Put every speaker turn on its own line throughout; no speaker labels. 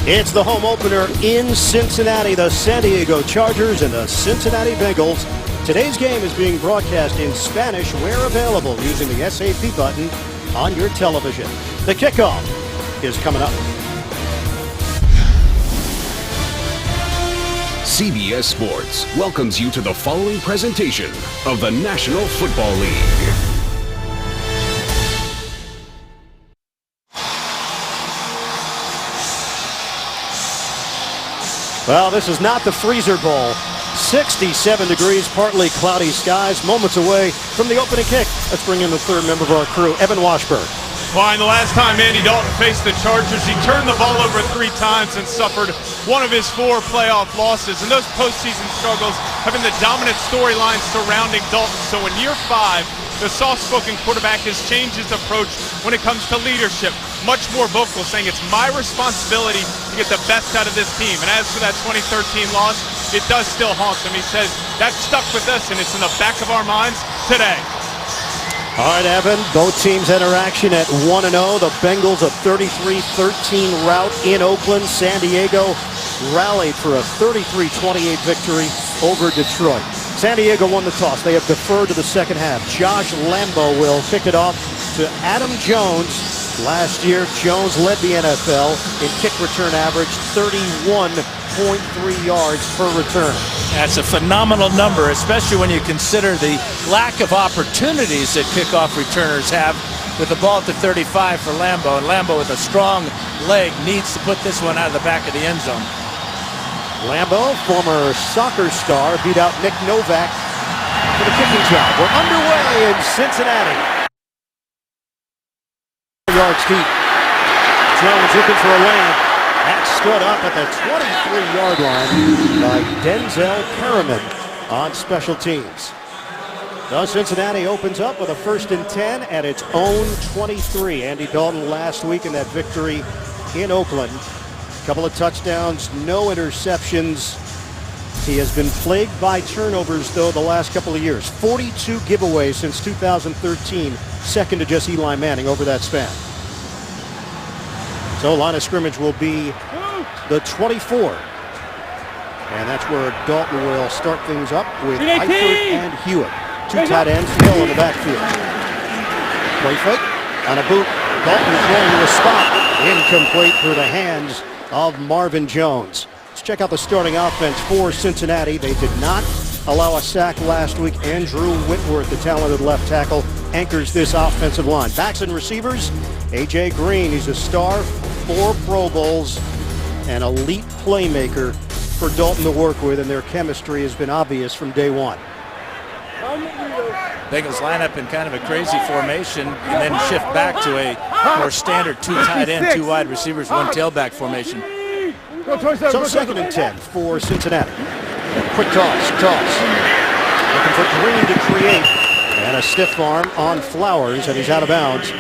It's the home opener in Cincinnati, the San Diego Chargers and the Cincinnati Bengals. Today's game is being broadcast in Spanish where available using the SAP button on your television. The kickoff is coming up.
CBS Sports welcomes you to the following presentation of the National Football League.
Well, this is not the Freezer Bowl. 67 degrees, partly cloudy skies, moments away from the opening kick. Let's bring in the third member of our crew, Evan Washburn.
Fine. The last time Andy Dalton faced the Chargers, he turned the ball over 3 times and suffered one of his 4 playoff losses. And those postseason struggles have been the dominant storyline surrounding Dalton. So in year 5, the soft-spoken quarterback has changed his approach when it comes to leadership. Much more vocal, saying it's my responsibility to get the best out of this team. And as for that 2013 loss, it does still haunt him. He says that stuck with us, and it's in the back of our minds today.
All right, Evan, both teams interaction at 1-0. The Bengals a 33-13 rout in Oakland. San Diego rallied for a 33-28 victory over Detroit. San Diego won the toss. They have deferred to the second half. Josh Lambo will kick it off to Adam Jones. Last year, Jones led the NFL in kick return average, 31.3 yards per return.
That's a phenomenal number, especially when you consider the lack of opportunities that kickoff returners have with the ball at the 35 for Lambo. And Lambo, with a strong leg, needs to put this one out of the back of the end zone.
Lambo, former soccer star, beat out Nick Novak for the kicking job. We're underway in Cincinnati. Yards deep. Jones looking for a lane. That stood up at the 23-yard line by Denzel Perriman on special teams. Thus, Cincinnati opens up with a 1st and 10 at its own 23. Andy Dalton last week in that victory in Oakland. A couple of touchdowns, no interceptions. He has been plagued by turnovers, though, the last couple of years. 42 giveaways since 2013, second to just Eli Manning over that span. So line of scrimmage will be the 24. And that's where Dalton will start things up with Eifert and Hewitt. 2 tight ends, Hill in the backfield. Playfoot on a boot. Dalton throwing to the spot. Incomplete through the hands of Marvin Jones. Let's check out the starting offense for Cincinnati. They did not allow a sack last week. Andrew Whitworth, the talented left tackle, anchors this offensive line. Backs and receivers, A.J. Green. He's a star, 4 Pro Bowls, an elite playmaker for Dalton to work with, and their chemistry has been obvious from day one.
Bengals line up in kind of a crazy formation and then shift back to a more standard 2 tight end, 2 wide receivers, 1 tailback formation.
So 2nd and 10 for Cincinnati. Quick toss. Looking for Green to create. And a stiff arm on Flowers, and he's out of bounds.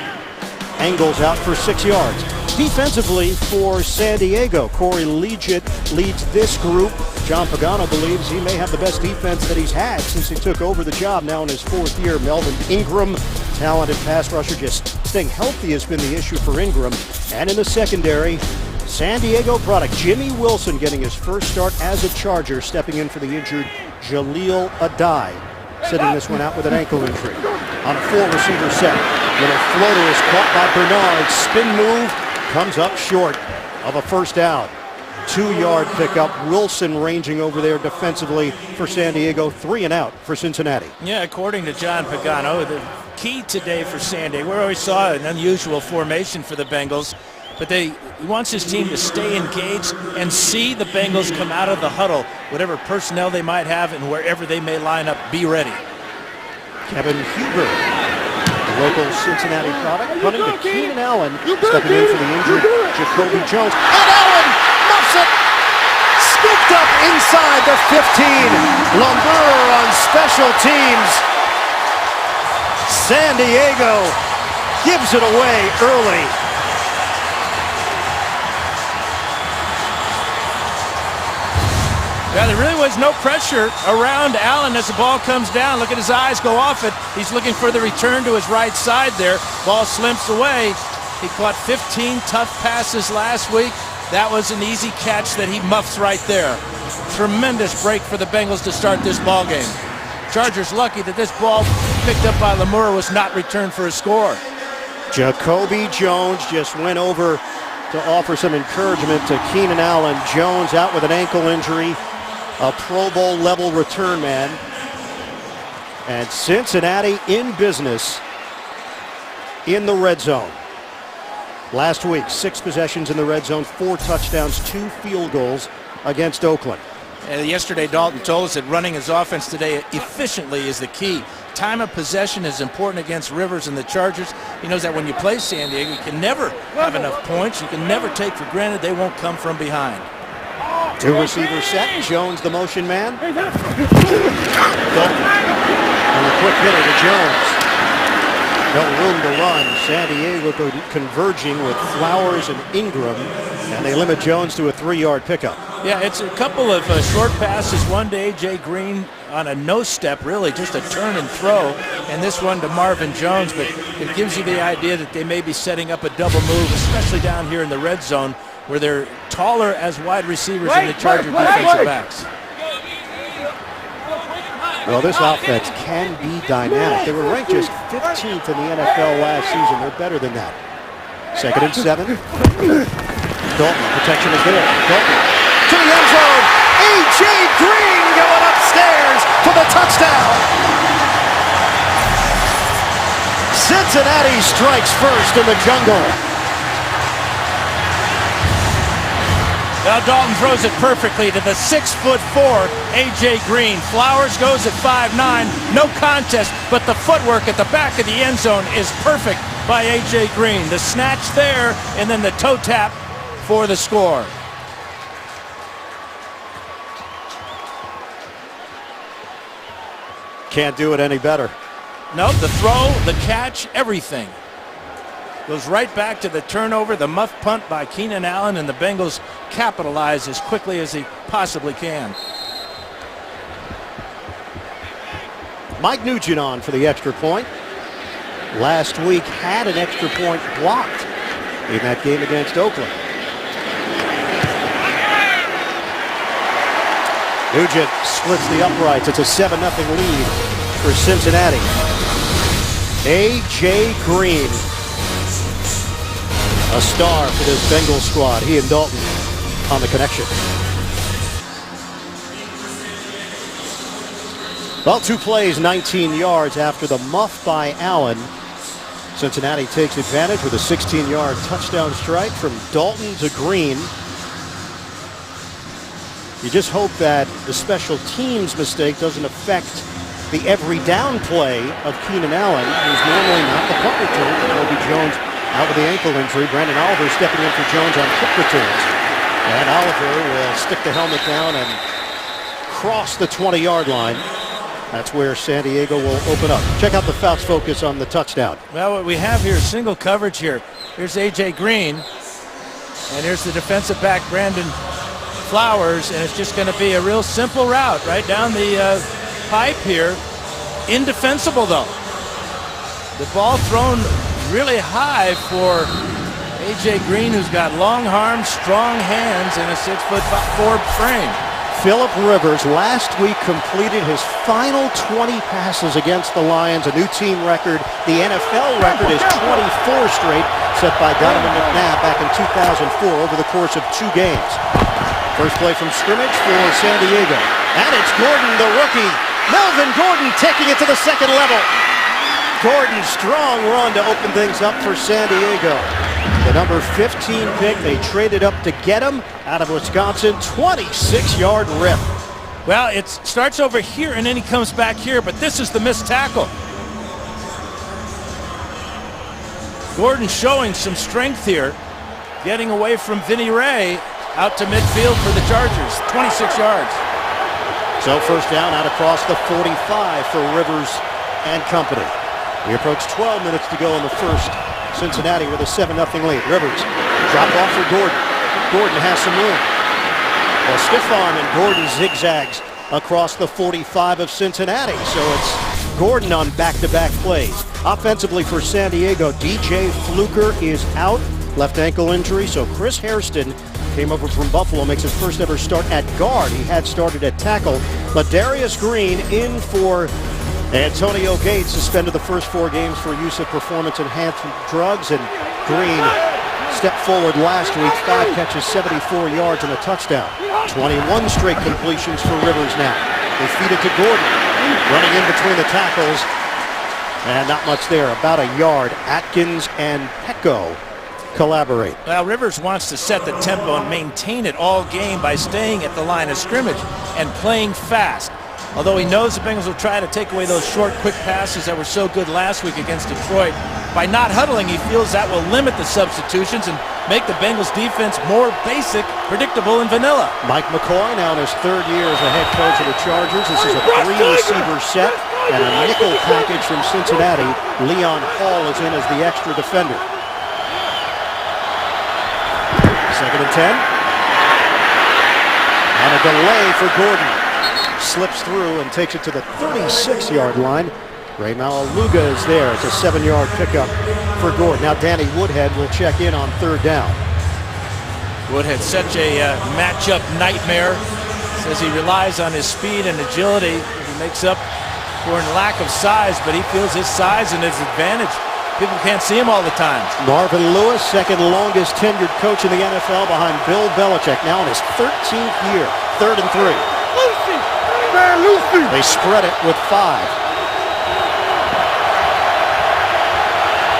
Angles out for 6 yards. Defensively for San Diego, Corey Liuget leads this group. John Pagano believes he may have the best defense that he's had since he took over the job now in his 4th year. Melvin Ingram, talented pass rusher, just staying healthy has been the issue for Ingram. And in the secondary, San Diego product Jimmy Wilson getting his first start as a Charger, stepping in for the injured Jaleel Adai. Sitting this one out with an ankle injury. On a 4-receiver set. Little floater is caught by Bernard. Spin move comes up short of a first down. 2-yard pickup. Wilson ranging over there defensively for San Diego. 3 and out for Cincinnati.
Yeah, according to John Pagano, the key today for San Diego, we always saw an unusual formation for the Bengals, but he wants his team to stay engaged and see the Bengals come out of the huddle, whatever personnel they might have and wherever they may line up, be ready.
Kevin Huber, the local Cincinnati product, punting to Keenan Allen, stepping in for the injured Jacoby Jones. And Allen muffs it! Scooped up inside the 15. Lumber on special teams. San Diego gives it away early.
Yeah, there really was no pressure around Allen as the ball comes down. Look at his eyes go off it. He's looking for the return to his right side there. Ball slimps away. He caught 15 tough passes last week. That was an easy catch that he muffs right there. Tremendous break for the Bengals to start this ball game. Chargers lucky that this ball picked up by Lamura was not returned for a score.
Jacoby Jones just went over to offer some encouragement to Keenan Allen. Jones out with an ankle injury, a Pro Bowl level return man. And Cincinnati in business in the red zone. Last week, 6 possessions in the red zone, 4 touchdowns, 2 field goals against Oakland.
And yesterday, Dalton told us that running his offense today efficiently is the key. Time of possession is important against Rivers and the Chargers. He knows that when you play San Diego, you can never have enough points. You can never take for granted they won't come from behind.
2 receivers set. Jones the motion man. Dalton. And a quick hitter to Jones. No room to run. San Diego converging with Flowers and Ingram, and they limit Jones to a 3-yard pickup.
Yeah, it's a couple of short passes. One to A.J. Green on a no step, really, just a turn and throw, and this one to Marvin Jones. But it gives you the idea that they may be setting up a double move, especially down here in the red zone, where they're taller as wide receivers than the Charger defensive backs.
Well, this offense can be dynamic. They were ranked just 15th in the NFL last season. They're better than that. 2nd and 7. Dalton, protection is there. Dalton to the end zone. A.J. Green going upstairs for the touchdown. Cincinnati strikes first in the jungle.
Now Dalton throws it perfectly to the 6'4" A.J. Green. Flowers goes at 5'9", no contest, but the footwork at the back of the end zone is perfect by A.J. Green. The snatch there, and then the toe tap for the score.
Can't do it any better.
Nope, the throw, the catch, everything. Goes right back to the turnover, the muff punt by Keenan Allen, and the Bengals capitalize as quickly as they possibly can.
Mike Nugent on for the extra point. Last week had an extra point blocked in that game against Oakland. Nugent splits the uprights. It's a 7-0 lead for Cincinnati. A.J. Green, a star for this Bengals squad. He and Dalton on the connection. Well, 2 plays, 19 yards after the muff by Allen. Cincinnati takes advantage with a 16-yard touchdown strike from Dalton to Green. You just hope that the special teams mistake doesn't affect the every down play of Keenan Allen, who's normally not the punt return. Kobe Jones out with the ankle injury. Brandon Oliver stepping in for Jones on kick returns. And Oliver will stick the helmet down and cross the 20-yard line. That's where San Diego will open up. Check out the Fouts focus on the touchdown.
Well, what we have here is single coverage here. Here's A.J. Green, and here's the defensive back, Brandon Flowers, and it's just going to be a real simple route right down the pipe here. Indefensible, though. The ball thrown really high for A.J. Green, who's got long arms, strong hands, and a 6'4" frame.
Phillip Rivers last week completed his final 20 passes against the Lions, a new team record. The NFL record is 24 straight, set by Donovan McNabb back in 2004 over the course of 2 games. First play from scrimmage for San Diego. And it's Gordon, the rookie. Melvin Gordon taking it to the second level. Gordon's strong run to open things up for San Diego. The number 15 pick, they traded up to get him out of Wisconsin. 26-yard rip.
Well, it starts over here, and then he comes back here, but this is the missed tackle. Gordon showing some strength here, getting away from Vinny Ray out to midfield for the Chargers. 26 yards.
So first down out across the 45 for Rivers and company. We approach 12 minutes to go in the first. Cincinnati with a 7-0 lead. Rivers drop off for Gordon. Gordon has some room. A stiff arm, and Gordon zigzags across the 45 of Cincinnati. So it's Gordon on back-to-back plays. Offensively for San Diego, DJ Fluker is out. Left ankle injury, so Chris Hairston came over from Buffalo, makes his first ever start at guard. He had started at tackle. Ladarius Green in for Antonio Gates, suspended the first 4 games for use of performance-enhancing drugs, and Green stepped forward last week, 5 catches, 74 yards, and a touchdown. 21 straight completions for Rivers now. They feed it to Gordon, running in between the tackles, and not much there, about a yard. Atkins and Pecco collaborate.
Well, Rivers wants to set the tempo and maintain it all game by staying at the line of scrimmage and playing fast. Although he knows the Bengals will try to take away those short, quick passes that were so good last week against Detroit. By not huddling, he feels that will limit the substitutions and make the Bengals defense more basic, predictable, and vanilla.
Mike McCoy now in his 3rd year as a head coach of the Chargers. This is a 3-receiver set and a nickel package from Cincinnati. Leon Hall is in as the extra defender. 2nd and 10. And a delay for Gordon. Slips through and takes it to the 36-yard line. Ray Malaluga is there. It's a 7-yard pickup for Gordon. Now Danny Woodhead will check in on 3rd down.
Woodhead, such a matchup nightmare. Says he relies on his speed and agility. He makes up for a lack of size, but he feels his size and his advantage. People can't see him all the time.
Marvin Lewis, 2nd longest tenured coach in the NFL behind Bill Belichick, now in his 13th year. 3rd and 3. They spread it with 5.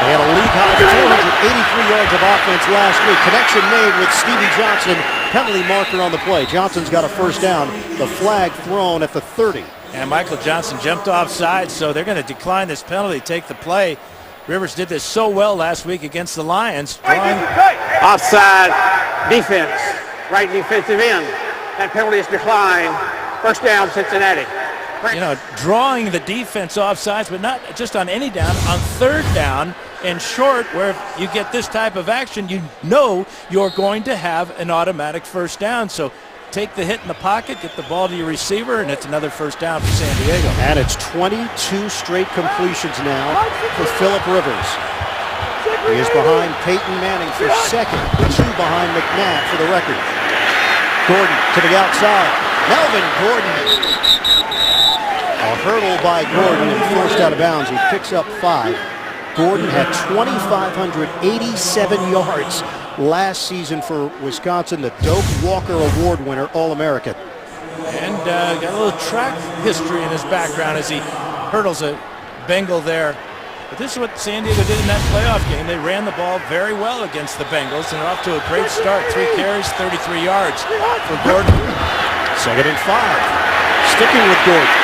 They had a league-high 483 yards of offense last week. Connection made with Stevie Johnson. Penalty marker on the play. Johnson's got a first down. The flag thrown at the 30.
And Michael Johnson jumped offside, so they're going to decline this penalty, take the play. Rivers did this so well last week against the Lions.
Offside defense, right defensive end. That penalty is declined. First down, Cincinnati.
You know, drawing the defense off sides, but not just on any down, on 3rd down and short, where if you get this type of action, you know you're going to have an automatic first down. So take the hit in the pocket, get the ball to your receiver, and it's another first down for San Diego.
And it's 22 straight completions now for Phillip Rivers. He is behind Peyton Manning for 2nd, 2 behind McNabb for the record. Gordon to the outside. Melvin Gordon. A hurdle by Gordon and forced out of bounds. He picks up 5. Gordon had 2,587 yards last season for Wisconsin, the Doak Walker Award winner, All-American.
And got a little track history in his background as he hurdles a Bengal there. But this is what San Diego did in that playoff game. They ran the ball very well against the Bengals and are off to a great start. 3 carries, 33 yards for Gordon.
2nd and 5. Sticking with Gordon.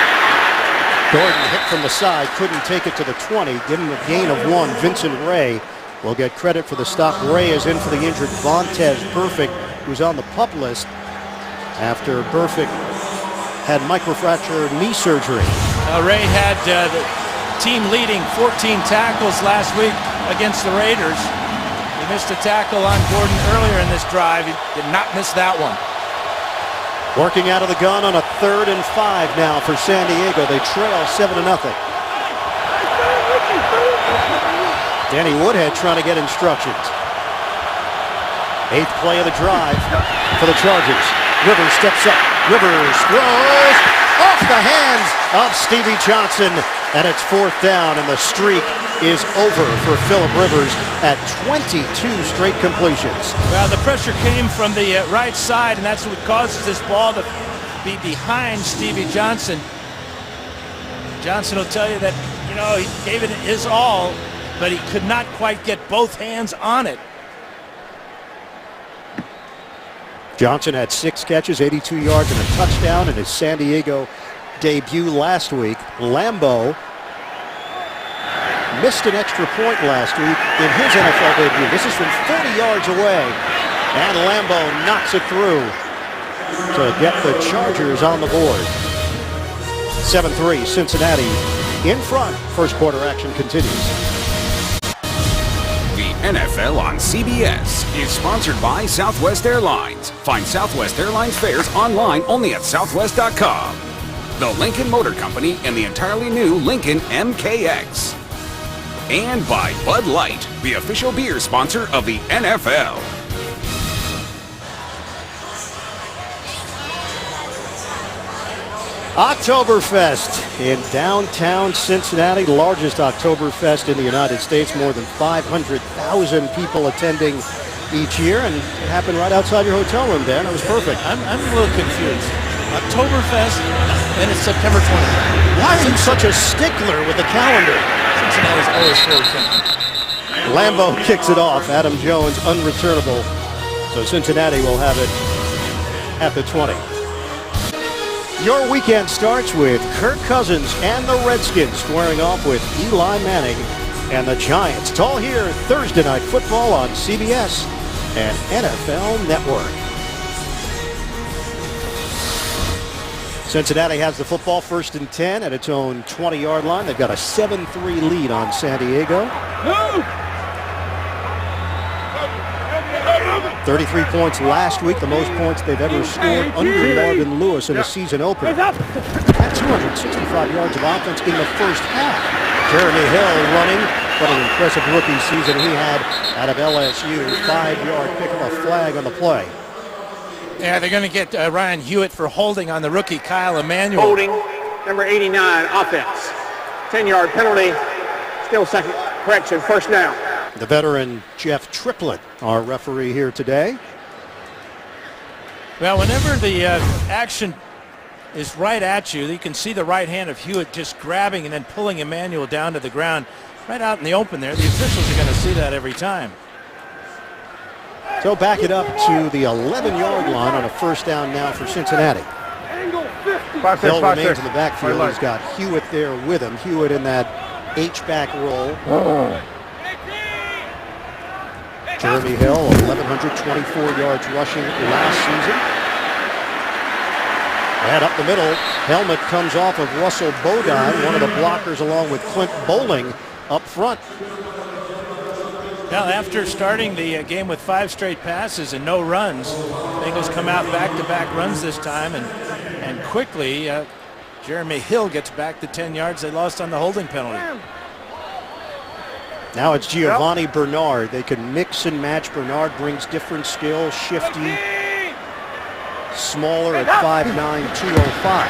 Gordon hit from the side, couldn't take it to the 20. Give him a gain of 1. Vincent Ray will get credit for the stop. Ray is in for the injured Vontez Burfict, who's on the PUP list after Burfict had microfracture knee surgery.
Ray had the team leading 14 tackles last week against the Raiders. He missed a tackle on Gordon earlier in this drive. He did not miss that one.
Working out of the gun on a 3rd and 5 now for San Diego. They trail 7-0. Danny Woodhead trying to get instructions. 8th play of the drive for the Chargers. Rivers steps up. Rivers throws off the hands of Stevie Johnson. And it's 4th down, and the streak is over for Phillip Rivers at 22 straight completions.
Well, the pressure came from the right side, and that's what causes this ball to be behind Stevie Johnson. Johnson will tell you that, you know, he gave it his all, but he could not quite get both hands on it.
Johnson had 6 catches, 82 yards, and a touchdown in his San Diego debut last week. Lambeau missed an extra point last week in his NFL debut. This is from 40 yards away, and Lambeau knocks it through to get the Chargers on the board. 7-3, Cincinnati in front. First quarter action continues.
The NFL on CBS is sponsored by Southwest Airlines. Find Southwest Airlines fares online only at southwest.com. The Lincoln Motor Company and the entirely new Lincoln MKX. And by Bud Light, the official beer sponsor of the NFL.
Oktoberfest in downtown Cincinnati, largest Oktoberfest in the United States. More than 500,000 people attending each year, and it happened right outside your hotel room, Dan. It was perfect.
I'm a little confused. Oktoberfest, and it's September 20th.
Why are you such a stickler with the calendar?
Cincinnati's always forward thinking.
Lambeau kicks it off. Adam Jones unreturnable. So Cincinnati will have it at the 20. Your weekend starts with Kirk Cousins and the Redskins squaring off with Eli Manning and the Giants. It's all here Thursday Night Football on CBS and NFL Network. Cincinnati has the football, 1st and 10 at its own 20-yard line. They've got a 7-3 lead on San Diego. 33 points last week, the most points they've ever scored under Marvin Lewis in a season opener. Had 265 yards of offense in the first half. Jeremy Hill running. What an impressive rookie season he had out of LSU. 5-yard pick up, a flag on the play.
Yeah, they're going to get Ryan Hewitt for holding on the rookie Kyle Emanuel.
Holding, number 89, offense. 10-yard penalty. Still second correction, first down.
The veteran Jeff Triplett, our referee here today.
Well, whenever the action is right at you, you can see the right hand of Hewitt just grabbing and then pulling Emanuel down to the ground right out in the open there. The officials are going to see that every time.
So back it up to the 11-yard line on a first down now for Cincinnati. Hill remains in the backfield. He's got Hewitt there with him. Hewitt in that H-back role. Jeremy Hill, 1,124 yards rushing last season. And up the middle, helmet comes off of Russell Bodine, one of the blockers along with Clint Bowling up front.
Now, after starting the game with 5 straight passes and no runs, Bengals come out back-to-back runs this time, and quickly Jeremy Hill gets back the 10 yards they lost on the holding penalty.
Now it's Giovanni Bernard. They can mix and match. Bernard brings different skills, shifty, smaller at 5'9", 205.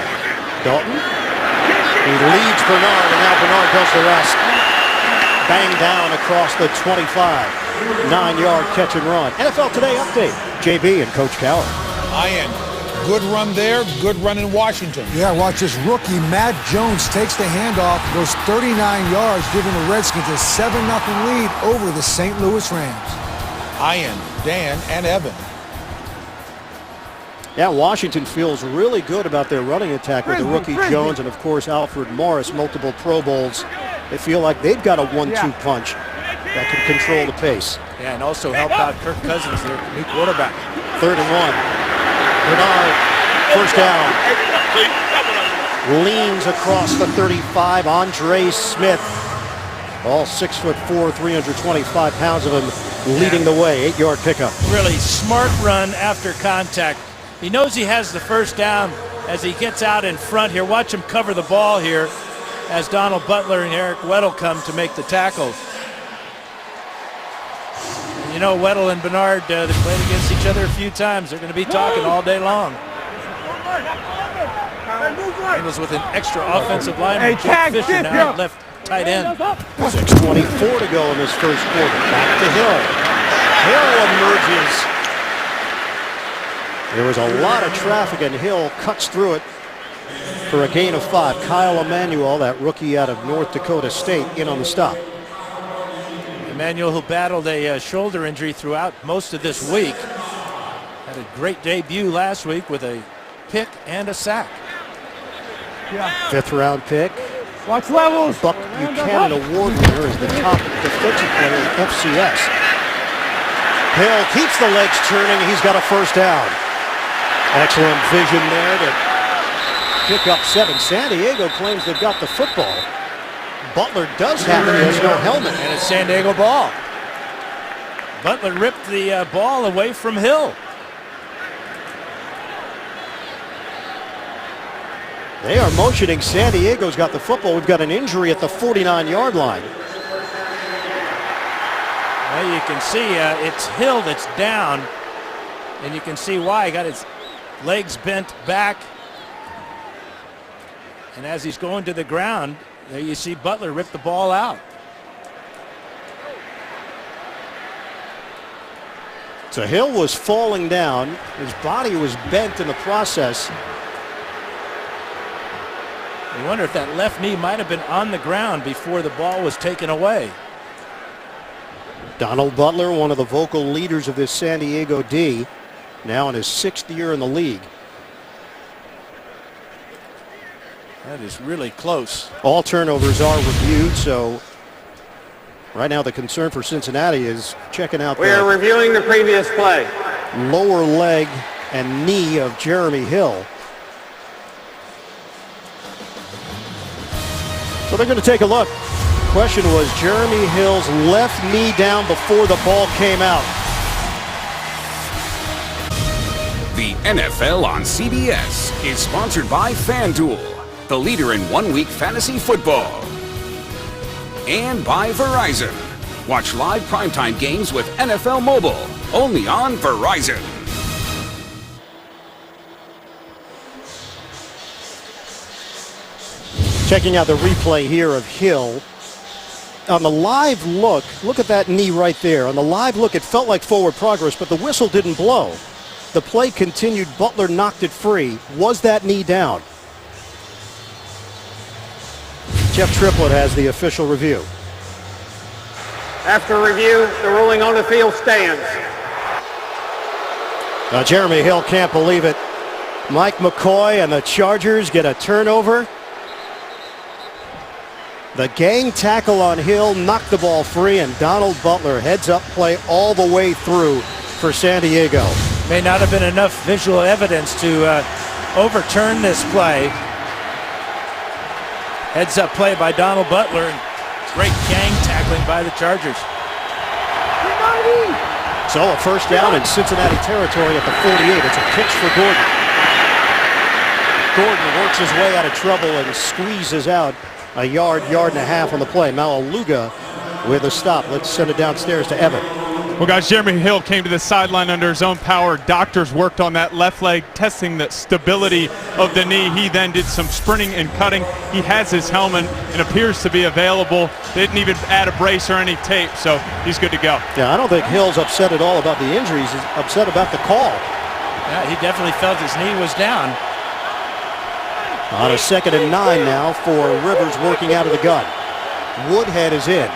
Dalton, he leads Bernard, and now Bernard does the rest. Bang down across the 25. 9-yard catch and run. NFL Today update. JB and Coach Cowher.
Ian, good run there, good run in Washington.
Yeah, watch this rookie, Matt Jones, takes the handoff, goes 39 yards, giving the Redskins a 7-0 lead over the St. Louis Rams.
Ian, Dan, and Evan.
Yeah, Washington feels really good about their running attack with the rookie Jones and, of course, Alfred Morris, multiple Pro Bowls. They feel like they've got a 1-2 punch that can control the pace.
Yeah, and also help out Kirk Cousins, their new quarterback.
3rd and 1. Bernard, first down. Leans across the 35. Andre Smith, all 6'4", 325 pounds of him, leading the way. 8-yard pickup.
Really smart run after contact. He knows he has the first down as he gets out in front here. Watch him cover the ball here as Donald Butler and Eric Weddle come to make the tackle. You know, Weddle and Bernard, they played against each other a few times. They're going to be talking all day long. Bengals with an extra offensive lineman, Jake Fisher now left tight end.
6:24 to go in this first quarter. Back to Hill. Hill emerges. There was a lot of traffic, and Hill cuts through it for a gain of 5. Kyle Emanuel, that rookie out of North Dakota State, in on the stop.
Emanuel, who battled a shoulder injury throughout most of this week, had a great debut last week with a pick and a sack.
5th round pick.
Watch levels.
Buck Buchanan Award winner is the top defensive player in FCS. Hill keeps the legs turning. He's got a first down. Excellent vision there to pick up 7. San Diego claims they've got the football. Butler does have it. He has no helmet.
And it's San Diego ball. Butler ripped the ball away from Hill.
They are motioning. San Diego's got the football. We've got an injury at the 49-yard line.
Well, you can see it's Hill that's down, and you can see why. He got his legs bent back. And as he's going to the ground, there you see Butler rip the ball out.
So Hill was falling down. His body was bent in the process.
I wonder if that left knee might have been on the ground before the ball was taken away.
Donald Butler, one of the vocal leaders of this San Diego D, now in his 6th year in the league.
That is really close.
All turnovers are reviewed, so right now the concern for Cincinnati is checking out
We are
the
reviewing the previous play.
lower leg and knee of Jeremy Hill. So they're going to take a look. Question was Jeremy Hill's left knee down before the ball came out.
The NFL on CBS is sponsored by FanDuel, the leader in one-week fantasy football. And by Verizon. Watch live primetime games with NFL Mobile, only on Verizon.
Checking out the replay here of Hill. On the live look at that knee right there. On the live look, it felt like forward progress, but the whistle didn't blow. The play continued. Butler knocked it free. Was that knee down? Jeff Triplett has the official review.
After review, the ruling on the field stands.
Jeremy Hill can't believe it. Mike McCoy and the Chargers get a turnover. The gang tackle on Hill knocked the ball free, and Donald Butler heads up play all the way through for San Diego.
May not have been enough visual evidence to overturn this play. Heads up play by Donald Butler, and great gang tackling by the Chargers.
So a first down in Cincinnati territory at the 48. It's a pitch for Gordon. Gordon works his way out of trouble and squeezes out a yard and a half on the play. Malaluga with a stop. Let's send it downstairs to Evan.
Well, guys, Jeremy Hill came to the sideline under his own power. Doctors worked on that left leg, testing the stability of the knee. He then did some sprinting and cutting. He has his helmet and appears to be available. They didn't even add a brace or any tape, so he's good to go.
Yeah, I don't think Hill's upset at all about the injuries. He's upset about the call.
Yeah, he definitely felt his knee was down.
On a 2nd and 9 now for Rivers working out of the gun. Woodhead is in.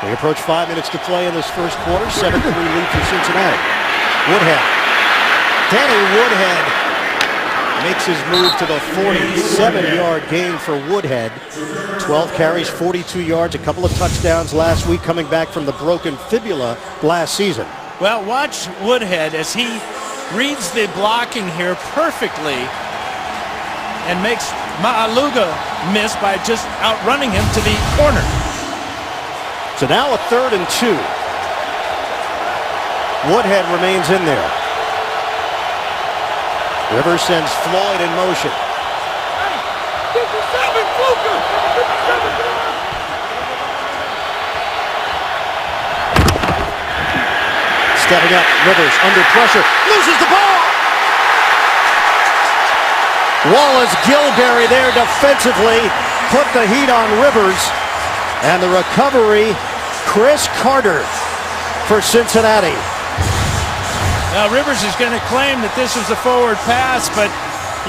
We approach 5 minutes to play in this first quarter. 7-3 lead for Cincinnati. Woodhead. Danny Woodhead makes his move to the 47-yard gain for Woodhead. 12 carries, 42 yards, a couple of touchdowns last week, coming back from the broken fibula last season.
Well, watch Woodhead as he reads the blocking here perfectly and makes Maaluga miss by just outrunning him to the corner.
So now a 3rd and 2. Woodhead remains in there. Rivers sends Floyd in motion. Stepping up, Rivers under pressure, loses the ball. Wallace Gilberry there defensively put the heat on Rivers. And the recovery, Chris Carter for Cincinnati.
Now Rivers is going to claim that this was a forward pass, but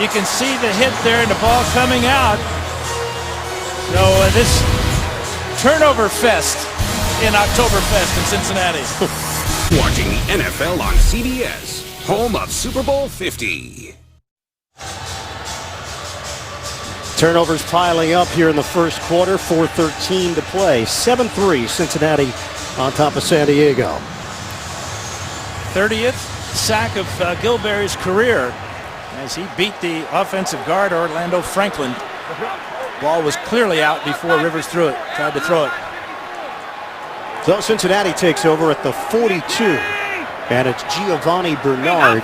you can see the hit there and the ball coming out. So this turnover fest in Oktoberfest in Cincinnati.
Watching the NFL on CBS, home of Super Bowl 50.
Turnovers piling up here in the first quarter. 4:13 to play. 7-3 Cincinnati on top of San Diego.
30th sack of Gilberry's career as he beat the offensive guard Orlando Franklin. Ball was clearly out before Rivers threw it. Tried to throw it.
So Cincinnati takes over at the 42. And it's Giovanni Bernard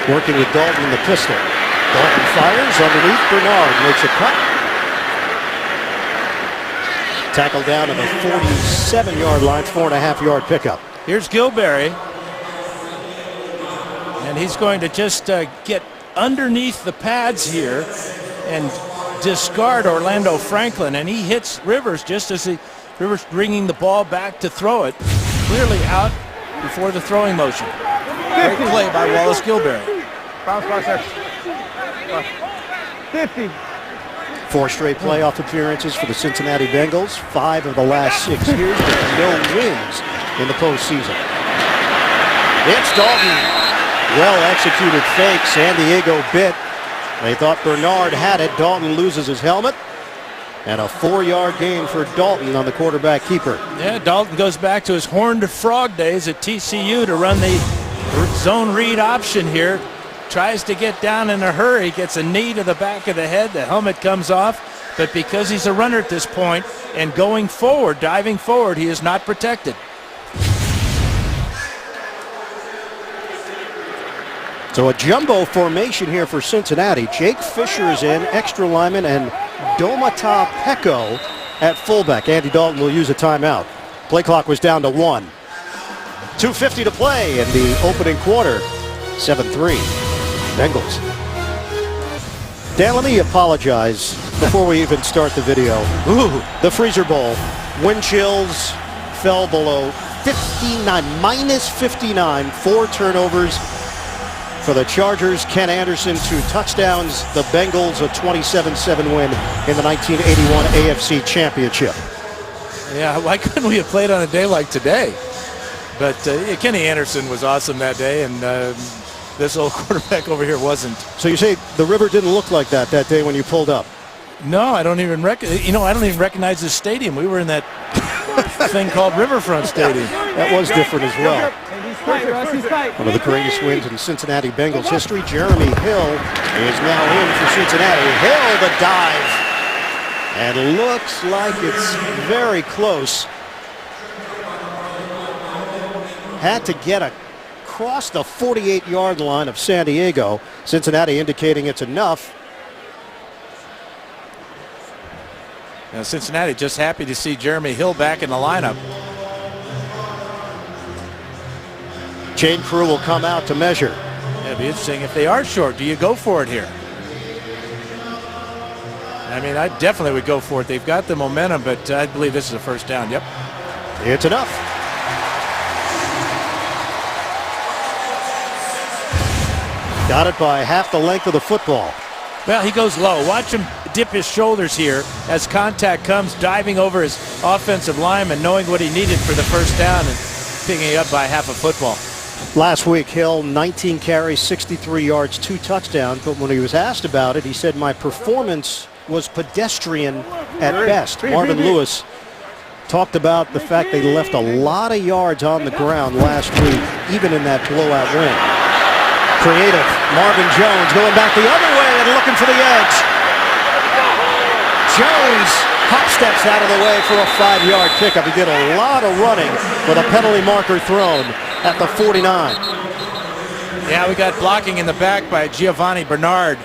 working with Dalton in the pistol. Dalton fires underneath. Bernard makes a cut. Tackle down to the 47-yard line, 4.5-yard pickup.
Here's Gilberry. And he's going to just get underneath the pads here and discard Orlando Franklin, and he hits Rivers just as Rivers bringing the ball back to throw it, clearly out before the throwing motion. Great play by Wallace Gilberry.
50.
4 straight playoff appearances for the Cincinnati Bengals. 5 of the last 6 years, but no wins in the postseason. It's Dalton. Well-executed fake. San Diego bit. They thought Bernard had it. Dalton loses his helmet. And a 4-yard gain for Dalton on the quarterback keeper.
Yeah, Dalton goes back to his horned frog days at TCU to run the zone read option here. Tries to get down in a hurry, gets a knee to the back of the head, the helmet comes off, but because he's a runner at this point and going forward, diving forward, he is not protected.
So a jumbo formation here for Cincinnati. Jake Fisher is in, extra lineman, and Domata Pecco at fullback. Andy Dalton will use a timeout. Play clock was down to 1. 2:50 to play in the opening quarter. 7-3. Bengals. Dan, let me apologize before we even start the video. Ooh, the Freezer Bowl. Wind chills fell below 59, minus 59. 4 turnovers for the Chargers. Ken Anderson, 2 touchdowns. The Bengals, a 27-7 win in the 1981 AFC Championship.
Yeah, why couldn't we have played on a day like today? But Kenny Anderson was awesome that day, and this old quarterback over here wasn't.
So you say the river didn't look like that day when you pulled up?
No, I don't even recognize this stadium. We were in that thing called Riverfront Stadium.
That was different as well. One of the greatest wins in Cincinnati Bengals history. Jeremy Hill is now in for Cincinnati. Hill, the dive. And looks like it's very close. Had to get across the 48-yard line of San Diego. Cincinnati indicating it's enough.
Now Cincinnati just happy to see Jeremy Hill back in the lineup.
Chain crew will come out to measure.
It'll be interesting if they are short. Do you go for it here? I mean, I definitely would go for it. They've got the momentum, but I believe this is a first down. Yep.
It's enough. Got it by half the length of the football.
Well, he goes low. Watch him dip his shoulders here as contact comes, diving over his offensive lineman, knowing what he needed for the first down and picking it up by half a football.
Last week, Hill, 19 carries, 63 yards, 2 touchdowns. But when he was asked about it, he said, my performance was pedestrian at best. Marvin Lewis talked about the fact they left a lot of yards on the ground last week, even in that blowout win. Creative. Marvin Jones going back the other way and looking for the edge. Jones hop steps out of the way for a 5-yard pickup. He did a lot of running with a penalty marker thrown at the 49.
Yeah, we got blocking in the back by Giovanni Bernard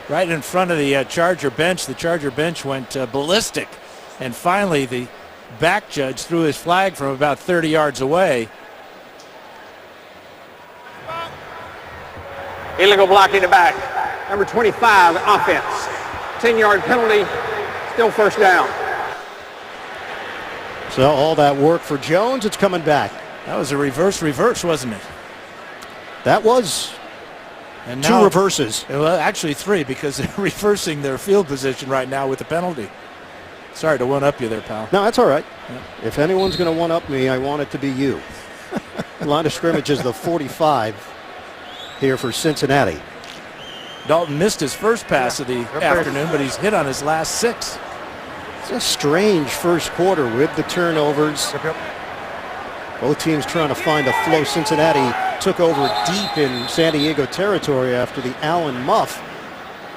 right in front of the Charger bench. The Charger bench went ballistic, and finally the back judge threw his flag from about 30 yards away.
Illegal blocking the back. Number 25, offense. 10-yard penalty, still first down.
So all that work for Jones, it's coming back.
That was a reverse, wasn't it?
That was
and
2 reverses.
Well, actually 3, because they're reversing their field position right now with the penalty. Sorry to one-up you there, pal.
No, that's all right. Yeah. If anyone's going to one-up me, I want it to be you. Line of scrimmage is the 45 here for Cincinnati.
Dalton missed his first pass of the afternoon, but he's hit on his last 6.
It's a strange first quarter with the turnovers. Both teams trying to find a flow. Cincinnati took over deep in San Diego territory after the Allen muff.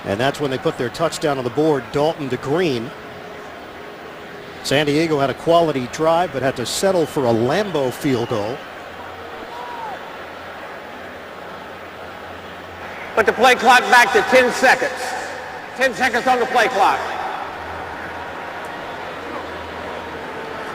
And that's when they put their touchdown on the board, Dalton to Green. San Diego had a quality drive, but had to settle for a Lambeau field goal.
Put the play clock back to 10 seconds. 10 seconds on the play clock.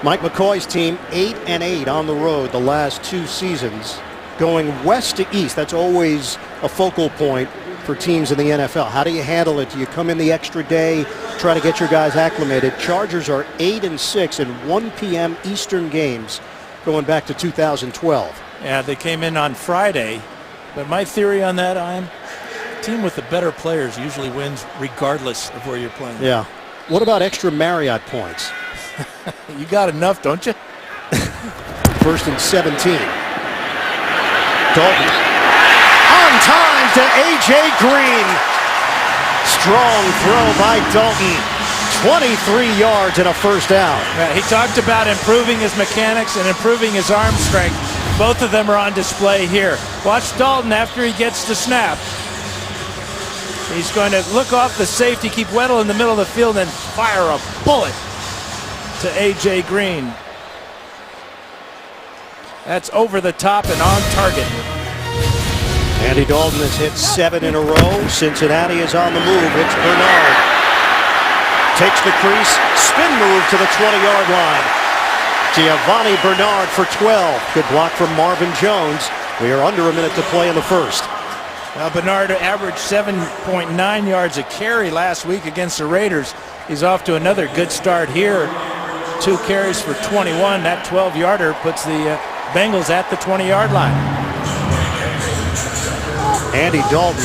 Mike McCoy's team 8-8 on the road the last 2 seasons, going west to east. That's always a focal point for teams in the NFL. How do you handle it? Do you come in the extra day, try to get your guys acclimated? Chargers are 8-6 in 1 p.m. Eastern games going back to 2012.
Yeah, they came in on Friday. But my theory on that, a team with the better players usually wins regardless of where you're playing.
Yeah. What about extra Marriott points?
You got enough, don't you?
1st and 17. Dalton. On time to A.J. Green. Strong throw by Dalton. 23 yards and a first down.
He talked about improving his mechanics and improving his arm strength. Both of them are on display here. Watch Dalton after he gets the snap. He's going to look off the safety, keep Weddle in the middle of the field, and fire a bullet to A.J. Green. That's over the top and on target.
Andy Dalton has hit 7 in a row. Cincinnati is on the move. It's Bernard. Takes the crease, spin move to the 20-yard line. Giovanni Bernard for 12. Good block from Marvin Jones. We are under a minute to play in the first.
Bernard averaged 7.9 yards a carry last week against the Raiders. He's off to another good start here. 2 carries for 21. That 12-yarder puts the Bengals at the 20-yard line.
Andy Dalton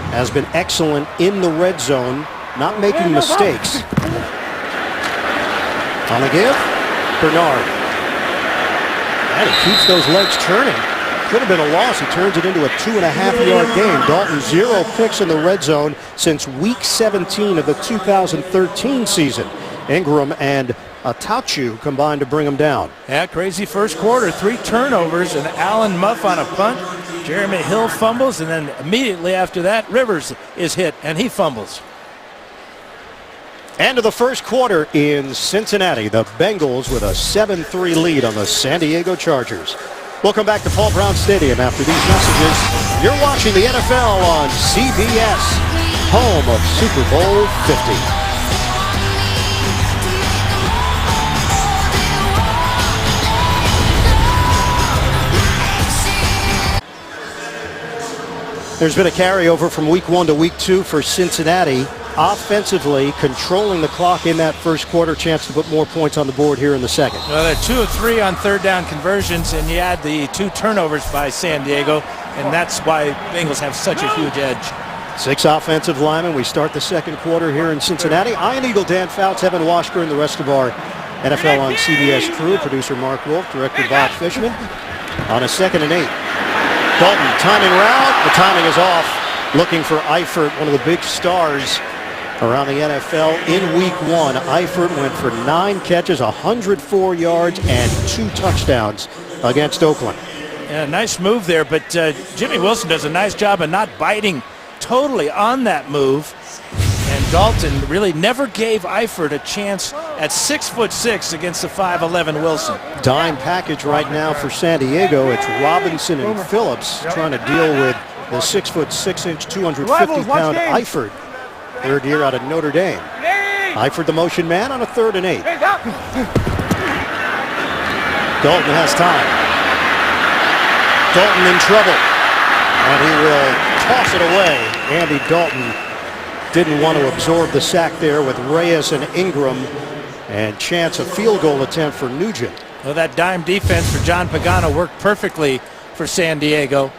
has been excellent in the red zone, not making mistakes. On the give, Bernard. And he keeps those legs turning. Could have been a loss. He turns it into a 2.5-yard gain. Dalton 0 picks in the red zone since week 17 of the 2013 season. Ingram and Atachu combined to bring him down.
Yeah, crazy first quarter. 3 turnovers and Allen Muff on a punt. Jeremy Hill fumbles, and then immediately after that, Rivers is hit and he fumbles.
End of the first quarter in Cincinnati. The Bengals with a 7-3 lead on the San Diego Chargers. Welcome back to Paul Brown Stadium after these messages. You're watching the NFL on CBS, home of Super Bowl 50. There's been a carryover from week 1 to week 2 for Cincinnati. Offensively, controlling the clock in that first quarter, chance to put more points on the board here in the second.
Well, they're 2 of 3 on third down conversions, and you add the 2 turnovers by San Diego, and that's why Bengals have such a huge edge.
6 offensive linemen. We start the second quarter here in Cincinnati. Iron Eagle Dan Fouts, Evan Washburn, the rest of our NFL on CBS crew. Producer Mark Wolf, director Bob Fishman. On a 2nd and 8. Dalton timing route. The timing is off. Looking for Eifert, one of the big stars around the NFL in week 1. Eifert went for 9 catches, 104 yards, and 2 touchdowns against Oakland.
Yeah, nice move there, but Jimmy Wilson does a nice job of not biting totally on that move. And Dalton really never gave Eifert a chance at 6'6" against the 5'11" Wilson.
Dime package right now for San Diego. It's Robinson and Phillips trying to deal with the 6'6", 250-pound Eifert. Third year out of Notre Dame. Eifert the motion man on a 3rd and 8. Dalton has time. Dalton in trouble. And he will toss it away. Andy Dalton didn't want to absorb the sack there with Reyes and Ingram. And chance a field goal attempt for Nugent.
Well, that dime defense for John Pagano worked perfectly for San Diego.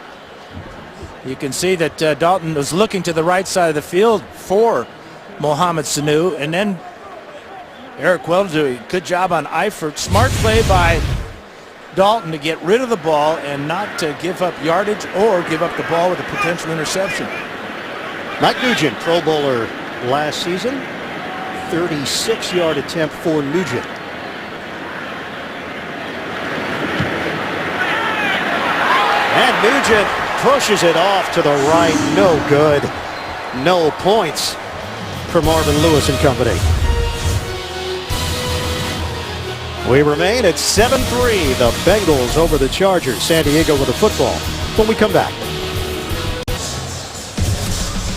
You can see that Dalton was looking to the right side of the field for Mohamed Sanu, and then Eric Wells doing a good job on Eifert. Smart play by Dalton to get rid of the ball and not to give up yardage or give up the ball with a potential interception.
Mike Nugent, Pro Bowler last season. 36-yard attempt for Nugent. And Nugent pushes it off to the right. No good. No points for Marvin Lewis and company. We remain at 7-3. The Bengals over the Chargers. San Diego with the football when we come back.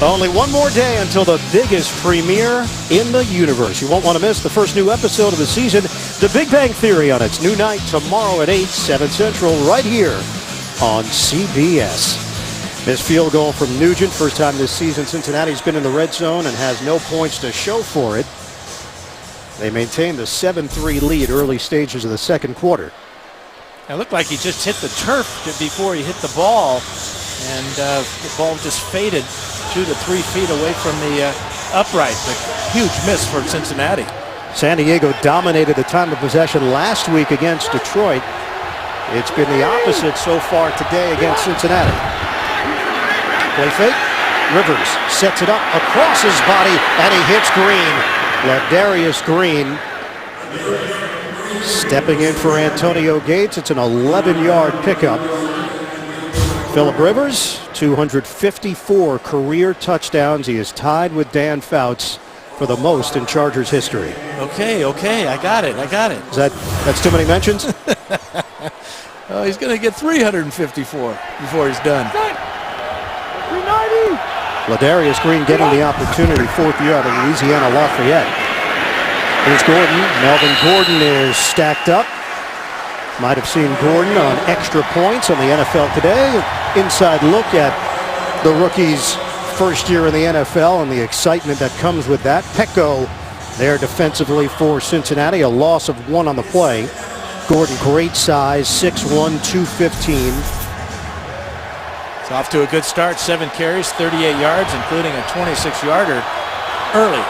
Only one more day until the biggest premiere in the universe. You won't want to miss the first new episode of the season, The Big Bang Theory, on its new night tomorrow at 8, 7 Central, right here on CBS. Missed field goal from Nugent. First time this season Cincinnati's been in the red zone and has no points to show for it. They maintained the 7-3 lead early stages of the second quarter.
It looked like he just hit the turf before he hit the ball, and the ball just faded 2 to 3 feet away from the upright. A huge miss for Cincinnati.
San Diego dominated the time of possession last week against Detroit. It's been the opposite so far today against Cincinnati. Play fake. Rivers sets it up across his body, and he hits Green. Ladarius Green stepping in for Antonio Gates. It's an 11-yard pickup. Phillip Rivers, 254 career touchdowns. He is tied with Dan Fouts for the most in Chargers history.
Okay, I got it.
That's too many mentions?
Oh, he's going to get 354 before he's done.
390. Ladarius Green getting the opportunity, 4th year out of Louisiana Lafayette. Here's Gordon. Melvin Gordon is stacked up. Might have seen Gordon on extra points on the NFL Today. Inside look at the rookie's first year in the NFL and the excitement that comes with that. Pecco there defensively for Cincinnati. A loss of 1 on the play. Gordon, great size, 6'1", 215.
It's off to a good start. 7 carries, 38 yards, including a 26-yarder early.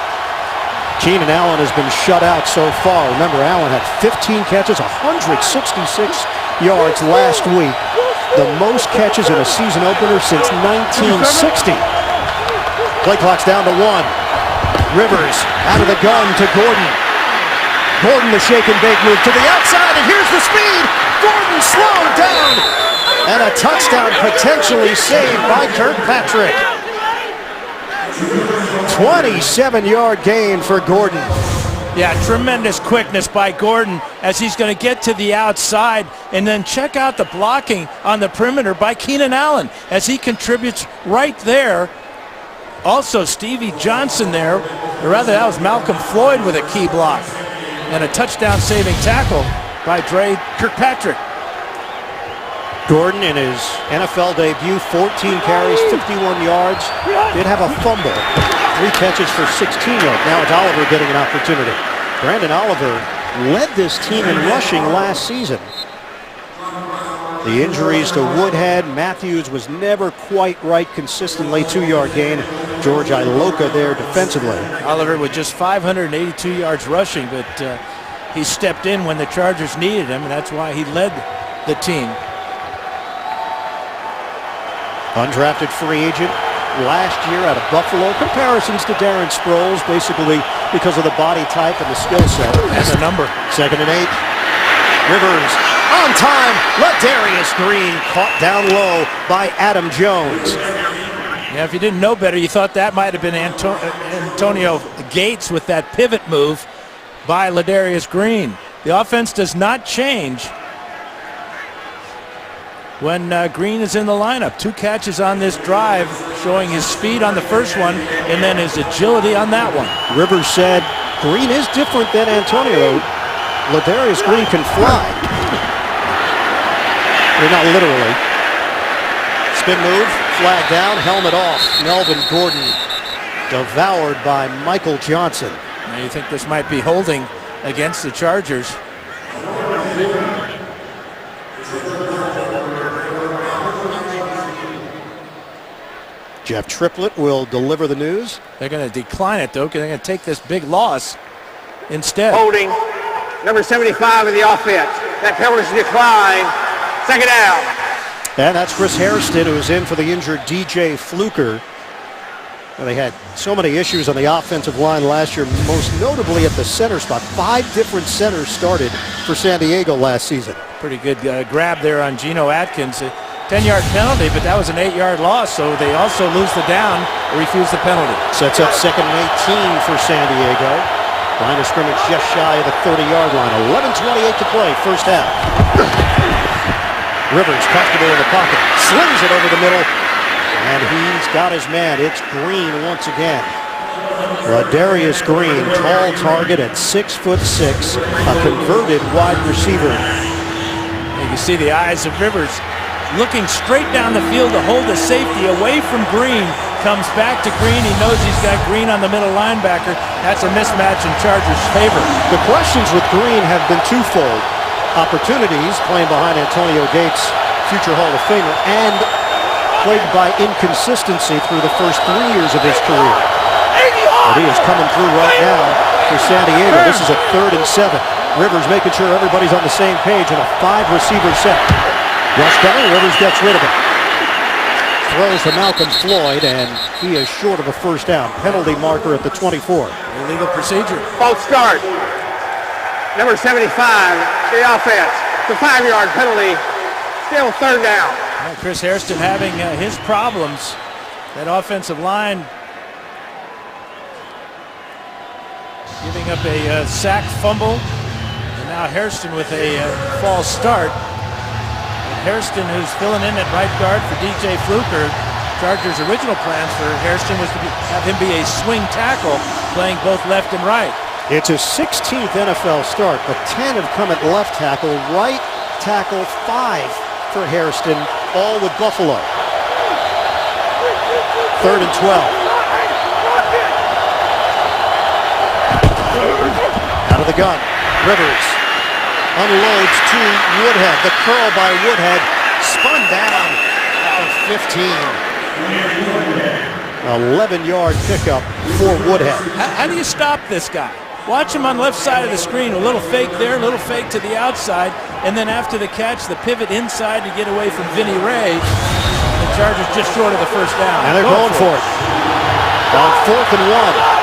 Keenan Allen has been shut out so far. Remember, Allen had 15 catches, 166 yards last week. The most catches in a season opener since 1960. Play clock's down to 1. Rivers out of the gun to Gordon. Gordon, the shake and bake move to the outside, and here's the speed. Gordon slowed down. And a touchdown potentially saved by Kirkpatrick. 27-yard gain for Gordon.
Yeah, tremendous quickness by Gordon as he's going to get to the outside, and then check out the blocking on the perimeter by Keenan Allen as he contributes right there. Also, Stevie Johnson there, or rather that was Malcolm Floyd with a key block, and a touchdown-saving tackle by Dre Kirkpatrick.
Gordon in his NFL debut, 14 carries, 51 yards. Did have a fumble. 3 catches for 16 yards. Now it's Oliver getting an opportunity. Brandon Oliver led this team in rushing last season. The injuries to Woodhead. Matthews was never quite right consistently. 2-yard gain. George Iloka there defensively.
Oliver with just 582 yards rushing, but he stepped in when the Chargers needed him, and that's why he led the team.
Undrafted free agent last year out of Buffalo. Comparisons to Darren Sproles, basically because of the body type and the skill set.
And the number.
2nd and 8. Rivers on time. Ladarius Green caught down low by Adam Jones.
Yeah, if you didn't know better, you thought that might have been Antonio Gates with that pivot move by Ladarius Green. The offense does not change when Green is in the lineup. 2 catches on this drive, showing his speed on the first one and then his agility on that one.
Rivers said Green is different than Antonio. Ladarius Green can fly. Not literally. Spin move, flag down, helmet off. Melvin Gordon devoured by Michael Johnson.
Now you think this might be holding against the Chargers.
Jeff Triplett will deliver the news.
They're going to decline it, though, because they're going to take this big loss instead.
Holding, number 75 of the offense. That penalty is declined. 2nd down.
And that's Chris Hairston, who is in for the injured DJ Fluker. Well, they had so many issues on the offensive line last year, most notably at the center spot. 5 different centers started for San Diego last season.
Pretty good grab there on Geno Atkins. 10-yard penalty, but that was an 8-yard loss, so they also lose the down or refuse the penalty.
Sets up 2nd and 18 for San Diego. Line of scrimmage just shy of the 30-yard line. 11:28 to play, first half. Rivers comfortable in the pocket, slings it over the middle, and he's got his man. It's Green once again. Ladarius Green, tall target at 6'6", a converted wide receiver.
You can see the eyes of Rivers looking straight down the field to hold the safety away from Green. Comes back to Green. He knows he's got Green on the middle linebacker. That's a mismatch in Chargers' favor.
The questions with Green have been twofold. Opportunities playing behind Antonio Gates, future Hall of Famer, and plagued by inconsistency through the first 3 years of his career. But he is coming through right now for San Diego. This is a 3rd and 7. Rivers making sure everybody's on the same page in a 5-receiver set. Rush coming, Rivers gets rid of it. Throws to Malcolm Floyd, and he is short of a first down. Penalty marker at the 24.
Illegal procedure.
False start. Number 75, the offense. The 5-yard penalty. Still 3rd down.
Well, Chris Hairston having his problems. That offensive line giving up a sack fumble. And now Hairston with a false start. Hairston, who's filling in at right guard for DJ Fluker. Chargers' original plans for Hairston was to have him be a swing tackle, playing both left and right.
It's his 16th NFL start, but 10 have come at left tackle, right tackle 5 for Hairston, all with Buffalo. 3rd and 12. Out of the gun, Rivers unloads to Woodhead. The curl by Woodhead, spun down at the 15. 11-yard pickup for Woodhead.
How do you stop this guy? Watch him on left side of the screen. A little fake there, a little fake to the outside, and then after the catch, the pivot inside to get away from Vinny Ray. The Chargers just short of the first down.
And they're going for it. On 4th and 1.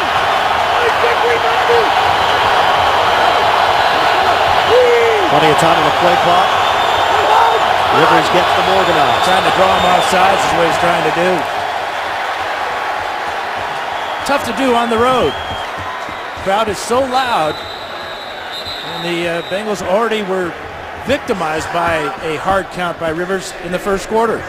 Plenty of time on the play clock. Rivers gets them organized.
Trying to draw him off sides is what he's trying to do. Tough to do on the road. Crowd is so loud. And the Bengals already were victimized by a hard count by Rivers in the first quarter.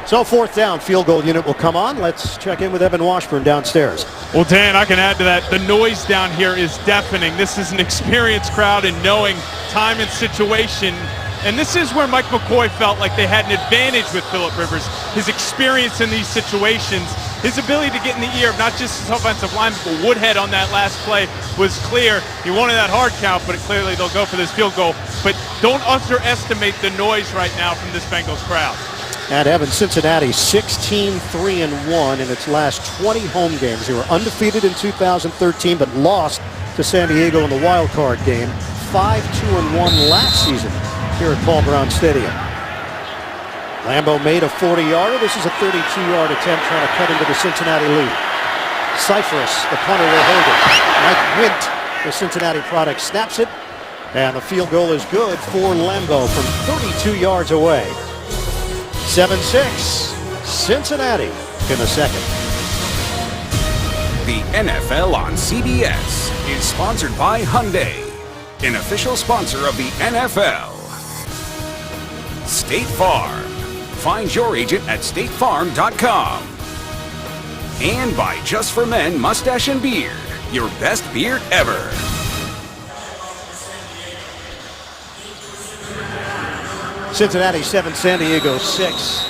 So 4th down, field goal unit will come on. Let's check in with Evan Washburn downstairs.
Well, Dan, I can add to that. The noise down here is deafening. This is an experienced crowd in knowing time and situation. And this is where Mike McCoy felt like they had an advantage with Phillip Rivers. His experience in these situations, his ability to get in the ear of not just his offensive lineman, but Woodhead on that last play was clear. He wanted that hard count, but clearly they'll go for this field goal. But don't underestimate the noise right now from this Bengals crowd.
And Evan, Cincinnati 16-3-1 in its last 20 home games. They were undefeated in 2013, but lost to San Diego in the wild card game. 5-2-1 last season here at Paul Brown Stadium. Lambeau made a 40-yarder. This is a 32-yard attempt trying to cut into the Cincinnati lead. Cyphers, the punter, will hold it. Mike Wint, the Cincinnati product, snaps it. And the field goal is good for Lambeau from 32 yards away. 7-6, Cincinnati in the second.
The NFL on CBS is sponsored by Hyundai, an official sponsor of the NFL. State Farm. Find your agent at statefarm.com. And by Just for Men Mustache and Beard, your best beard ever.
Cincinnati 7, San Diego 6.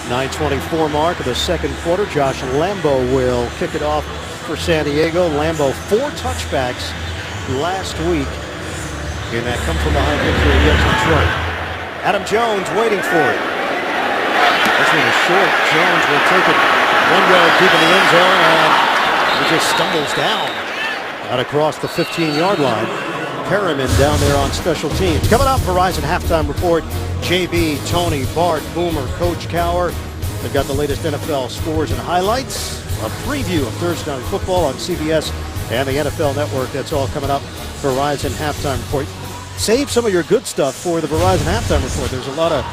9:24 mark of the second quarter. Josh Lambeau will kick it off for San Diego. Lambeau 4 touchbacks last week in that come from behind victory against Detroit. Adam Jones waiting for it. This one is short. Jones will take it 1 yard deep in the end zone, and he just stumbles down out across the 15-yard line. Perriman down there on special teams. Coming up, Verizon Halftime Report. JB, Tony, Bart, Boomer, Coach Cower. They've got the latest NFL scores and highlights. A preview of Thursday Night Football on CBS and the NFL Network. That's all coming up. Verizon Halftime Report. Save some of your good stuff for the Verizon Halftime Report. There's a lot of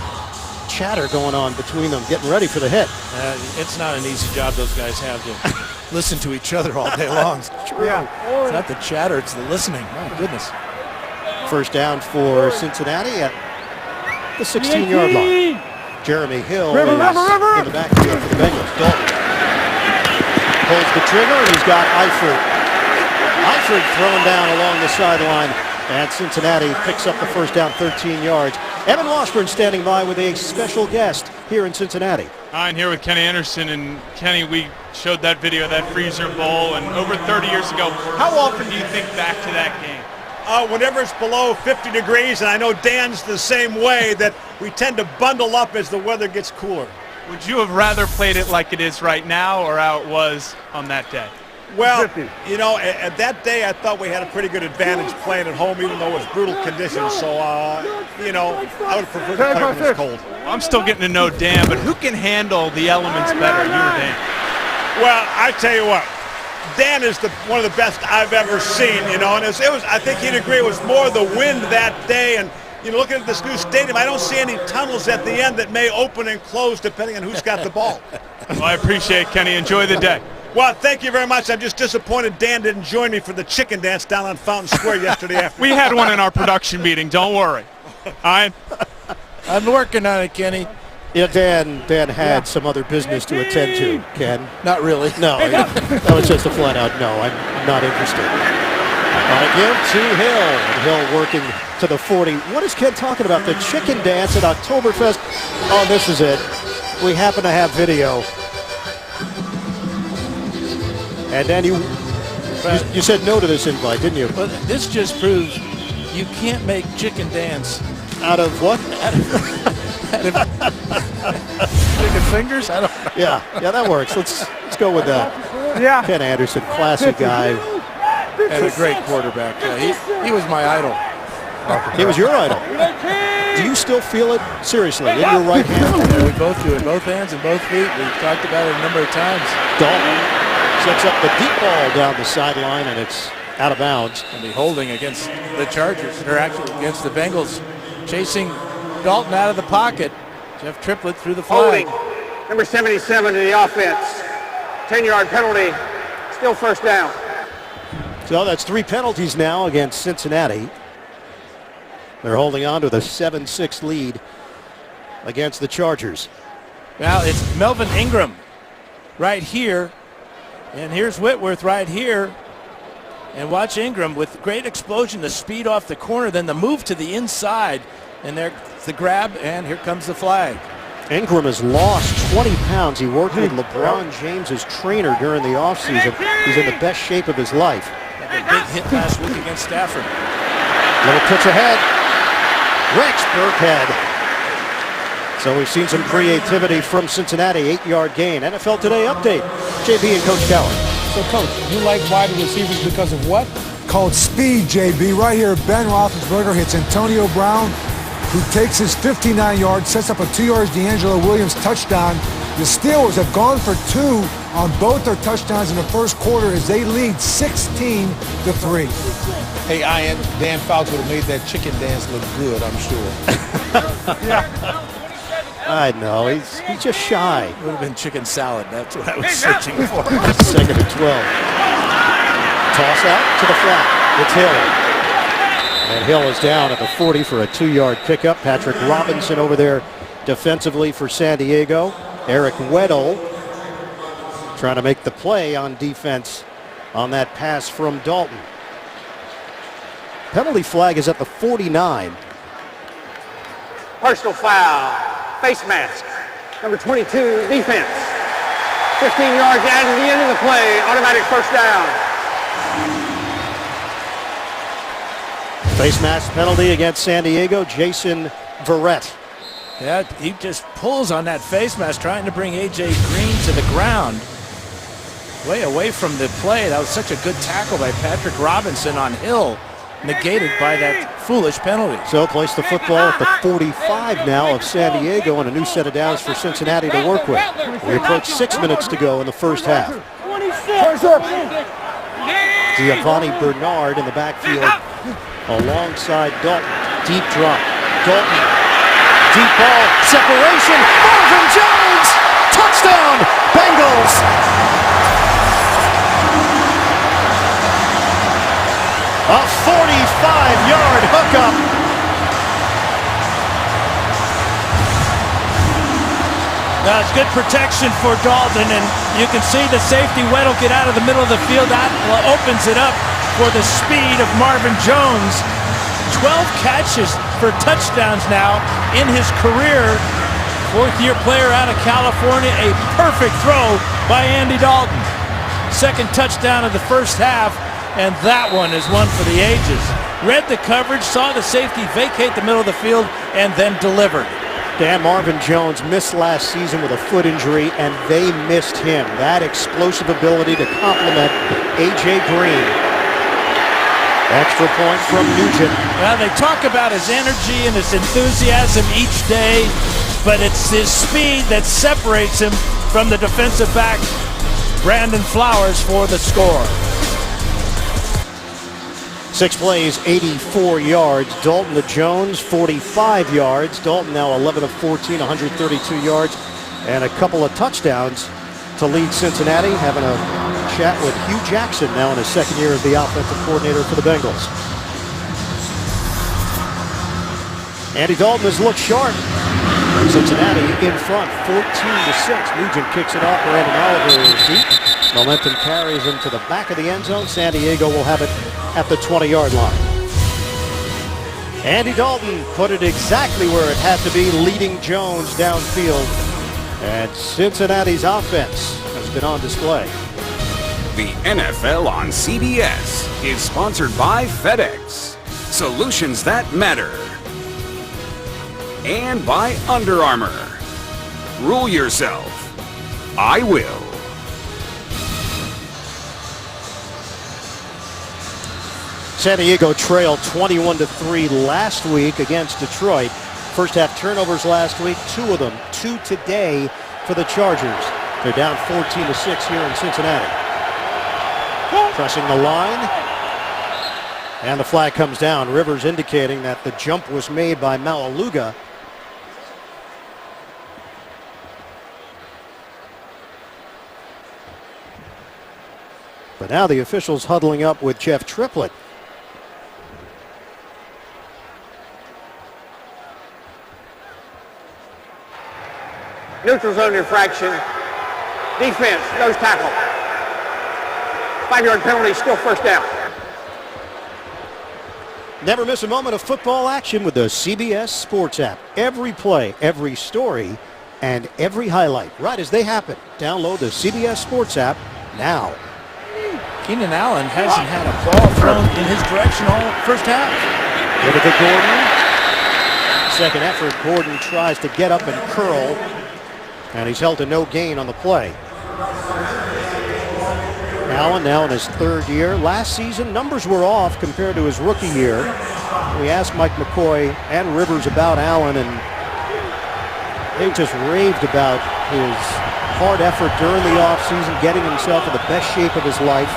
chatter going on between them, getting ready for the hit.
It's not an easy job those guys have to listen to each other all day long.
Yeah.
It's not the chatter, it's the listening. My goodness.
First down for Cincinnati at the 16-yard line. Jeremy Hill is in the backfield for the Bengals. Dalton pulls the trigger, and he's got Eifert. Eifert thrown down along the sideline, and Cincinnati picks up the first down, 13 yards. Evan Washburn standing by with a special guest here in Cincinnati.
I'm here with Kenny Anderson, and Kenny, we showed that video of that freezer bowl, and over 30 years ago, how often do you think back to that game?
Whenever it's below 50 degrees, and I know Dan's the same way, that we tend to bundle up as the weather gets cooler.
Would you have rather played it like it is right now or how it was on that day?
Well, you know, at that day, I thought we had a pretty good advantage playing at home, even though it was brutal conditions. So, you know, I would prefer to play when it's cold.
I'm still getting to know Dan, but who can handle the elements better, you or Dan?
Well, I tell you what, Dan is one of the best I've ever seen, you know, and it was, I think he'd agree, it was more the wind that day. And, you know, looking at this new stadium, I don't see any tunnels at the end that may open and close depending on who's got the ball.
Well, I appreciate it, Kenny. Enjoy the day.
Well, thank you very much. I'm just disappointed Dan didn't join me for the chicken dance down on Fountain Square yesterday afternoon.
We had one in our production meeting. Don't worry. I'm
working on it, Kenny.
Yeah, Dan had some other business to attend to, Ken.
Not really.
No, that was just a flat out no. I'm not interested. On a give to Hill. And Hill working to the 40. What is Ken talking about? The chicken dance at Oktoberfest? Oh, this is it. We happen to have video. And then you said no to this invite, didn't you?
Well, this just proves you can't make chicken dance
Out of what?
chicken fingers. I don't know.
Yeah, that works. Let's go with that. Yeah. Ken Anderson, classic guy.
And a great quarterback. Yeah, he was my idol.
He was your idol. Do you still feel it seriously in your right hand?
Yeah, we both do it, both hands and both feet. We've talked about it a number of times.
Dalton sets up the deep ball down the sideline, and it's out of bounds.
And the holding against the Chargers, or actually against the Bengals, chasing Dalton out of the pocket. Jeff Triplett through the flag.
Holding, number 77 to the offense. 10-yard penalty, still first down.
So that's 3 penalties now against Cincinnati. They're holding on to the 7-6 lead against the Chargers.
Now it's Melvin Ingram right here. And here's Whitworth right here. And watch Ingram with great explosion, the speed off the corner, then the move to the inside. And there's the grab, and here comes the flag.
Ingram has lost 20 pounds. He worked with LeBron James' trainer during the offseason. He's in the best shape of his life.
Had a big hit last week against Stafford.
Little pitch ahead. Rex Burkhead. So we've seen some creativity from Cincinnati. 8-yard gain. NFL Today update. JB and Coach Coward.
So, Coach, you like wide receivers because of what?
Called speed, JB. Right here, Ben Roethlisberger hits Antonio Brown, who takes his 59-yard, sets up a 2-yard D'Angelo Williams touchdown. The Steelers have gone for 2 on both their touchdowns in the first quarter as they lead 16-3.
Hey, Ian, Dan Fouts would have made that chicken dance look good, I'm sure.
Yeah. I know. He's just shy.
Would have been chicken salad. That's what I was searching for.
2nd and 12. Toss out to the flat. It's Hill. And Hill is down at the 40 for a 2-yard pickup. Patrick Robinson over there defensively for San Diego. Eric Weddle trying to make the play on defense on that pass from Dalton. Penalty flag is at the 49.
Personal foul. Face mask. Number 22, defense. 15 yards out to the end of the play. Automatic first down.
Face mask penalty against San Diego. Jason Verrett.
Yeah, he just pulls on that face mask, trying to bring A.J. Green to the ground. Way away from the play. That was such a good tackle by Patrick Robinson on Hill. Negated by that foolish penalty.
So place the football at the 45 now of San Diego and a new set of downs for Cincinnati to work with. We approach 6 minutes to go in the first half. Giovanni Bernard in the backfield alongside Dalton. Deep drop. Dalton. Deep ball. Separation. Marvin Jones. Touchdown. Bengals. A 45-yard hookup.
Now it's good protection for Dalton, and you can see the safety Weddle get out of the middle of the field. That opens it up for the speed of Marvin Jones. 12 catches, for touchdowns now in his career. Fourth-year player out of California. A perfect throw by Andy Dalton. Second touchdown of the first half, and that one is one for the ages. Read the coverage, saw the safety vacate the middle of the field, and then delivered.
Dan Marvin Jones missed last season with a foot injury, and they missed him. That explosive ability to complement A.J. Green. Extra point from Nugent.
Well, they talk about his energy and his enthusiasm each day, but it's his speed that separates him from the defensive back, Brandon Flowers, for the score.
6 plays, 84 yards. Dalton to Jones, 45 yards. Dalton now 11 of 14, 132 yards, and a couple of touchdowns to lead Cincinnati. Having a chat with Hugh Jackson now in his second year as the offensive coordinator for the Bengals. Andy Dalton has looked sharp. Cincinnati in front, 14-6. Nugent kicks it off. Brandon Oliver is deep. Momentum carries him to the back of the end zone. San Diego will have it at the 20-yard line. Andy Dalton put it exactly where it had to be, leading Jones downfield. And Cincinnati's offense has been on display.
The NFL on CBS is sponsored by FedEx, solutions that matter. And by Under Armour. Rule yourself. I will.
San Diego trailed 21-3 last week against Detroit. First half turnovers last week, 2 of them, 2 today for the Chargers. They're down 14-6 here in Cincinnati. Pressing the line. And the flag comes down. Rivers indicating that the jump was made by Malaluga. But now the officials huddling up with Jeff Triplett.
Neutral zone infraction. Defense, nose tackle. 5-yard penalty, still first down.
Never miss a moment of football action with the CBS Sports app. Every play, every story, and every highlight right as they happen. Download the CBS Sports app now.
Keenan Allen hasn't had a ball thrown in his direction all first half.
Give it to Gordon. Second effort, Gordon tries to get up and curl, and he's held to no gain on the play. Allen now in his third year. Last season, numbers were off compared to his rookie year. We asked Mike McCoy and Rivers about Allen, and they just raved about his hard effort during the offseason, getting himself in the best shape of his life.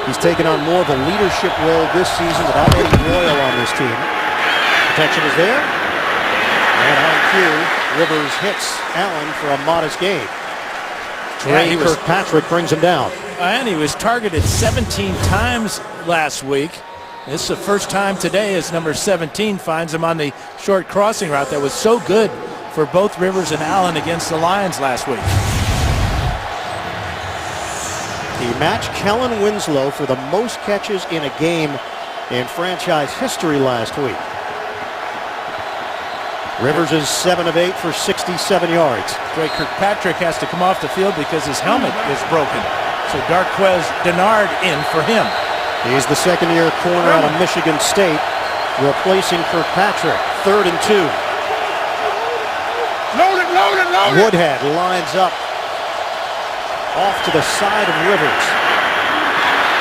He's taken on more of a leadership role this season without Eddie Royal on this team. Protection is there. And on cue, Rivers hits Allen for a modest gain. Trey Kirkpatrick brings him down.
And he was targeted 17 times last week. This is the first time today as number 17 finds him on the short crossing route that was so good for both Rivers and Allen against the Lions last week.
He matched Kellen Winslow for the most catches in a game in franchise history last week. Rivers is 7 of 8 for 67 yards.
Trey Kirkpatrick has to come off the field because his helmet is broken. So Darquez Denard in for him.
He's the second-year corner out of Michigan State, replacing Kirkpatrick. 3rd and 2.
Loaded.
Woodhead lines up off to the side of Rivers.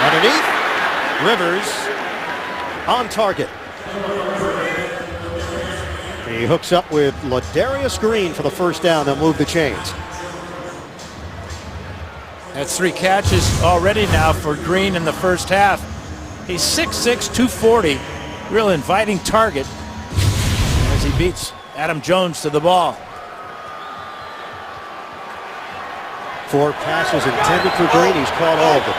Underneath, Rivers on target. He hooks up with Ladarius Green for the first down. They'll move the chains.
That's 3 catches already now for Green in the first half. He's 6'6", 240. Real inviting target as he beats Adam Jones to the ball.
4 passes intended for Green. He's caught all of them.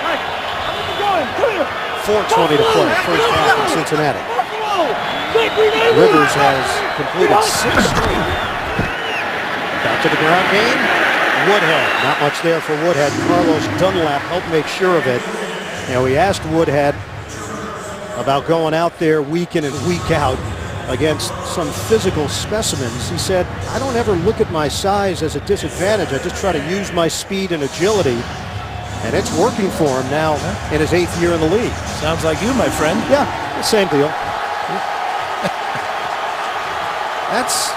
4:20 to play. First half in Cincinnati. Rivers has completed 6 straight. Back to the ground game. Woodhead. Not much there for Woodhead. Carlos Dunlap helped make sure of it. Now we asked Woodhead about going out there week in and week out against some physical specimens. He said, I don't ever look at my size as a disadvantage. I just try to use my speed and agility. And it's working for him now in his 8th year in the league.
Sounds like you, my friend.
Yeah, same deal. That's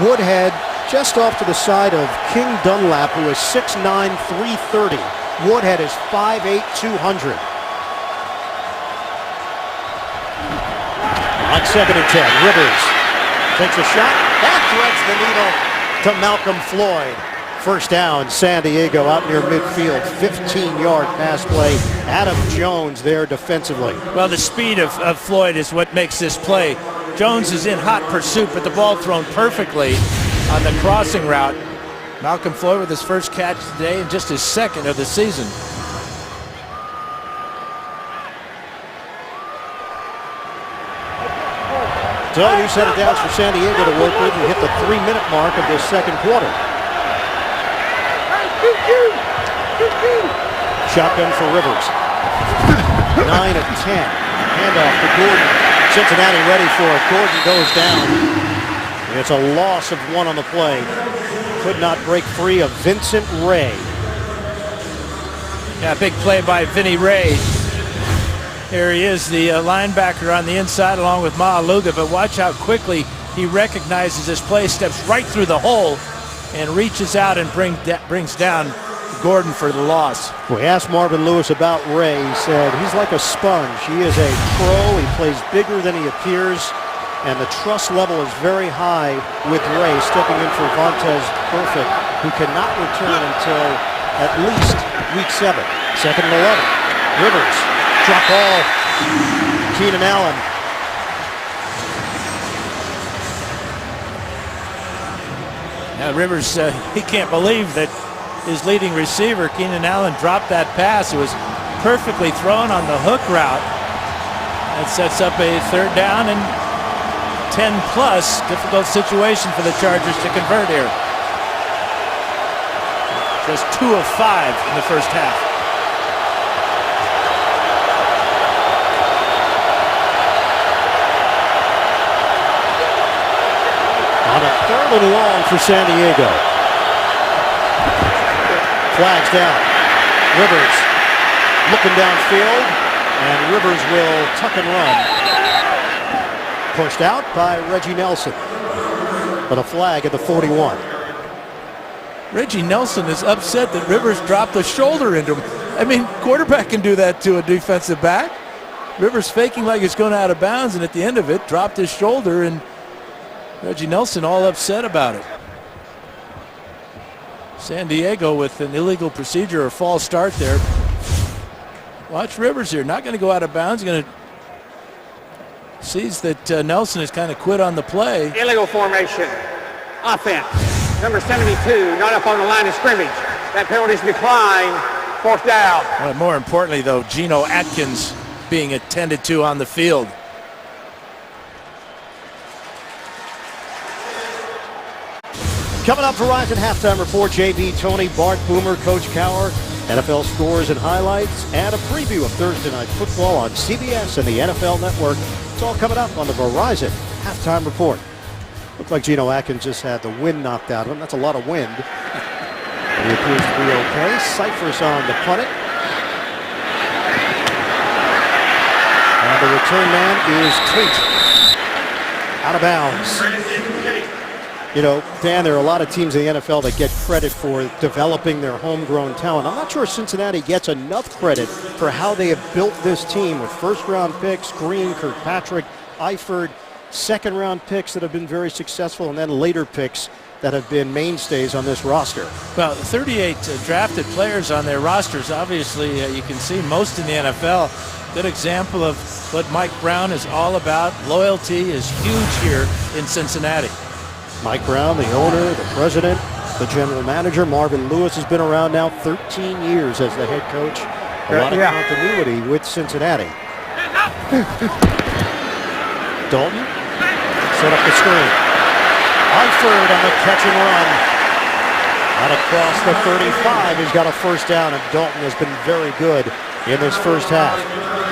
Woodhead just off to the side of King Dunlap, who is 6'9", 330. Woodhead is 5'8", 200. On 2nd and 10, Rivers takes a shot. That threads the needle to Malcolm Floyd. First down, San Diego out near midfield. 15-yard pass play. Adam Jones there defensively.
Well, the speed of Floyd is what makes this play. Jones is in hot pursuit, but the ball thrown perfectly on the crossing route. Malcolm Floyd with his first catch today and just his 2nd of the season.
So new set of downs for San Diego to work with and hit the 3-minute mark of this 2nd quarter. Shotgun for Rivers. 9 of 10. Handoff to Gordon. Cincinnati ready for it. Gordon goes down. It's a loss of 1 on the play. Could not break free of Vincent Ray.
Yeah, big play by Vinny Ray. Here he is, the linebacker on the inside along with Maaluga, but watch how quickly he recognizes this play, steps right through the hole, and reaches out and brings down Gordon for the loss.
We asked Marvin Lewis about Ray. He said he's like a sponge. He is a pro. He plays bigger than he appears, and the trust level is very high with Ray stepping in for Vontaze Burfict, who cannot return until at least week 7. 2nd and 11. Rivers. Drop ball. Keenan Allen.
Now Rivers, he can't believe that his leading receiver, Keenan Allen, dropped that pass. It was perfectly thrown on the hook route. That sets up a 3rd down and 10+. Difficult situation for the Chargers to convert here. Just 2 of 5 in the first half.
On a 3rd and long for San Diego. Flags down. Rivers looking downfield, and Rivers will tuck and run. Pushed out by Reggie Nelson. But a flag at the 41.
Reggie Nelson is upset that Rivers dropped the shoulder into him. I mean, quarterback can do that to a defensive back. Rivers faking like he's going out of bounds, and at the end of it, dropped his shoulder, and Reggie Nelson all upset about it. San Diego with an illegal procedure or false start there. Watch Rivers here. Not going to go out of bounds. Going to sees that Nelson has kind of quit on the play.
Illegal formation. Offense. Number 72, not up on the line of scrimmage. That penalty's declined. 4th down.
Well, more importantly, though, Geno Atkins being attended to on the field.
Coming up, Verizon Halftime Report, JB, Tony, Bart, Boomer, Coach Cower, NFL scores and highlights, and a preview of Thursday Night Football on CBS and the NFL Network. It's all coming up on the Verizon Halftime Report. Looked like Geno Atkins just had the wind knocked out of him. That's a lot of wind. He appears to be okay. Cyphers on the punt it. And the return man is Tate. Out of bounds. You know, Dan, there are a lot of teams in the NFL that get credit for developing their homegrown talent. I'm not sure Cincinnati gets enough credit for how they have built this team with first-round picks, Green, Kirkpatrick, Eifert, second-round picks that have been very successful, and then later picks that have been mainstays on this roster.
Well, 38 drafted players on their rosters. Obviously, you can see most in the NFL. Good example of what Mike Brown is all about. Loyalty is huge here in Cincinnati.
Mike Brown, the owner, the president, the general manager. Marvin Lewis has been around now 13 years as the head coach. A lot of continuity with Cincinnati. Dalton set up the screen. Eifert on the catch and run. And across the 35, he's got a first down, and Dalton has been very good in this first half.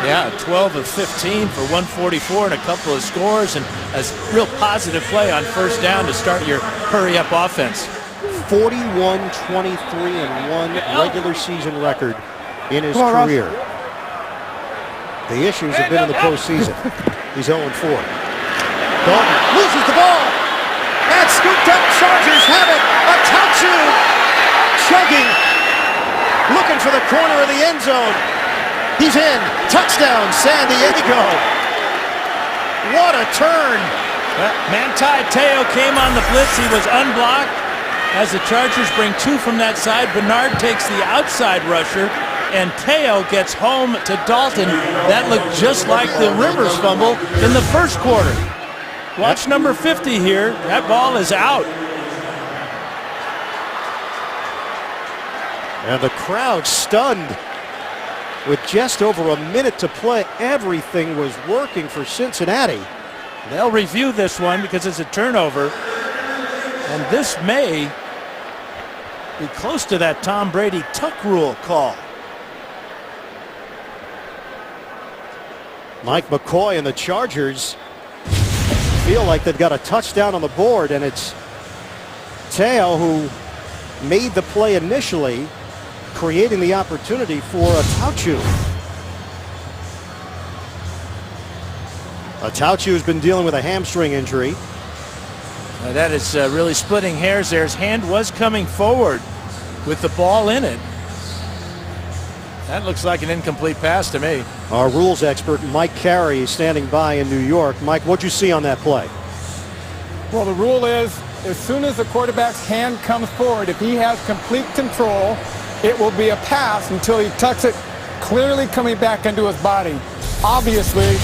Yeah, 12 of 15 for 144 and a couple of scores, and a real positive play on first down to start your hurry-up offense.
41, 23, and 1 regular season record in his career. The issues have been in the postseason. He's 0-4. Dalton loses the ball. And scooped up. Chargers have it. Atachu chugging. Looking for the corner of the end zone. He's in. Touchdown, San Diego. What a turn.
Manti Te'o came on the blitz. He was unblocked. As the Chargers bring 2 from that side, Bernard takes the outside rusher, and Te'o gets home to Dalton. That looked just like the Rivers fumble in the first quarter. Watch number 50 here. That ball is out.
And the crowd stunned. With just over a minute to play, everything was working for Cincinnati.
They'll review this one because it's a turnover. And this may be close to that Tom Brady tuck rule call.
Mike McCoy and the Chargers feel like they've got a touchdown on the board, and it's Te'o who made the play initially, creating the opportunity for Atachu. Atachu has been dealing with a hamstring injury.
That is really splitting hairs there. His hand was coming forward with the ball in it. That looks like an incomplete pass to me.
Our rules expert, Mike Carey, is standing by in New York. Mike, what'd you see on that play?
Well, the rule is as soon as the quarterback's hand comes forward, if he has complete control, it will be a pass until he tucks it, clearly coming back into his body. Obviously,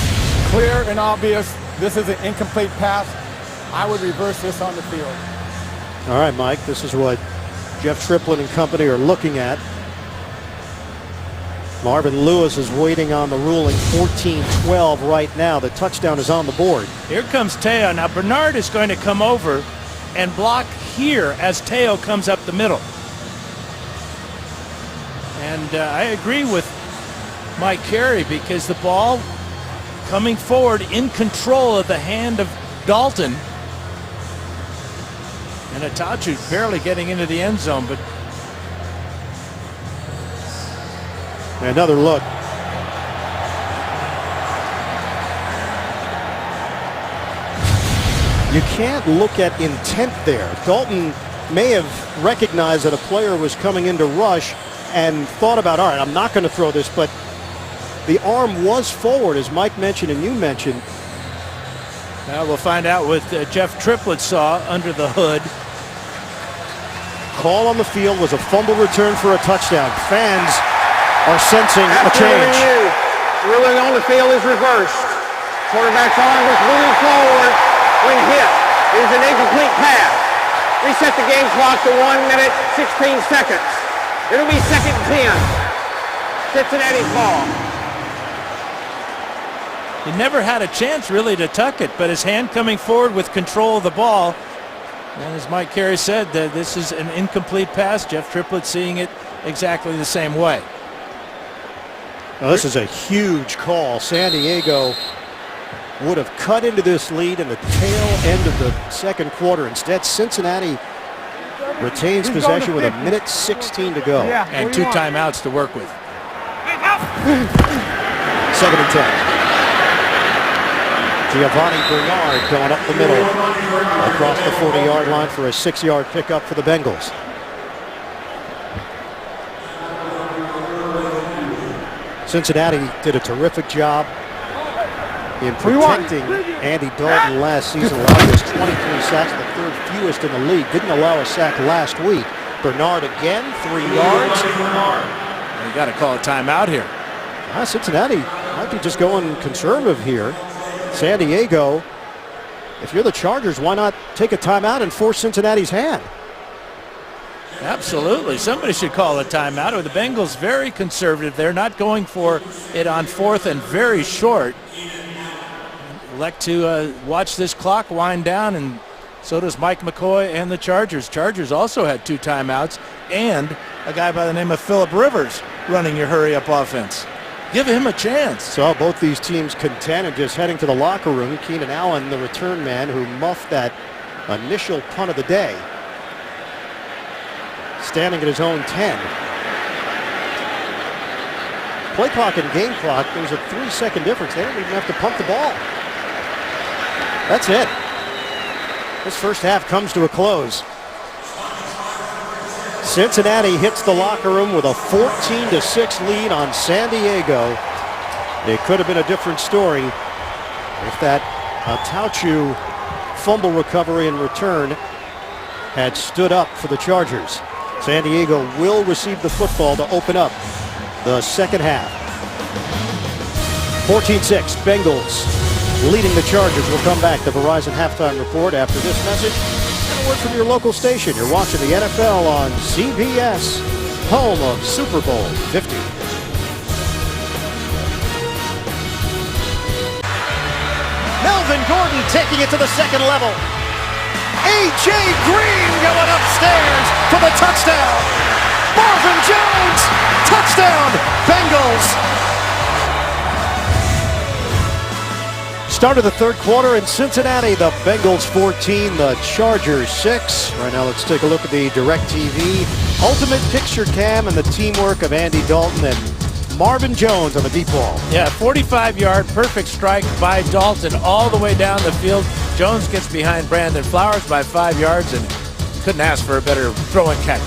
clear and obvious, this is an incomplete pass. I would reverse this on the field.
All right, Mike, this is what Jeff Triplett and company are looking at. Marvin Lewis is waiting on the ruling. 14-12 right now. The touchdown is on the board.
Here comes Te'o. Now Bernard is going to come over and block here as Te'o comes up the middle. And I agree with Mike Carey because the ball coming forward in control of the hand of Dalton. And Atachu barely getting into the end zone, but
another look. You can't look at intent there. Dalton may have recognized that a player was coming in to rush and thought about, all right, I'm not going to throw this, but the arm was forward, as Mike mentioned and you mentioned.
Well, we'll find out what Jeff Triplett saw under the hood.
Call on the field was a fumble return for a touchdown. Fans are sensing a change.
Ruling on the field is reversed. Quarterback's arm was moving forward when hit. It is an incomplete pass. Reset the game clock to 1 minute, 16 seconds. It'll be second and 10. Cincinnati's ball.
He never had a chance really to tuck it, but his hand coming forward with control of the ball. And as Mike Carey said, this is an incomplete pass. Jeff Triplett seeing it exactly the same way.
Now, this is a huge call. San Diego would have cut into this lead in the tail end of the second quarter. Instead, Cincinnati retains possession with 1:16 to go.
And 2 timeouts to work with.
2nd and 10. Giovanni Bernard going up the middle across the 40-yard line for a 6-yard pickup for the Bengals. Cincinnati did a terrific job in protecting Andy Dalton last season. Allowed us 23 sacks, the 3rd fewest in the league. Didn't allow a sack last week. Bernard again, 3 yards.
You got to call a timeout here.
Cincinnati might be just going conservative here. San Diego, if you're the Chargers, why not take a timeout and force Cincinnati's hand?
Absolutely. Somebody should call a timeout. Or the Bengals very conservative. They're not going for it on 4th and very short. Elect to watch this clock wind down, and so does Mike McCoy and the Chargers. Chargers also had 2 timeouts and a guy by the name of Phillip Rivers running your hurry-up offense. Give him a chance.
Saw both these teams content and just heading to the locker room. Keenan Allen, the return man who muffed that initial punt of the day, standing at his own 10. Play clock and game clock, there's a 3-second difference. They don't even have to pump the ball. That's it. This first half comes to a close. Cincinnati hits the locker room with a 14-6 lead on San Diego. It could have been a different story if that Tauchu fumble recovery and return had stood up for the Chargers. San Diego will receive the football to open up the second half. 14-6, Bengals leading the Chargers. We'll come back to Verizon Halftime Report after this message and a word from your local station. You're watching the NFL on CBS, home of Super Bowl 50. Melvin Gordon taking it to the second level. A.J. Green going upstairs for the touchdown. Marvin Jones, touchdown, Bengals. Start of the third quarter in Cincinnati. The Bengals 14, the Chargers 6. Right now, let's take a look at the DirecTV Ultimate Picture Cam and the teamwork of Andy Dalton and Marvin Jones on the deep ball.
Yeah, 45-yard perfect strike by Dalton all the way down the field. Jones gets behind Brandon Flowers by 5 yards and couldn't ask for a better throw and catch.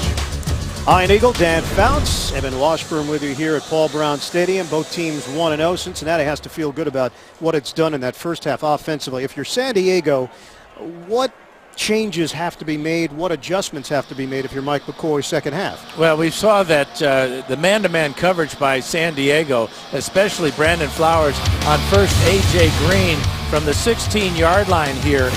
Iron Eagle, Dan Fouts, Evan Washburn with you here at Paul Brown Stadium. Both teams 1-0. Cincinnati has to feel good about what it's done in that first half offensively. If you're San Diego, what changes have to be made? What adjustments have to be made if you're Mike McCoy second half?
Well, we saw that the man-to-man coverage by San Diego, especially Brandon Flowers on first A.J. Green from the 16-yard line here.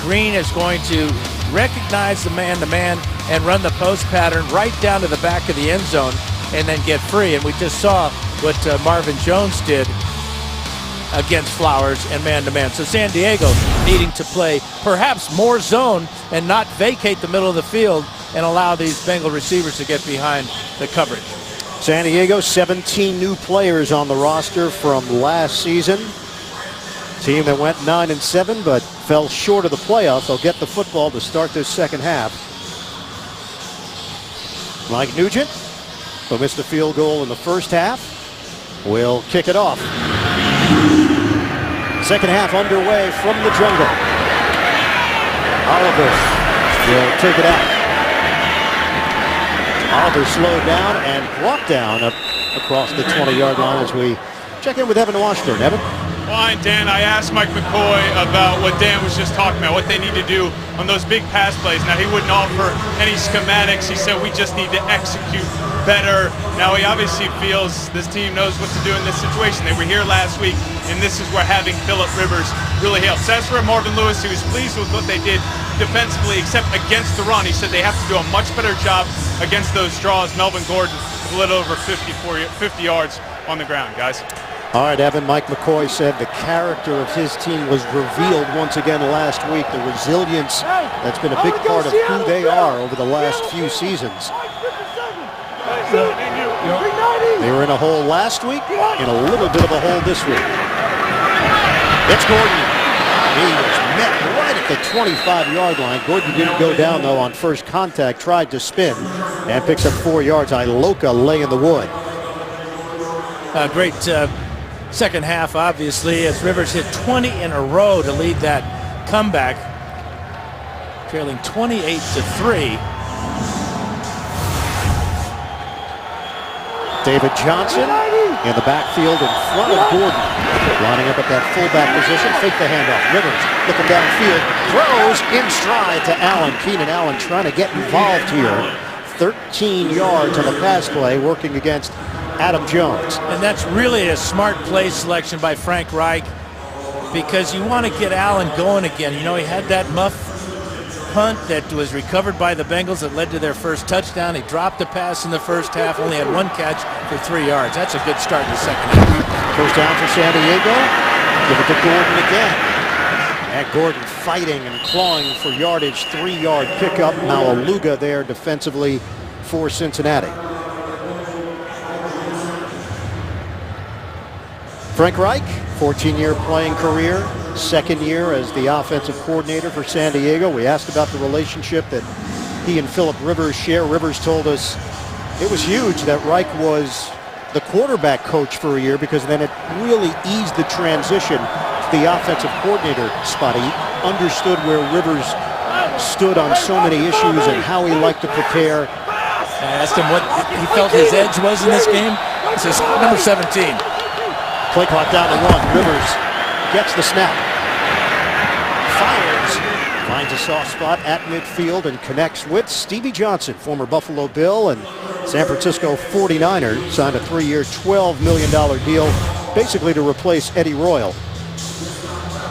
Green is going to recognize the man-to-man and run the post pattern right down to the back of the end zone and then get free. And we just saw what Marvin Jones did against Flowers and man-to-man. So San Diego needing to play perhaps more zone and not vacate the middle of the field and allow these Bengal receivers to get behind the coverage.
San Diego, 17 new players on the roster from last season. Team that went 9-7 but fell short of the playoffs. They'll get the football to start this second half. Mike Nugent, who missed a field goal in the first half, will kick it off. Second half underway from the jungle. Oliver will take it out. Oliver slowed down and brought down up across the 20-yard line as we check in with Evan Washburn. Evan?
Well, Dan, I asked Mike McCoy about what Dan was just talking about, what they need to do on those big pass plays. Now, he wouldn't offer any schematics. He said we just need to execute better. Now, he obviously feels this team knows what to do in this situation. They were here last week, and this is where having Phillip Rivers really helps. As for Marvin Lewis, he was pleased with what they did defensively, except against the run. He said they have to do a much better job against those draws. Melvin Gordon with a little over 50 yards on the ground, guys.
All right, Evan, Mike McCoy said the character of his team was revealed once again last week. The resilience that's been a big part of who they are over the last few seasons. They were in a hole last week, in a little bit of a hole this week. It's Gordon. He was met right at the 25-yard line. Gordon didn't go down, though, on first contact, tried to spin, and picks up 4 yards. Iloka lay in the wood.
Great second half, obviously, as Rivers hit 20 in a row to lead that comeback, trailing 28-3.
David Johnson in the backfield in front of Gordon, lining up at that fullback position. Fake the handoff. Rivers looking downfield, throws in stride to Allen. Keenan Allen trying to get involved here. 13 yards on the pass play, working against Adam Jones.
And that's really a smart play selection by Frank Reich, because you want to get Allen going again. You know, he had that muff punt that was recovered by the Bengals that led to their first touchdown. He dropped the pass in the first half, only had one catch for 3 yards. That's a good start in the second half.
First down for San Diego. Give it to Gordon again. And Gordon fighting and clawing for yardage. 3-yard pickup. Malaluga there defensively for Cincinnati. Frank Reich, 14-year playing career, second year as the offensive coordinator for San Diego. We asked about the relationship that he and Philip Rivers share. Rivers told us it was huge that Reich was the quarterback coach for a year because then it really eased the transition to the offensive coordinator spot. He understood where Rivers stood on so many issues and how he liked to prepare.
I asked him what he felt his edge was in this game. He says, number 17.
Play clock down to 1. Rivers gets the snap. Fires. Finds a soft spot at midfield and connects with Stevie Johnson, former Buffalo Bill and San Francisco 49er. Signed a 3-year, $12 million deal, basically to replace Eddie Royal.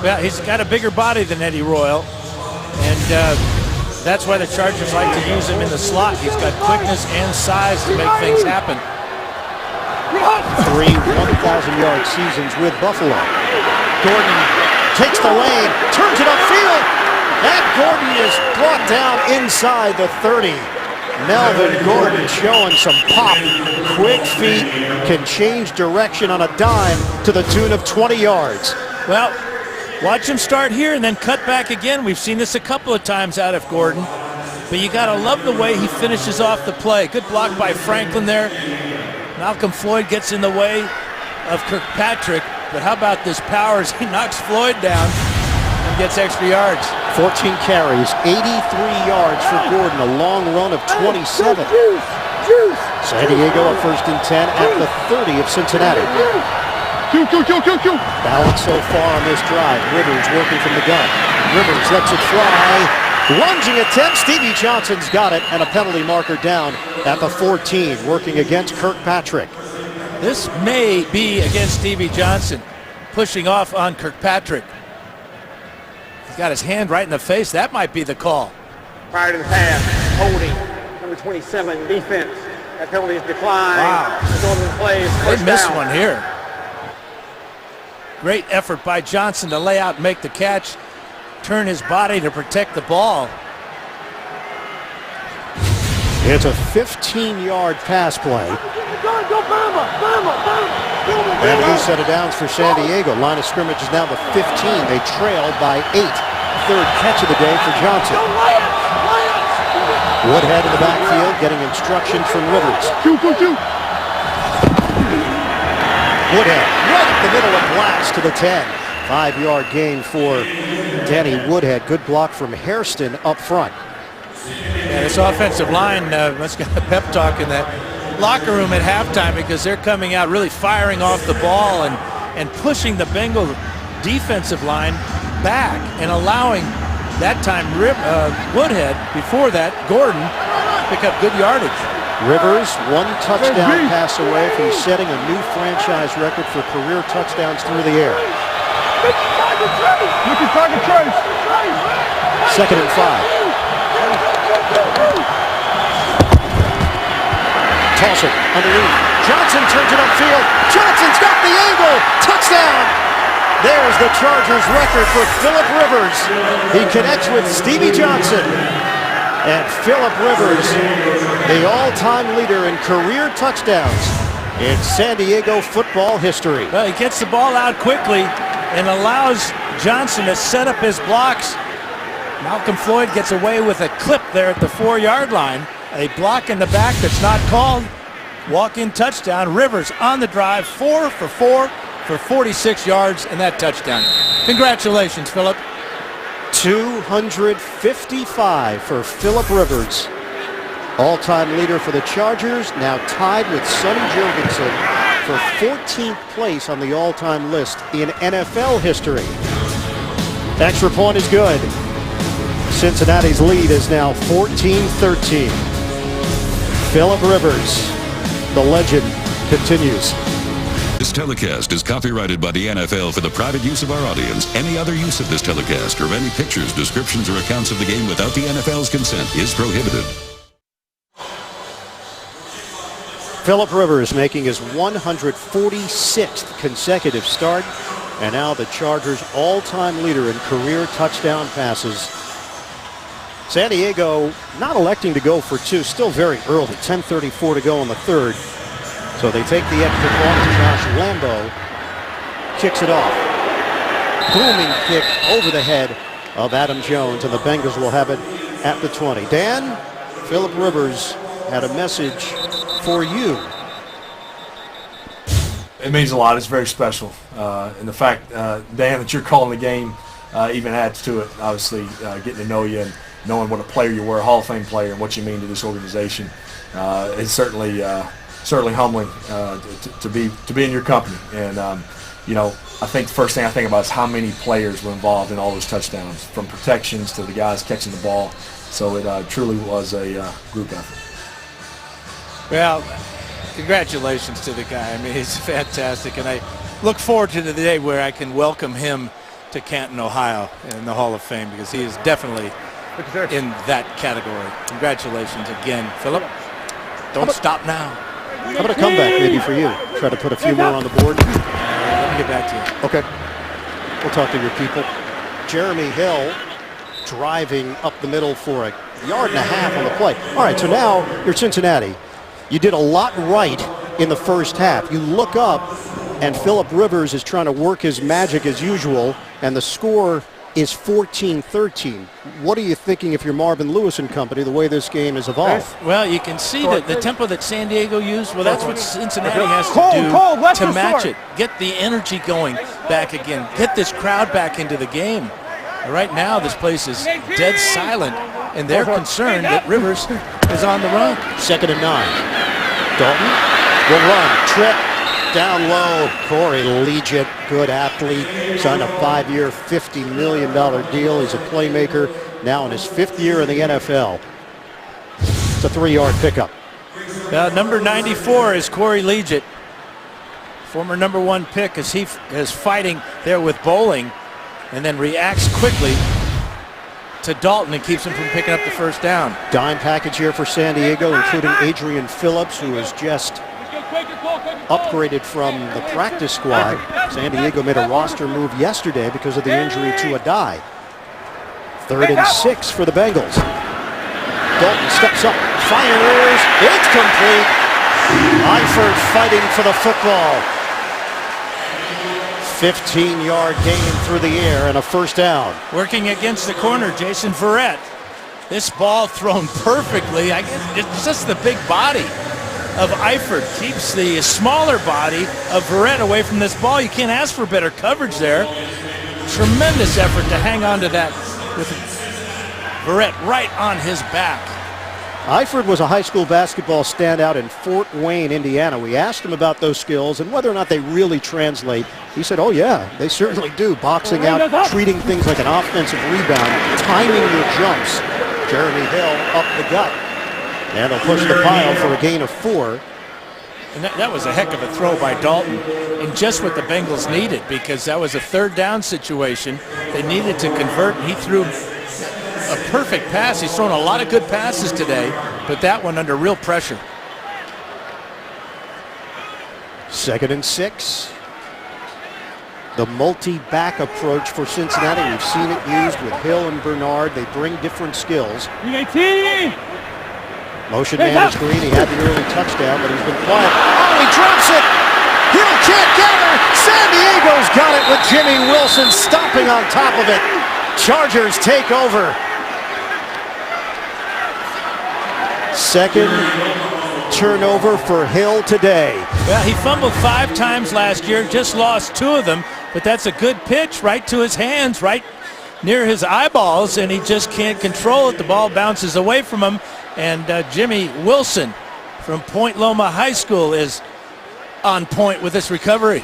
Well, he's got a bigger body than Eddie Royal, and that's why the Chargers like to use him in the slot. He's got quickness and size to make things happen.
3 1,000-yard seasons with Buffalo. Gordon takes the lane, turns it upfield, and Gordon is brought down inside the 30. Melvin Gordon showing some pop. Quick feet, can change direction on a dime to the tune of 20 yards.
Well, watch him start here and then cut back again. We've seen this a couple of times out of Gordon, but you got to love the way he finishes off the play. Good block by Franklin there. Malcolm Floyd gets in the way of Kirkpatrick, but how about this power as he knocks Floyd down and gets extra yards.
14 carries, 83 yards for Gordon, a long run of 27. San Diego a 1st and 10 at the 30 of Cincinnati. Balance so far on this drive. Rivers working from the gun. Rivers lets it fly. Lunging attempt. Stevie Johnson's got it, and a penalty marker down at the 14, working against Kirkpatrick.
This may be against Stevie Johnson, pushing off on Kirkpatrick. He's got his hand right in the face. That might be the call.
Prior to the pass, holding, number 27, defense. That penalty is declined.
Wow.
Northern plays,
They missed one here. Great effort by Johnson to lay out and make the catch, turn his body to protect the ball.
It's a 15-yard pass play. And a new set of downs for San Diego. Line of scrimmage is now the 15. They trail by 8. Third catch of the day for Johnson. Woodhead in the backfield getting instructions from Rivers. Woodhead right up the middle and blast to the 10. 5-yard gain for Danny Woodhead. Good block from Hairston up front.
Yeah, this offensive line must get a pep talk in that locker room at halftime because they're coming out really firing off the ball and pushing the Bengal defensive line back and allowing that time Woodhead, before that Gordon, pick up good yardage.
Rivers, 1 touchdown pass away from setting a new franchise record for career touchdowns through the air. Second and 5. Toss it underneath. Johnson turns it upfield. Johnson's got the angle. Touchdown. There's the Chargers record for Philip Rivers. He connects with Stevie Johnson. And Philip Rivers, the all-time leader in career touchdowns in San Diego football history.
Well, he gets the ball out quickly and allows Johnson to set up his blocks. Malcolm Floyd gets away with a clip there at the 4-yard line. A block in the back that's not called. Walk-in touchdown. Rivers on the drive, 4 for 4 for 46 yards and that touchdown. Congratulations, Philip.
255 for Philip Rivers. All-time leader for the Chargers, now tied with Sonny Jurgensen for 14th place on the all-time list in NFL history. Extra point is good. Cincinnati's lead is now 14-13. Philip Rivers, the legend, continues.
This telecast is copyrighted by the NFL for the private use of our audience. Any other use of this telecast or of any pictures, descriptions, or accounts of the game without the NFL's consent is prohibited.
Philip Rivers making his 146th consecutive start, and now the Chargers' all-time leader in career touchdown passes. San Diego not electing to go for 2, still very early, 10:34 to go in the third. So they take the extra point to Josh Lambo. kicks it off. Booming kick over the head of Adam Jones, and the Bengals will have it at the 20. Dan, Philip Rivers had a message for you.
It means a lot. It's very special. And the fact, Dan, that you're calling the game even adds to it. Obviously, getting to know you and knowing what a player you were, a Hall of Fame player, and what you mean to this organization. It's certainly humbling to be in your company. And I think the first thing I think about is how many players were involved in all those touchdowns, from protections to the guys catching the ball. So it truly was a group effort.
Well, congratulations to the guy. I mean, he's fantastic, and I look forward to the day where I can welcome him to Canton, Ohio, in the Hall of Fame, because he is definitely in that category. Congratulations again, Philip. Don't stop now.
How about a comeback maybe for you? Try to put a few more on the board.
Let me get back to you.
Okay. We'll talk to your people. Jeremy Hill driving up the middle for a yard and a half on the play. All right, so now you're Cincinnati. You did a lot right in the first half. You look up, and Philip Rivers is trying to work his magic as usual, and the score is 14-13. What are you thinking if you're Marvin Lewis and company, the way this game has evolved?
Well, you can see that the tempo that San Diego used, well, that's what Cincinnati has to do to match it. Get the energy going back again. Get this crowd back into the game. Right now, this place is dead silent, and they're concerned that Rivers is on the run.
2nd and 9. Dalton will run. Trip. Down low. Corey Leggett, good athlete. Signed a 5-year, $50 million deal. He's a playmaker now in his 5th year in the NFL. It's a 3-yard pickup.
Number 94 is Corey Leggett, former number 1 pick, as he is fighting there with Bowling, and then reacts quickly to Dalton and keeps him from picking up the first down.
Dime package here for San Diego, including Adrian Phillips, who is just upgraded from the practice squad. San Diego made a roster move yesterday because of the injury to Adai. 3rd and 6 for the Bengals. Dalton steps up, fires, it's complete. Eifert fighting for the football. 15-yard gain through the air and a first down.
Working against the corner, Jason Verrett. This ball thrown perfectly. I guess it's just the big body of Eifert keeps the smaller body of Verrett away from this ball. You can't ask for better coverage there. Tremendous effort to hang on to that with Verrett right on his back.
Eifert was a high school basketball standout in Fort Wayne, Indiana. We asked him about those skills and whether or not they really translate. He said, oh yeah, they certainly do. Boxing out, treating things like an offensive rebound, timing your jumps. Jeremy Hill up the gut. And he'll push the pile for a gain of 4.
And that was a heck of a throw by Dalton, and just what the Bengals needed, because that was a 3rd down situation. They needed to convert, and he threw a perfect pass. He's thrown a lot of good passes today, but that one under real pressure.
2nd and 6. The multi-back approach for Cincinnati. We've seen it used with Hill and Bernard. They bring different skills. Motion man is Green. He had the early touchdown, but he's been quiet. Oh, he drops it! Hill can't get her! San Diego's got it with Jimmy Wilson stomping on top of it. Chargers take over. 2nd turnover for Hill today.
Well, he fumbled 5 times last year, just lost 2 of them, but that's a good pitch right to his hands, right near his eyeballs, and he just can't control it. The ball bounces away from him, and Jimmy Wilson from Point Loma High School is on point with this recovery.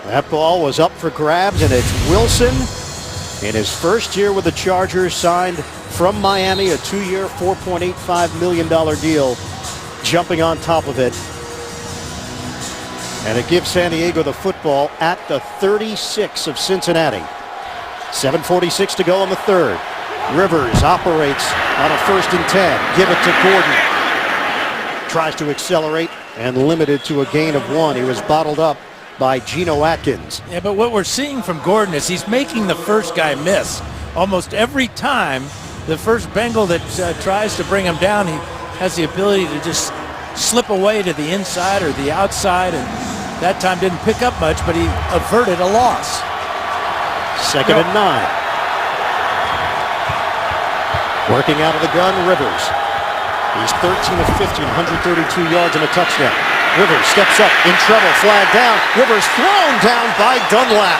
That ball was up for grabs, and it's Wilson in his first year with the Chargers, signed from Miami, a 2-year, $4.85 million deal, jumping on top of it. And it gives San Diego the football at the 36 of Cincinnati. 7:46 to go in the 3rd. Rivers operates on a 1st and 10. Give it to Gordon. Tries to accelerate and limited to a gain of 1. He was bottled up by Geno Atkins.
Yeah, but what we're seeing from Gordon is he's making the first guy miss. Almost every time the first Bengal that tries to bring him down, he has the ability to just slip away to the inside or the outside, and that time didn't pick up much, but he averted a loss.
2nd and 9. Working out of the gun, Rivers. He's 13 of 15, 132 yards and a touchdown. Rivers steps up, in trouble, flag down. Rivers thrown down by Dunlap.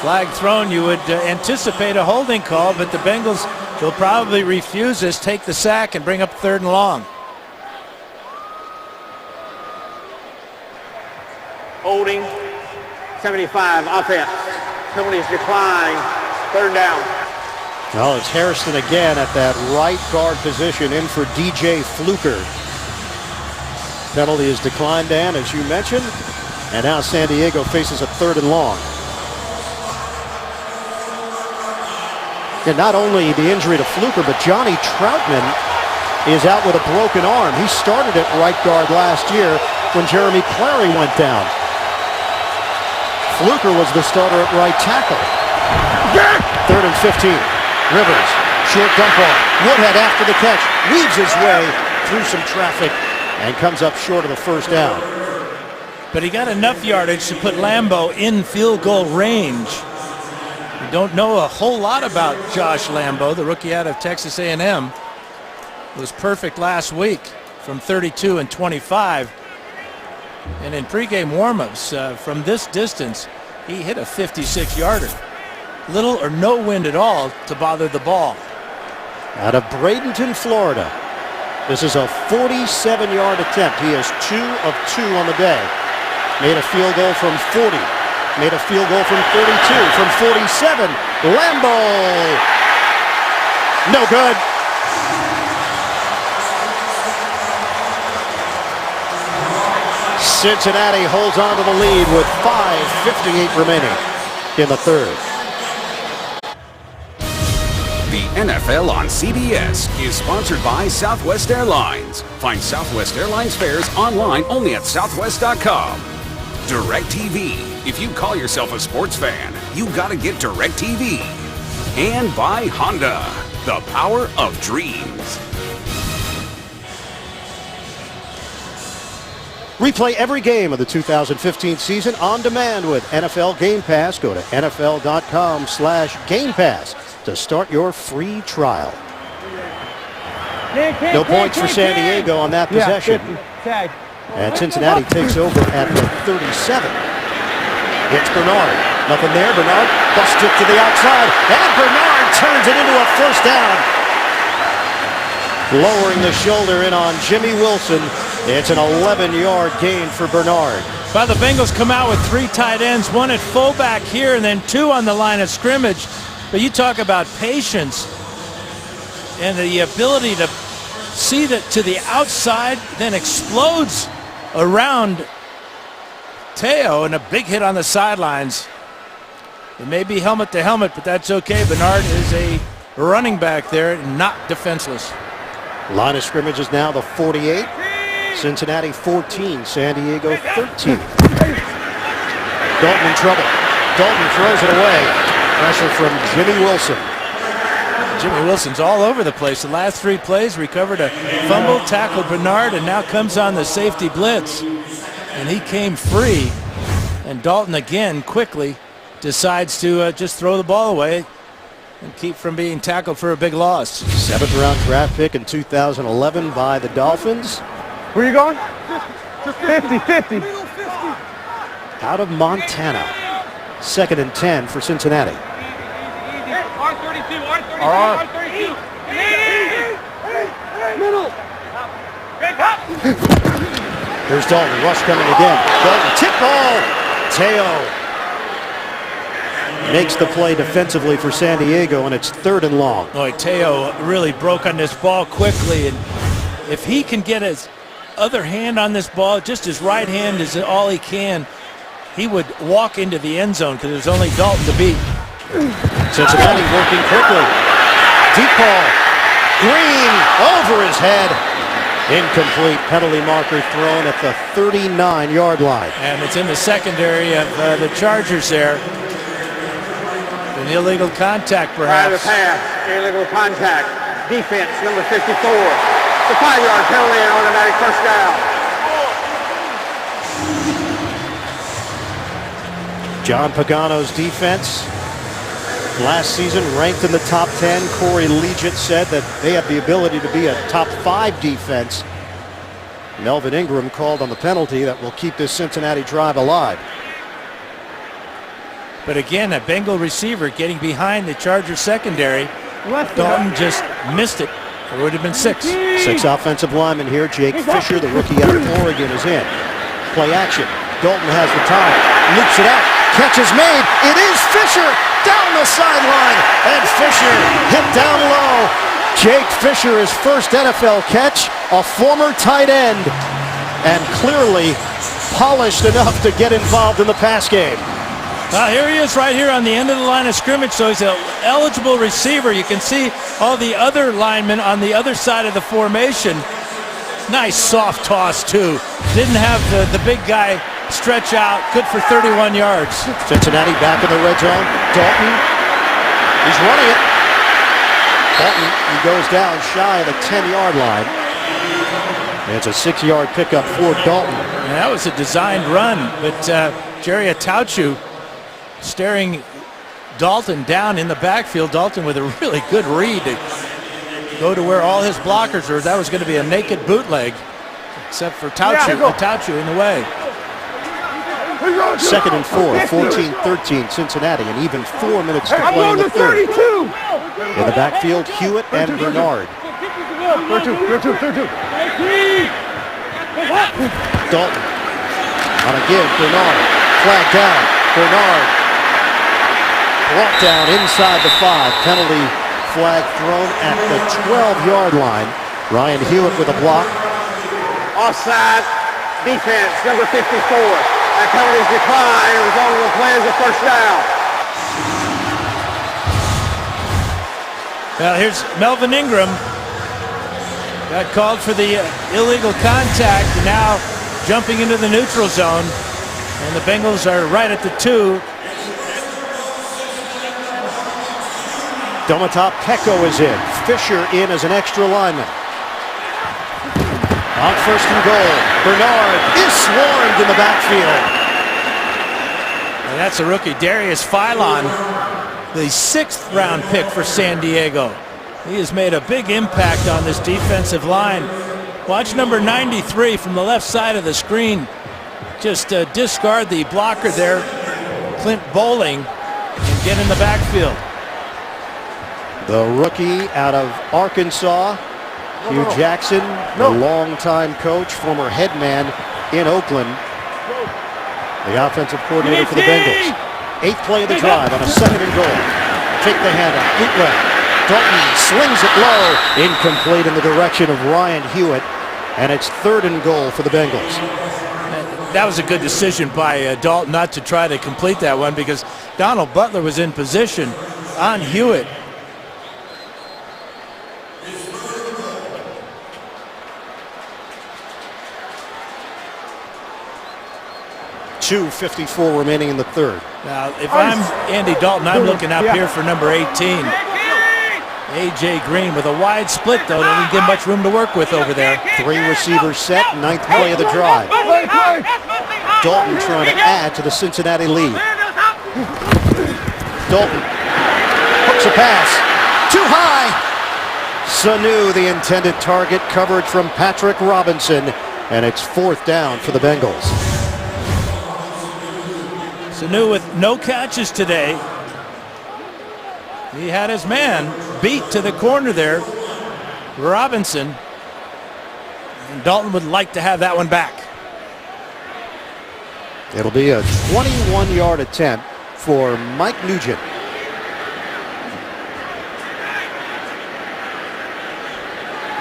Flag thrown, you would anticipate a holding call, but the Bengals will probably refuse this, take the sack, and bring up 3rd and long.
Holding, 75, offense. Penalties decline, 3rd down.
Well, it's Harrison again at that right guard position, in for DJ Fluker. Penalty is declined, Dan, as you mentioned. And now San Diego faces a 3rd and long. And not only the injury to Fluker, but Johnny Troutman is out with a broken arm. He started at right guard last year when Jeremy Clary went down. Fluker was the starter at right tackle. 3rd and 15. Rivers, short dump off. Woodhead after the catch, weaves his way through some traffic and comes up short of the 1st down.
But he got enough yardage to put Lambo in field goal range. We don't know a whole lot about Josh Lambo, the rookie out of Texas A&M. Was perfect last week from 32 and 25. And in pregame warmups, from this distance, he hit a 56-yarder. Little or no wind at all to bother the ball.
Out of Bradenton, Florida. This is a 47-yard attempt. He is 2 of 2 on the day. Made a field goal from 40. Made a field goal from 32. From 47. Lambo. No good. Cincinnati holds on to the lead with 5:58 remaining in the 3rd.
The NFL on CBS is sponsored by Southwest Airlines. Find Southwest Airlines fares online only at southwest.com. DirecTV. If you call yourself a sports fan, you gotta get DirecTV. And by Honda, the power of dreams.
Replay every game of the 2015 season on demand with NFL Game Pass. Go to NFL.com/Game Pass to start your free trial. No points for San Diego on that possession. And Cincinnati takes over at the 37. It's Bernard. Nothing there. Bernard busts it to the outside. And Bernard turns it into a 1st down. Lowering the shoulder in on Jimmy Wilson. It's an 11-yard gain for Bernard.
Well, the Bengals come out with 3 tight ends, 1 at fullback here and then 2 on the line of scrimmage. But you talk about patience and the ability to see that to the outside, then explodes around Teo, and a big hit on the sidelines. It may be helmet to helmet, but that's okay. Bernard is a running back there, not defenseless.
Line of scrimmage is now the 48. Cincinnati 14, San Diego 13. Dalton in trouble. Dalton throws it away. Pressure from Jimmy Wilson.
Jimmy Wilson's all over the place. The last 3 plays, recovered a fumble, tackled Bernard, and now comes on the safety blitz. And he came free. And Dalton again quickly decides to just throw the ball away and keep from being tackled for a big loss.
7th round draft pick in 2011 by the Dolphins.
Where you going? 50-50.
Out of Montana. 2nd and 10 for Cincinnati.
R32. Middle.
Here's Dalton. Rush coming again. Dalton. Tip ball. Teo makes the play defensively for San Diego, and it's 3rd and long.
Boy, Teo really broke on this ball quickly, and if he can get his other hand on this ball, just his right hand is all he can, he would walk into the end zone because there's only Dalton to beat.
Cincinnati working quickly. Deep ball. Green over his head. Incomplete. Penalty marker thrown at the 39-yard line.
And it's in the secondary of the Chargers there. An illegal contact, perhaps.
Private pass. Illegal contact. defense, number 54. It's a 5-yard penalty and automatic first down.
John Pagano's defense last season ranked in the top 10. Corey Leggett said that they have the ability to be a top 5 defense. Melvin Ingram called on the penalty that will keep this Cincinnati drive alive.
But again, a Bengal receiver getting behind the Chargers secondary. Dalton just missed it. It would have been 6.
6 offensive linemen here. Jake Fisher, the rookie out of Oregon, is in. Play action. Dalton has the time. Loops it out. Catch is made. It is Fisher down the sideline. And Fisher hit down low. Jake Fisher, his first NFL catch, a former tight end, and clearly polished enough to get involved in the pass game.
Here he is right here on the end of the line of scrimmage, so he's an eligible receiver. You can see all the other linemen on the other side of the formation. Nice soft toss, too. Didn't have the big guy stretch out. Good for 31 yards.
Cincinnati back in the red zone. Dalton, he's running it. Dalton, he goes down shy of the 10-yard line. It's a 6-yard pickup for Dalton.
And that was a designed run, but Jerry Atauchu staring Dalton down in the backfield. Dalton with a really good read to go to where all his blockers are. That was going to be a naked bootleg, except for Atauchu in the way.
2nd and 4, 14-13 Cincinnati, and even 4 minutes to play in the third. In the backfield, Hewitt and Bernard. Dalton on a give. Bernard flag down. Bernard brought down inside the 5. Penalty flag thrown at the 12-yard line. Ryan Hewitt with a block.
Offside defense, number 54. That penalty's declined. It was on the play as a first down.
Now here's Melvin Ingram. Got called for the illegal contact, and now jumping into the neutral zone. And the Bengals are right at the 2.
Domatop Peko is in. Fisher in as an extra lineman. On 1st and goal, Bernard is swarmed in the backfield.
And that's a rookie, Darius Philon, the 6th round pick for San Diego. He has made a big impact on this defensive line. Watch number 93 from the left side of the screen. Just discard the blocker there, Clint Bowling, and get in the backfield.
The rookie out of Arkansas, Hugh Jackson, the longtime coach, former head man in Oakland, the offensive coordinator for the Bengals. 8th play of the drive on a 2nd and goal. Take the handoff, boot left. Dalton slings it low, incomplete in the direction of Ryan Hewitt, and it's 3rd and goal for the Bengals.
That was a good decision by Dalton not to try to complete that one, because Donald Butler was in position on Hewitt.
.254 remaining in the third.
Now, if I'm Andy Dalton, I'm looking up here for number 18. A.J. Green with a wide split, though. They didn't give much room to work with over there.
3 receivers set, 9th play of the drive. Dalton trying to add to the Cincinnati lead. Dalton hooks a pass. Too high. Sanu, the intended target. Coverage from Patrick Robinson. And it's 4th down for the Bengals.
Sanu with no catches today. He had his man beat to the corner there, Robinson. And Dalton would like to have that one back.
It'll be a 21-yard attempt for Mike Nugent.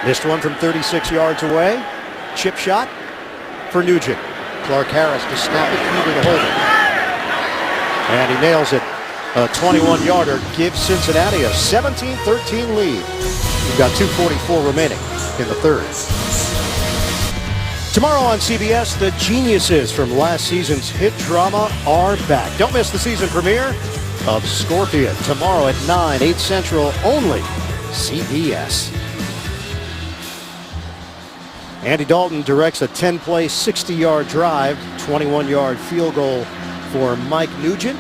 Missed one from 36 yards away. Chip shot for Nugent. Clark Harris to snap it through to the holder. And he nails it. A 21-yarder gives Cincinnati a 17-13 lead. We've got 2:44 remaining in the third. Tomorrow on CBS, the geniuses from last season's hit drama are back. Don't miss the season premiere of Scorpion tomorrow at 9, 8 Central, only CBS. Andy Dalton directs a 10-play, 60-yard drive, 21-yard field goal for Mike Nugent.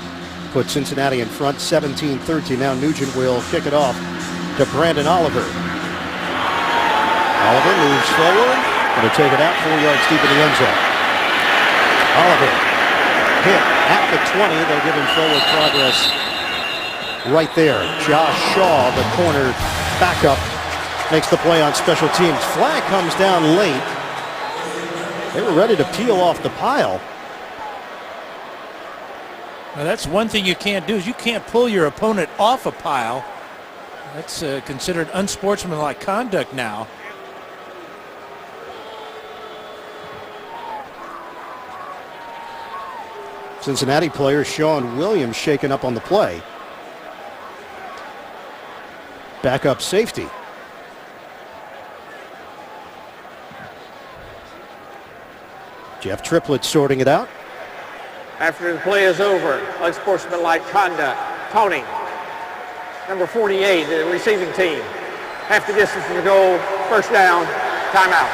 Put Cincinnati in front 17-13. Now Nugent will kick it off to Brandon Oliver. Oliver moves forward, going to take it out 4 yards deep in the end zone. Oliver hit at the 20. They'll give him forward progress right there. Josh Shaw, the corner backup, makes the play on special teams. Flag comes down late. They were ready to peel off the pile.
Now that's one thing you can't do, is you can't pull your opponent off a pile. That's considered unsportsmanlike conduct now.
Cincinnati player Sean Williams shaken up on the play. Backup safety. Jeff Triplett sorting it out.
After the play is over, unsportsmanlike conduct. Tony, number 48, the receiving team. Half the distance from the goal, first down, timeout.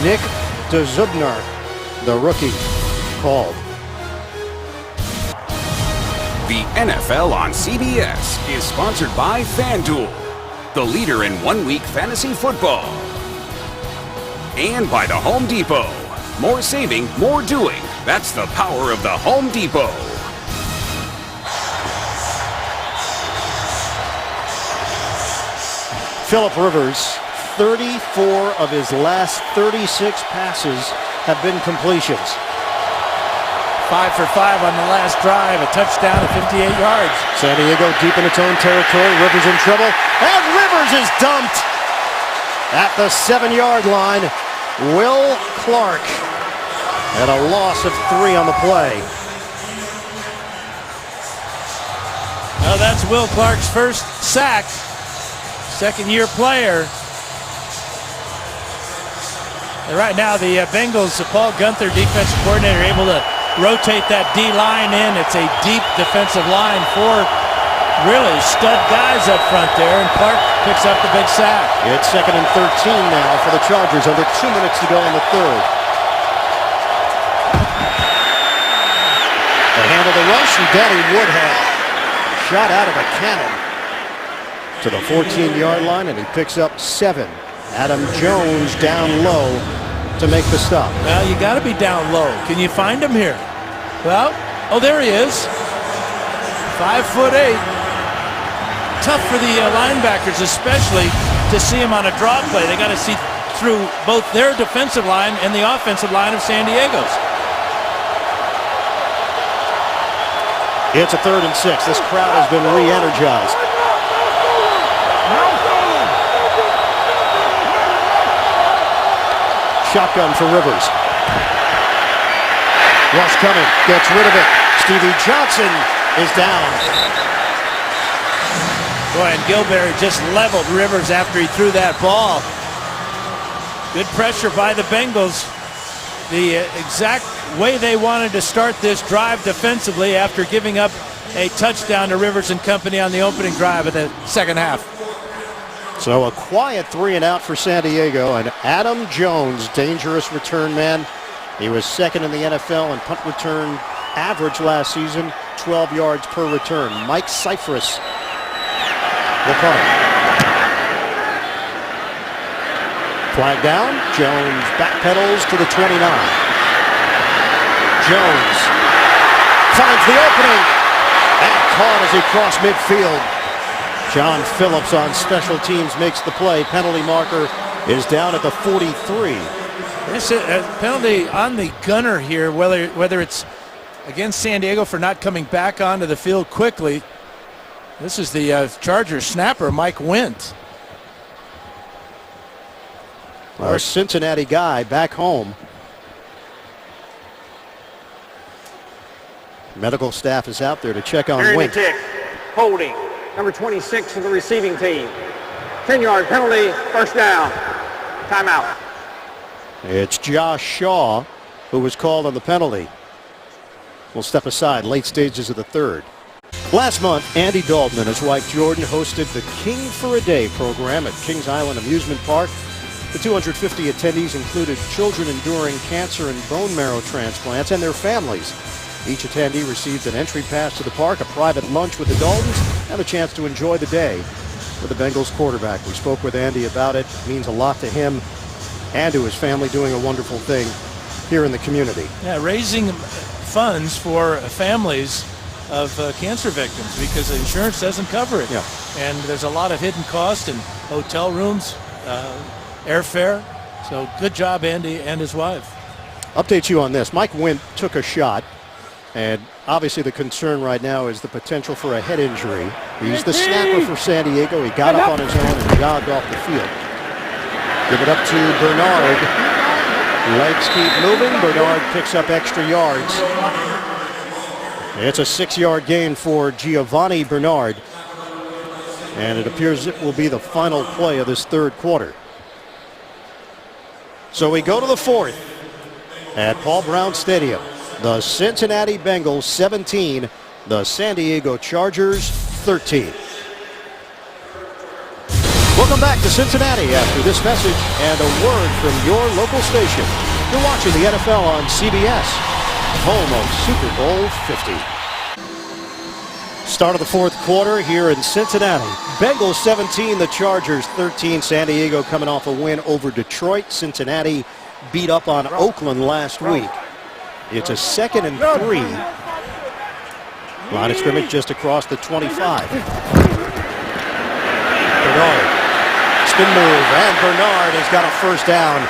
Nick DeZubnar, the rookie, called.
The NFL on CBS is sponsored by FanDuel, the leader in one-week fantasy football. And by the Home Depot. More saving, more doing. That's the power of the Home Depot.
Phillip Rivers, 34 of his last 36 passes have been completions.
5 for 5 on the last drive, a touchdown at 58 yards.
San Diego deep in its own territory. Rivers in trouble, and Rivers is dumped at the 7-yard line. Will Clark at a loss of 3 on the play.
Well, that's Will Clark's first sack. Second-year player. And right now, the Bengals, Paul Gunther, defensive coordinator, able to rotate that D-line in. It's a deep defensive line. 4 really stud guys up front there, and Clark picks up the big sack.
It's 2nd and 13 now for the Chargers. Under 2 minutes to go in the third. They handle the rush, and Danny Woodhead shot out of a cannon to the 14-yard line, and he picks up 7. Adam Jones down low to make the stop.
Well, you got to be down low. Can you find him here? Well, oh, there he is. 5'8". Tough for the linebackers, especially to see him on a draw play. They got to see through both their defensive line and the offensive line of San Diego's.
It's a 3rd and 6. This crowd has been re-energized. Shotgun for Rivers. Rush coming. Gets rid of it. Stevie Johnson is down.
Boy, and Gilberry just leveled Rivers after he threw that ball. Good pressure by the Bengals. The exact way they wanted to start this drive defensively after giving up a touchdown to Rivers and company on the opening drive of the second half.
So a quiet 3 and out for San Diego, and Adam Jones, dangerous return man. He was 2nd in the NFL in punt return average last season, 12 yards per return. Mike Cyphris will punt it. Flag down. Jones backpedals to the 29. Jones finds the opening and caught as he crossed midfield. John Phillips on special teams makes the play. Penalty marker is down at the 43.
This is a penalty on the gunner here, whether it's against San Diego for not coming back onto the field quickly. This is the Chargers snapper, Mike Wint.
Our Cincinnati guy back home. Medical staff is out there to check on Wint.
Holding. Number 26 for the receiving team. 10-yard penalty, first down. Timeout.
It's Josh Shaw who was called on the penalty. We'll step aside, late stages of the third. Last month, Andy Dalton and his wife Jordan hosted the King for a Day program at Kings Island Amusement Park. The 250 attendees included children enduring cancer and bone marrow transplants and their families. Each attendee received an entry pass to the park, a private lunch with the Daltons, and a chance to enjoy the day with the Bengals quarterback. We spoke with Andy about it. It means a lot to him and to his family, doing a wonderful thing here in the community.
Yeah, raising funds for families of cancer victims because insurance doesn't cover it.
Yeah.
And there's a lot of hidden costs in hotel rooms, airfare. So good job, Andy and his wife.
Update you on this. Mike Wint took a shot, and obviously the concern right now is the potential for a head injury. He's the snapper for San Diego. He got up on his own and jogged off the field. Give it up to Bernard. Legs keep moving. Bernard picks up extra yards. It's a 6-yard gain for Giovanni Bernard. And it appears it will be the final play of this third quarter. So we go to the fourth at Paul Brown Stadium. The Cincinnati Bengals 17, the San Diego Chargers 13. Welcome back to Cincinnati after this message and a word from your local station. You're watching the NFL on CBS, home of Super Bowl 50. Start of the fourth quarter here in Cincinnati. Bengals 17, the Chargers 13. San Diego coming off a win over Detroit. Cincinnati beat up on Oakland last week. It's a 2nd and 3. Line of scrimmage just across the 25. Bernard. Spin move, and Bernard has got a first down.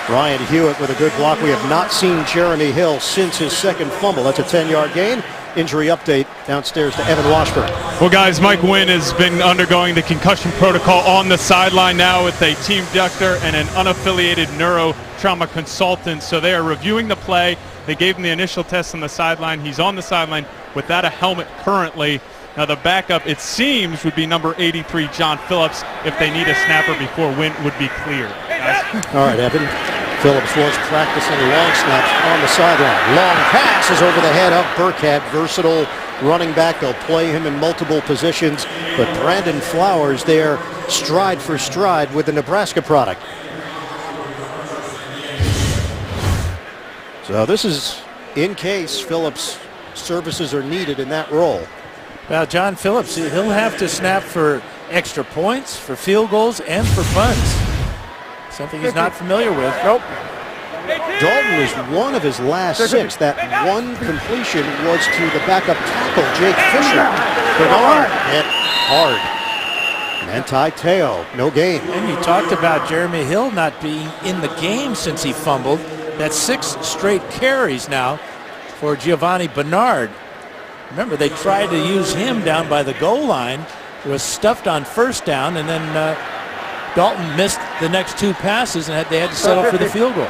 Ryan Hewitt with a good block. We have not seen Jeremy Hill since his second fumble. That's a 10-yard gain. Injury update downstairs to Evan Washburn.
Well, guys, Mike Wynn has been undergoing the concussion protocol on the sideline now with a team doctor and an unaffiliated neuro trauma consultant. So they are reviewing the play. They gave him the initial test on the sideline. He's on the sideline without a helmet currently. Now the backup, it seems, would be number 83, John Phillips, if they need a snapper before Wynn would be cleared.
All right, Evan. Phillips was practicing long snaps on the sideline. Long pass is over the head of Burkhead. Versatile running back. They'll play him in multiple positions. But Brandon Flowers there, stride for stride with the Nebraska product. So this is in case Phillips' services are needed in that role.
Well, John Phillips, he'll have to snap for extra points, for field goals, and for punts. Something he's not familiar with.
Nope. Dalton is one of his last 6. That one completion was to the backup tackle, Jake Fisher. Bernard hit hard. Manti Te'o, no gain.
And you talked about Jeremy Hill not being in the game since he fumbled. That's 6 straight carries now for Giovanni Bernard. Remember, they tried to use him down by the goal line. It was stuffed on first down, and then Dalton missed the next 2 passes, and they had to settle for the field goal.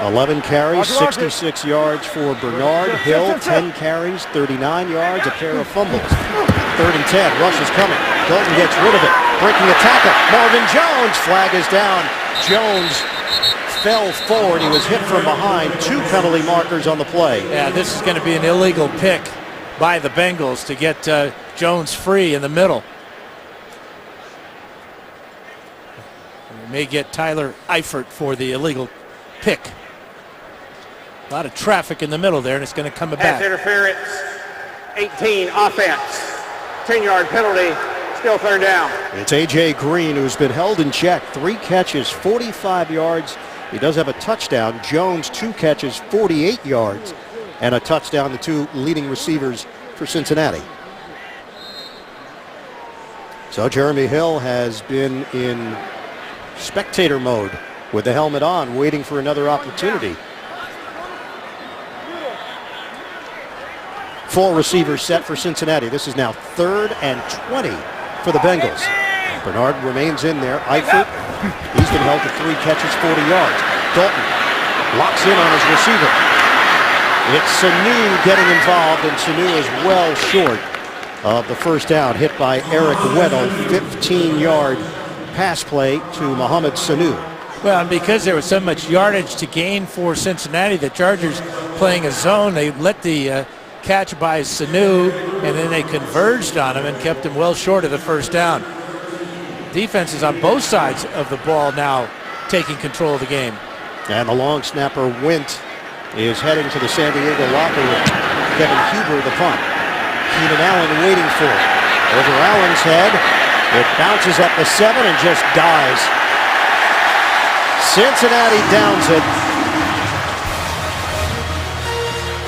11 carries, 66 yards for Bernard. Hill, 10 carries, 39 yards, a pair of fumbles. 3rd and 10, rush is coming. Dalton gets rid of it, breaking a tackle. Marvin Jones, flag is down. Jones fell forward. He was hit from behind. 2 penalty markers on the play.
Yeah, this is going to be an illegal pick by the Bengals to get Jones free in the middle. We may get Tyler Eifert for the illegal pick. A lot of traffic in the middle there, and it's going to come back.
Pass interference, 18, offense. 10-yard penalty, still 3rd down.
It's A.J. Green, who's been held in check. 3 catches, 45 yards. He does have a touchdown. Jones, 2 catches, 48 yards, and a touchdown, the 2 leading receivers for Cincinnati. So Jeremy Hill has been in spectator mode with the helmet on, waiting for another opportunity. 4 receivers set for Cincinnati. This is now 3rd and 20 for the Bengals. Bernard remains in there. Eifert, he's been held to 3 catches, 40 yards. Dalton locks in on his receiver. It's Sanu getting involved, and Sanu is well short of the first down, hit by Eric Weddle. 15-yard pass play to Mohamed Sanu.
Well, and because there was so much yardage to gain for Cincinnati, the Chargers playing a zone, they let the catch by Sanu, and then they converged on him and kept him well short of the first down. Defenses on both sides of the ball now taking control of the game.
And the long snapper Wint is heading to the San Diego locker room. Kevin Huber, the punt. Keenan Allen waiting for it. Over Allen's head. It bounces up the 7 and just dies. Cincinnati downs it.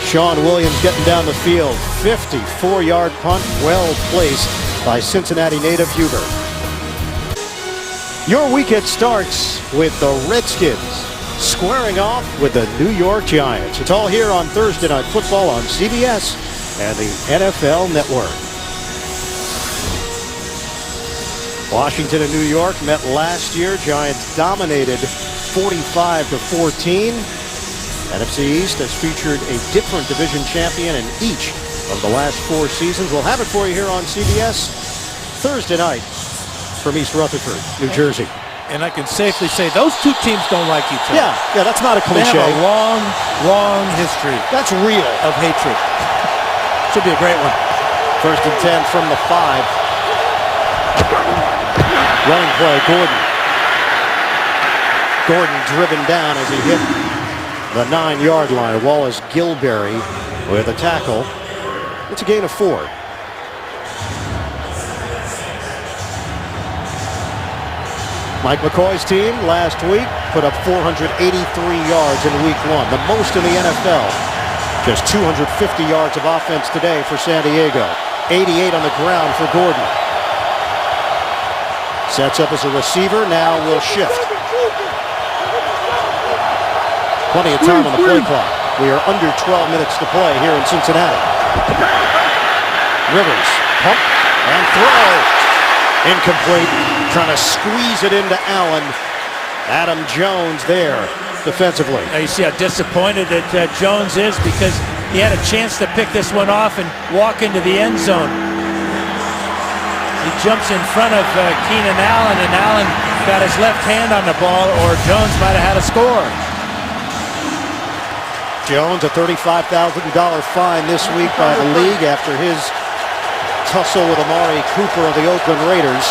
Sean Williams getting down the field. 54-yard punt, well placed by Cincinnati native Huber. Your weekend starts with the Redskins squaring off with the New York Giants. It's all here on Thursday Night Football on CBS and the NFL Network. Washington and New York met last year. Giants dominated 45-14. NFC East has featured a different division champion in each of the last 4 seasons. We'll have it for you here on CBS Thursday night from East Rutherford, New Jersey.
And I can safely say those two teams don't like each other.
Yeah, that's not a cliche.
They have a long, long history.
That's real.
Of hatred. Should be a great one.
1st and 10 from the 5. Running play, Gordon. Gordon driven down as he hit the 9-yard line. Wallace Gilberry with a tackle. It's a gain of 4. Mike McCoy's team last week put up 483 yards in week 1, the most in the NFL. Just 250 yards of offense today for San Diego. 88 on the ground for Gordon. Sets up as a receiver, now will shift. Plenty of time on the play clock. We are under 12 minutes to play here in Cincinnati. Rivers, pump and throw. Incomplete, trying to squeeze it into Allen. Adam Jones there defensively.
Now you see how disappointed that Jones is because he had a chance to pick this one off and walk into the end zone. He jumps in front of Keenan Allen, and Allen got his left hand on the ball, or Jones might have had a score.
Jones, a $35,000 fine this week by the league after his tussle with Amari Cooper of the Oakland Raiders.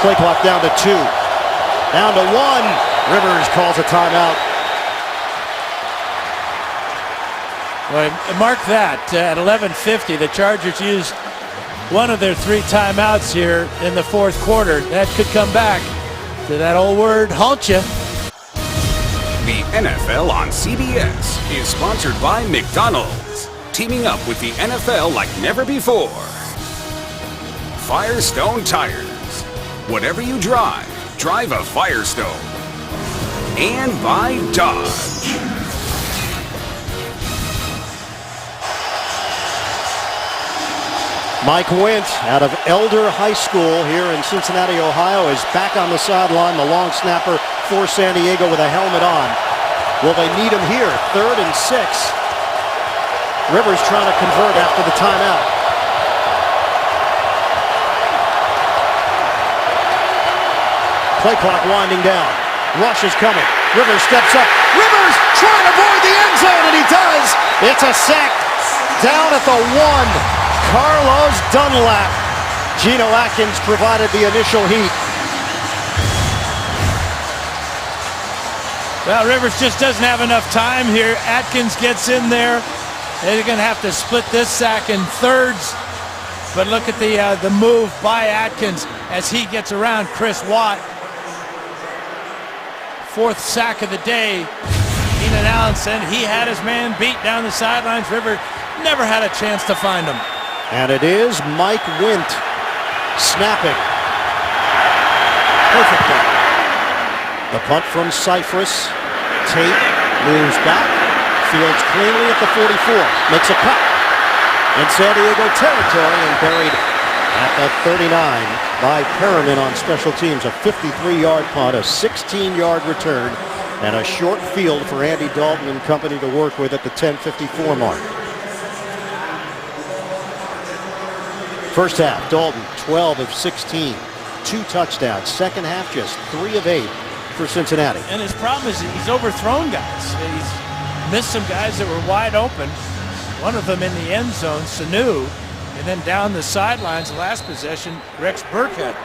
Play clock down to 2. Down to 1. Rivers calls a timeout.
Well, mark that. At 11:50, the Chargers used one of their 3 timeouts here in the 4th quarter. That could come back to that old word, haunt you.
The NFL on CBS is sponsored by McDonald's, teaming up with the NFL like never before. Firestone Tires. Whatever you drive, drive a Firestone. And by Dodge.
Mike Wint out of Elder High School here in Cincinnati, Ohio, is back on the sideline. The long snapper for San Diego with a helmet on. Will they need him here? 3rd and 6. Rivers trying to convert after the timeout. Play clock winding down. Rush is coming. Rivers steps up. Rivers trying to avoid the end zone, and he does. It's a sack down at the 1. Carlos Dunlap. Geno Atkins provided the initial heat.
Well, Rivers just doesn't have enough time here. Atkins gets in there. They're going to have to split this sack in thirds. But look at the move by Atkins as he gets around Chris Watt. 4th sack of the day. Keenan Allen said he had his man beat down the sidelines. River never had a chance to find him.
And it is Mike Wint snapping. Perfectly. The punt from Cypress. Tate moves back. Fields cleanly at the 44. Makes a cut in San Diego territory and buried at the 39 by Perriman on special teams. A 53-yard punt, a 16-yard return, and a short field for Andy Dalton and company to work with at the 10:54 mark. First half, Dalton 12 of 16, 2 touchdowns. Second half, just 3 of 8 for Cincinnati.
And his problem is he's overthrown guys. He's missed some guys that were wide open. One of them in the end zone, Sanu, and then down the sidelines, the last possession, Rex Burkhead.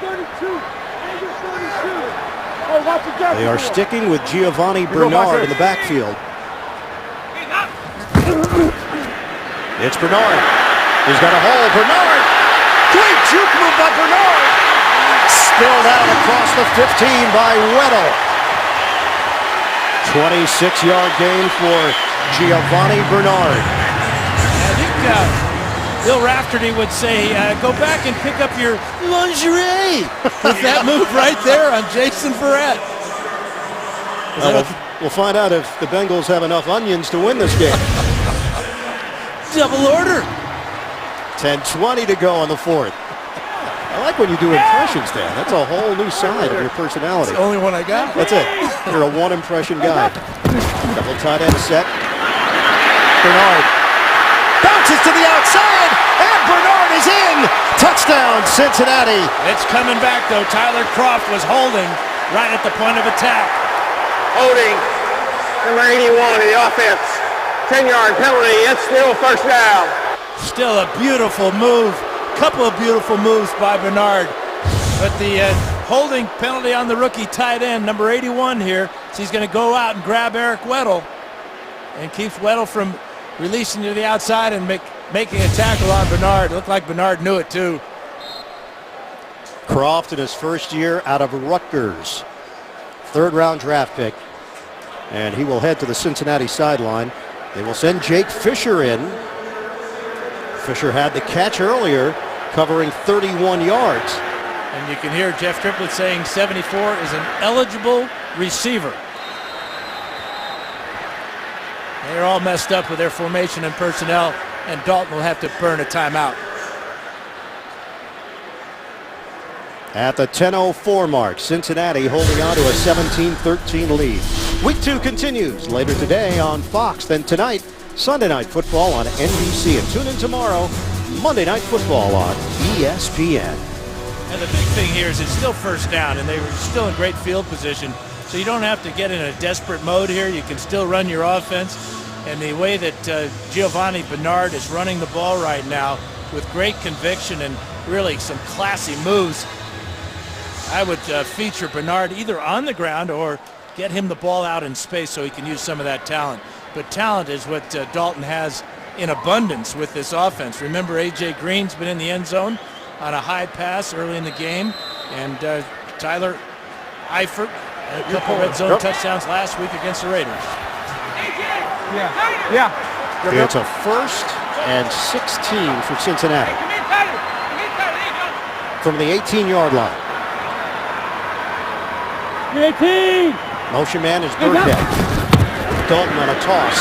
They are sticking with Giovanni Bernard in the backfield. It's Bernard. He's got a hole. Bernard! Great juke move by Bernard! Spilled out across the 15 by Weddle. 26-yard gain for Giovanni Bernard.
I think Bill Raftery would say, go back and pick up your lingerie with that move right there on Jason Verrett.
We'll find out if the Bengals have enough onions to win this game.
Double order.
10:20 to go on the 4th. I like when you do impressions, Dan. That's a whole new side of your personality.
That's the only one I got.
That's it. You're a one-impression guy. Double tight end set. Bernard bounces to the outside, and Bernard is in. Touchdown, Cincinnati.
It's coming back, though. Tyler Kroft was holding right at the point of attack.
Holding number 81 of the offense. 10-yard penalty. It's still first down.
Still a beautiful move. Couple of beautiful moves by Bernard. But the holding penalty on the rookie tight end, number 81 here. So he's going to go out and grab Eric Weddle and keeps Weddle from releasing to the outside and making a tackle on Bernard. It looked like Bernard knew it too.
Kroft in his first year out of Rutgers. 3rd-round draft pick. And he will head to the Cincinnati sideline. They will send Jake Fisher in. Fisher had the catch earlier, covering 31 yards.
And you can hear Jeff Triplett saying 74 is an eligible receiver. They're all messed up with their formation and personnel, and Dalton will have to burn a timeout.
At the 10:04 mark, Cincinnati holding on to a 17-13 lead. Week 2 continues later today on Fox. Then tonight, Sunday Night Football on NBC. And tune in tomorrow, Monday Night Football on ESPN.
And the big thing here is it's still first down, and they were still in great field position. So you don't have to get in a desperate mode here. You can still run your offense. And the way that Giovanni Bernard is running the ball right now with great conviction and really some classy moves, I would feature Bernard either on the ground or get him the ball out in space so he can use some of that talent. But talent is what Dalton has in abundance with this offense. Remember, A.J. Green's been in the end zone on a high pass early in the game. And Tyler Eifert had a couple red zone touchdowns last week against the Raiders.
It's a 1st and 16 for Cincinnati. From the 18-yard line.
18.
Motion man is Burkhead. Dalton on a toss.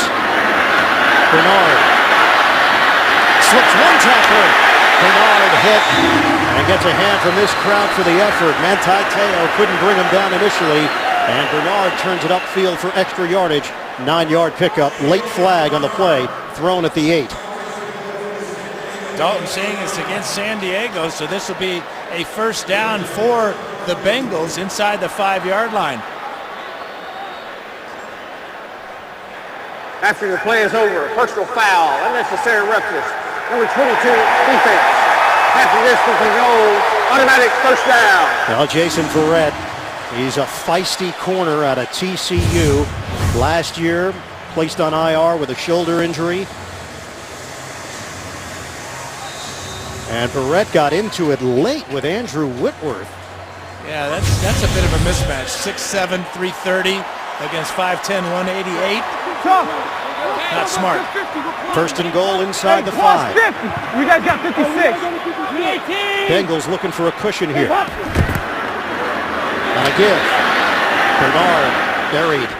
Bernard slips one tackler. Bernard hit and gets a hand from this crowd for the effort. Manti Te'o couldn't bring him down initially, and Bernard turns it upfield for extra yardage. 9-yard pickup. Late flag on the play, thrown at the 8.
Dalton saying it's against San Diego, so this will be a first down for the Bengals inside the 5-yard line.
After the play is over, personal foul, unnecessary roughness. Number 22, defense. After this, we can go automatic first down.
Well, Jason Verrett, he's a feisty corner out of TCU. Last year, placed on IR with a shoulder injury. And Verrett got into it late with Andrew Whitworth.
Yeah, that's a bit of a mismatch. 6'7", 330 against 5'10", 188. Not smart.
First and goal inside the 5.
You guys got 56.
Bengals looking for a cushion here. On a give. Bernard buried.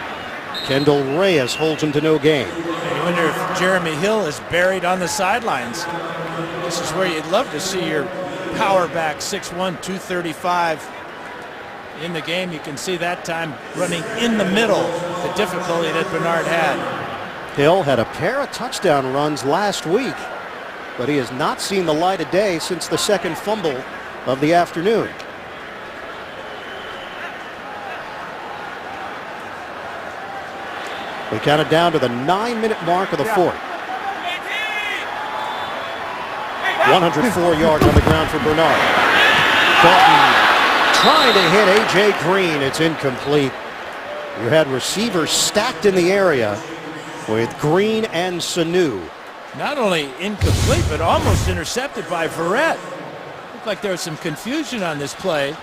Kendall Reyes holds him to no gain.
And you wonder if Jeremy Hill is buried on the sidelines. This is where you'd love to see your power back, 6'1", 235 in the game. You can see that time running in the middle, the difficulty that Bernard had.
Hill had a pair of touchdown runs last week, but he has not seen the light of day since the second fumble of the afternoon. We counted down to the 9-minute mark of the fourth. 104 yards on the ground for Bernard. Dalton trying to hit A.J. Green. It's incomplete. You had receivers stacked in the area with Green and Sanu.
Not only incomplete, but almost intercepted by Verrett. Looked like there was some confusion on this play.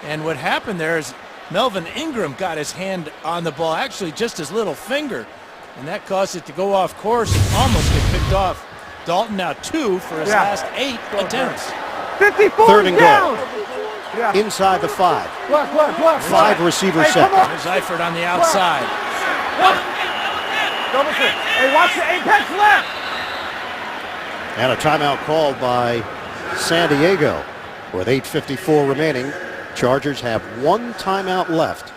And what happened there is Melvin Ingram got his hand on the ball, actually just his little finger. And that caused it to go off course and almost get picked off. Dalton now 2 for his last 8 attempts.
54
Third and
down.
goal. Inside the 5.
Look.
5 receivers set.
There's Eifert on the outside.
Double shift. Hey, watch the apex left.
And a timeout called by San Diego with 8:54 remaining. Chargers have 1 timeout left.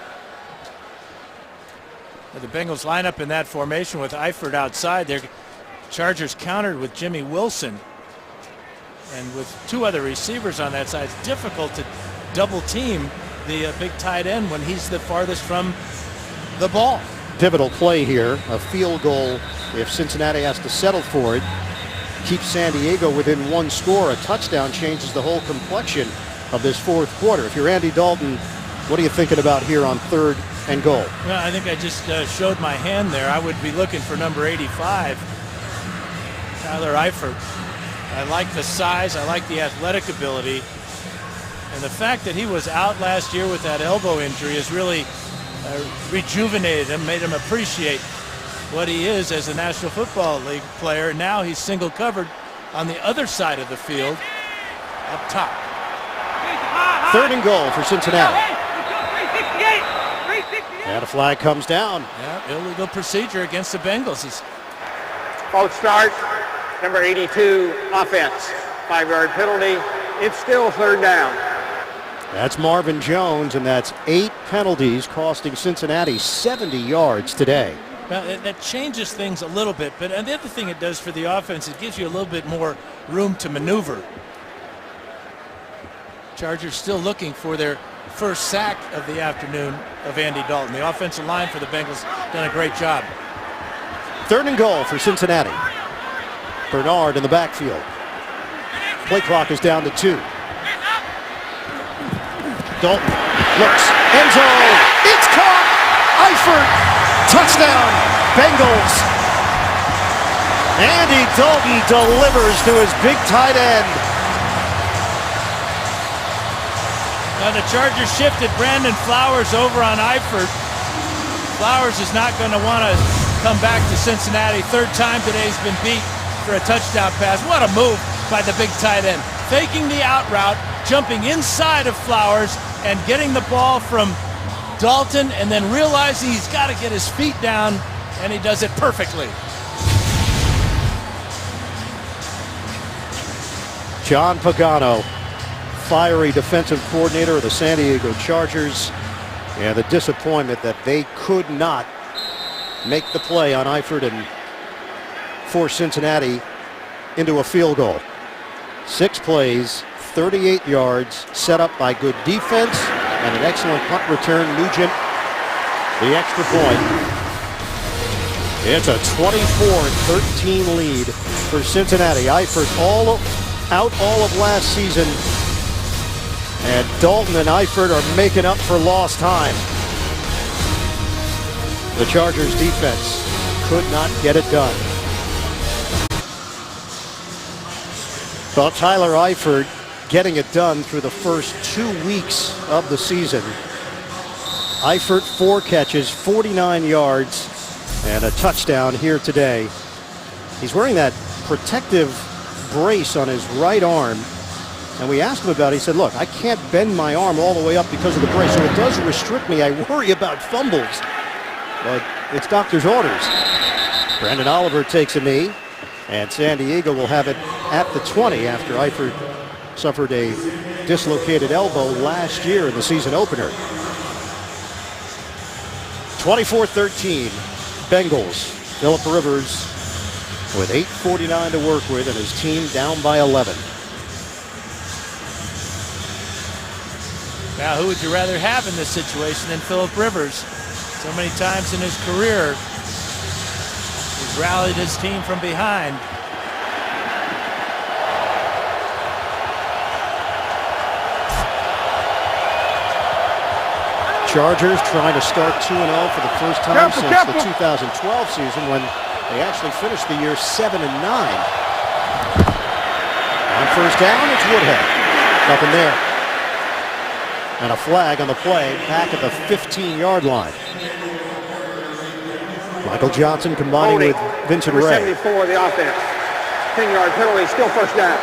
The Bengals line up in that formation with Eifert outside. Their Chargers countered with Jimmy Wilson. And with 2 other receivers on that side, it's difficult to double team the big tight end when he's the farthest from the ball.
Pivotal play here, a field goal if Cincinnati has to settle for it. Keep San Diego within 1 score. A touchdown changes the whole complexion of this fourth quarter. If you're Andy Dalton, what are you thinking about here on 3rd and goal?
Well, I think I just showed my hand there. I would be looking for number 85, Tyler Eifert. I like the size. I like the athletic ability. And the fact that he was out last year with that elbow injury has really rejuvenated him, made him appreciate what he is as a National Football League player. Now he's single covered on the other side of the field, up top.
3rd and goal for Cincinnati. And a flag comes down.
Yeah, illegal procedure against the Bengals.
False start. Number 82, offense. 5-yard penalty. It's still 3rd down.
That's Marvin Jones, and that's 8 penalties costing Cincinnati 70 yards today.
Well, that changes things a little bit, but the other thing it does for the offense, it gives you a little bit more room to maneuver. Chargers still looking for their first sack of the afternoon of Andy Dalton. The offensive line for the Bengals done a great job.
3rd and goal for Cincinnati. Bernard in the backfield. Play clock is down to 2. Dalton looks, end zone, it's caught, Eifert, touchdown, Bengals. Andy Dalton delivers to his big tight end.
Now the Chargers shifted Brandon Flowers over on Eifert. Flowers is not going to want to come back to Cincinnati. 3rd time today he's been beat for a touchdown pass. What a move by the big tight end. Faking the out route, jumping inside of Flowers, and getting the ball from Dalton, and then realizing he's got to get his feet down, and he does it perfectly.
John Pagano, fiery defensive coordinator of the San Diego Chargers, and the disappointment that they could not make the play on Eifert and force Cincinnati into a field goal. 6 plays, 38 yards, set up by good defense and an excellent punt return. Nugent, the extra point. It's a 24-13 lead for Cincinnati. Eifert out all of last season, and Dalton and Eifert are making up for lost time. The Chargers defense could not get it done. Well, Tyler Eifert getting it done through the first 2 weeks of the season. Eifert 4 catches, 49 yards, and a touchdown here today. He's wearing that protective brace on his right arm, and we asked him about it. He said, look, I can't bend my arm all the way up because of the brace, so it does restrict me. I worry about fumbles, but it's doctor's orders. Brandon Oliver takes a knee, and San Diego will have it at the 20 after Eifert suffered a dislocated elbow last year in the season opener. 24-13, Bengals. Phillip Rivers with 8:49 to work with and his team down by 11.
Now, who would you rather have in this situation than Phillip Rivers? So many times in his career, rallied his team from behind.
Chargers trying to start 2-0 for the first time since the 2012 season, when they actually finished the year 7-9. On first down, it's Woodhead. Nothing there. And a flag on the play back at the 15-yard line. Michael Johnson combining with Vincent
Number
Ray.
74, the offense. 10-yard penalty, still first down.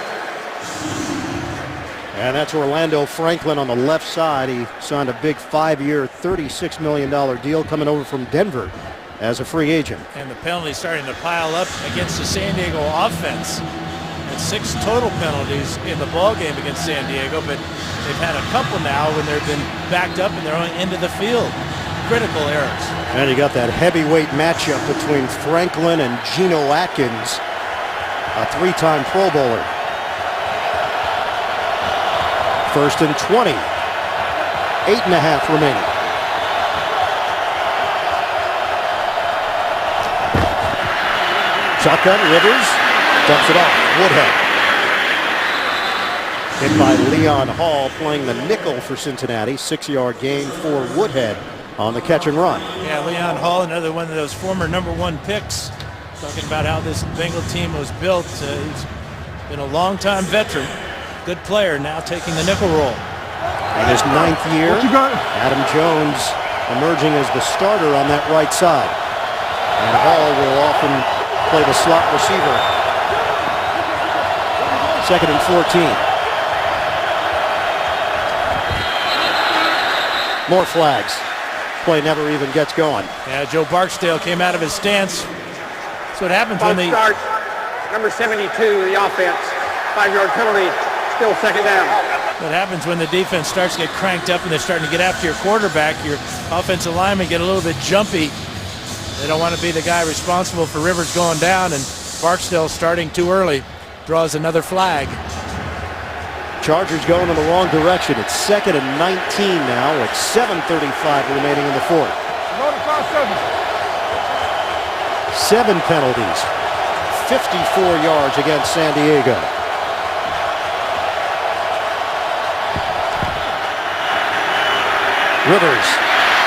And that's Orlando Franklin on the left side. He signed a big 5-year, $36 million deal coming over from Denver as a free agent.
And the penalties starting to pile up against the San Diego offense. And 6 total penalties in the ball game against San Diego, but they've had a couple now when they've been backed up in their own end of the field. Critical errors.
And you got that heavyweight matchup between Franklin and Geno Atkins, a 3-time Pro Bowler. First and 20. 8.5 remaining. Shotgun, Rivers dumps it off. Woodhead. Hit by Leon Hall, playing the nickel for Cincinnati. 6-yard gain for Woodhead on the catch and run.
Yeah, Leon Hall, another one of those former #1 picks. Talking about how this Bengal team was built. He's been a long-time veteran. Good player, now taking the nickel role.
In his 9th year, Adam Jones emerging as the starter on that right side. And Hall will often play the slot receiver. 2nd and 14. More flags. Play never even gets going.
Yeah, Joe Barksdale came out of his stance. That's what happens when they
start. Number 72, the offense. 5-yard penalty, still second down.
What happens when the defense starts to get cranked up and they're starting to get after your quarterback, your offensive linemen get a little bit jumpy. They don't want to be the guy responsible for Rivers going down, and Barksdale starting too early draws another flag.
Chargers going in the wrong direction. It's 2nd and 19 now with 7:35 remaining in the fourth. 7 penalties. 54 yards against San Diego. Rivers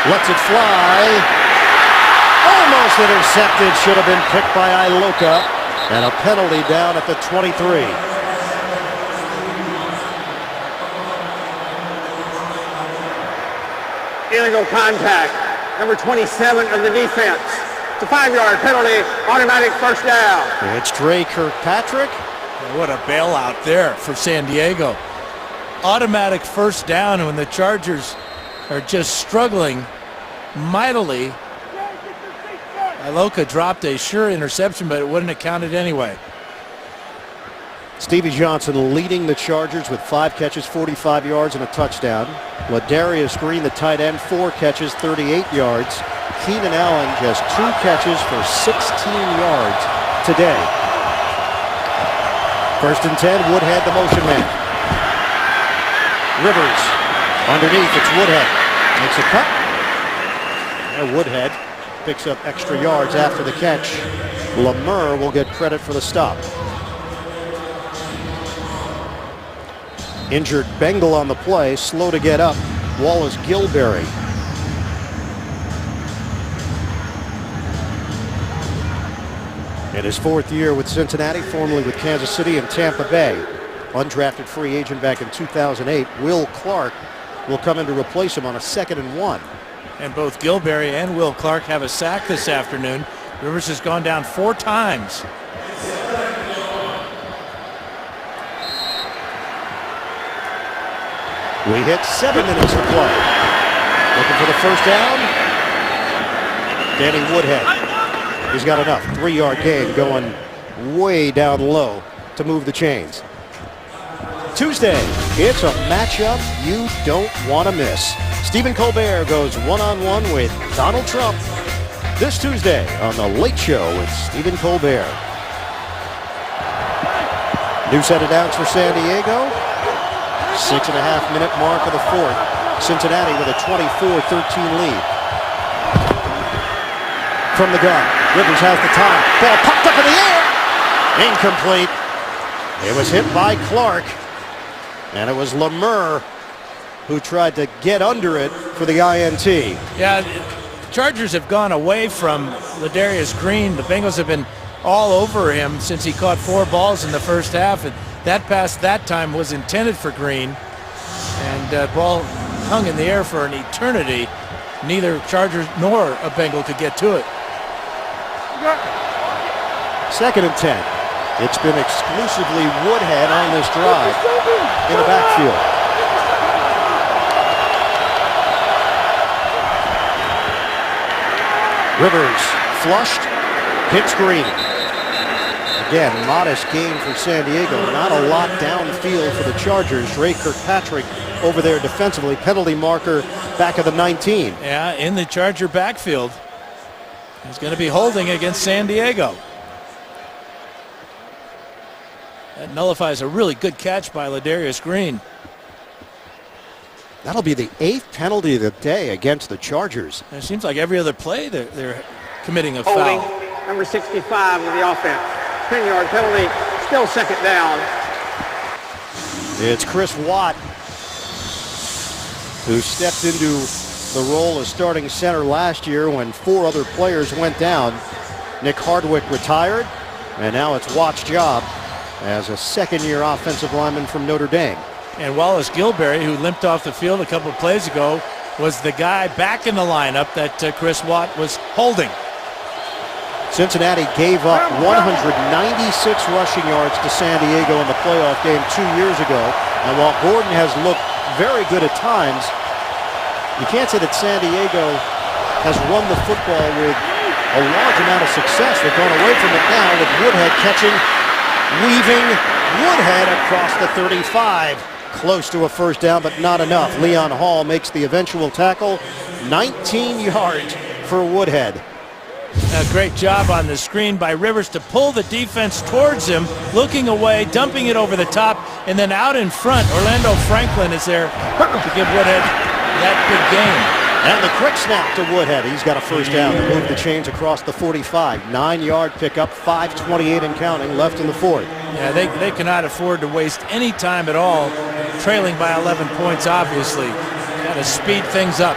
lets it fly. Almost intercepted. Should have been picked by Iloka. And a penalty down at the 23.
Illegal contact. Number 27 of the defense. It's a 5-yard penalty. Automatic first down.
It's Dre Kirkpatrick.
What a bailout there for San Diego. Automatic first down when the Chargers are just struggling mightily. Iloka dropped a sure interception, but it wouldn't have counted anyway.
Stevie Johnson leading the Chargers with 5 catches, 45 yards, and a touchdown. Ladarius Green, the tight end, 4 catches, 38 yards. Keenan Allen just 2 catches for 16 yards today. First and 10, Woodhead, the motion man. Rivers underneath, it's Woodhead. Makes a cut. And Woodhead picks up extra yards after the catch. Lemur will get credit for the stop. Injured Bengal on the play, slow to get up. Wallace Gilberry. In his 4th year with Cincinnati, formerly with Kansas City and Tampa Bay. Undrafted free agent back in 2008, Will Clark will come in to replace him on a 2nd and 1.
And both Gilberry and Will Clark have a sack this afternoon. Rivers has gone down 4 times.
We hit 7 minutes of play. Looking for the first down. Danny Woodhead. He's got enough. 3-yard gain going way down low to move the chains. Tuesday, it's a matchup you don't want to miss. Stephen Colbert goes one-on-one with Donald Trump this Tuesday on The Late Show with Stephen Colbert. New set of downs for San Diego. 6.5-minute mark of the fourth. Cincinnati with a 24-13 lead. From the gun. Rivers has the time. Ball popped up in the air. Incomplete. It was hit by Clark. And it was Lemur who tried to get under it for the INT.
Yeah, the Chargers have gone away from Ladarius Green. The Bengals have been all over him since he caught 4 balls in the first half. And that pass that time was intended for Green. And ball hung in the air for an eternity. Neither Chargers nor a Bengal could get to it.
2nd and 10. It's been exclusively Woodhead on this drive in the backfield. Rivers flushed, hits Green. Again, modest gain for San Diego. Not a lot downfield for the Chargers. Ray Kirkpatrick over there defensively. Penalty marker back of the 19.
Yeah, in the Charger backfield. He's going to be holding against San Diego. That nullifies a really good catch by Ladarius Green.
That'll be the 8th penalty of the day against the Chargers.
It seems like every other play they're committing a
Holding,
foul.
number 65 of the offense. 10-yard penalty, still 2nd down.
It's Chris Watt who stepped into the role as starting center last year when 4 other players went down. Nick Hardwick retired, and now it's Watt's job as a 2nd-year offensive lineman from Notre Dame.
And Wallace Gilberry, who limped off the field a couple of plays ago, was the guy back in the lineup that Chris Watt was holding.
Cincinnati gave up 196 rushing yards to San Diego in the playoff game 2 years ago. And while Gordon has looked very good at times, you can't say that San Diego has run the football with a large amount of success. They've gone away from it now with Woodhead catching, weaving Woodhead across the 35. Close to a first down, but not enough. Leon Hall makes the eventual tackle. 19 yards for Woodhead.
A great job on the screen by Rivers to pull the defense towards him, looking away, dumping it over the top, and then out in front, Orlando Franklin is there to give Woodhead that big gain.
And the quick snap to Woodhead. He's got a first down to move the chains across the 45. 9-yard pickup, 5:28 and counting left in the 4th.
Yeah, they cannot afford to waste any time at all, trailing by 11 points, obviously. Got to speed things up.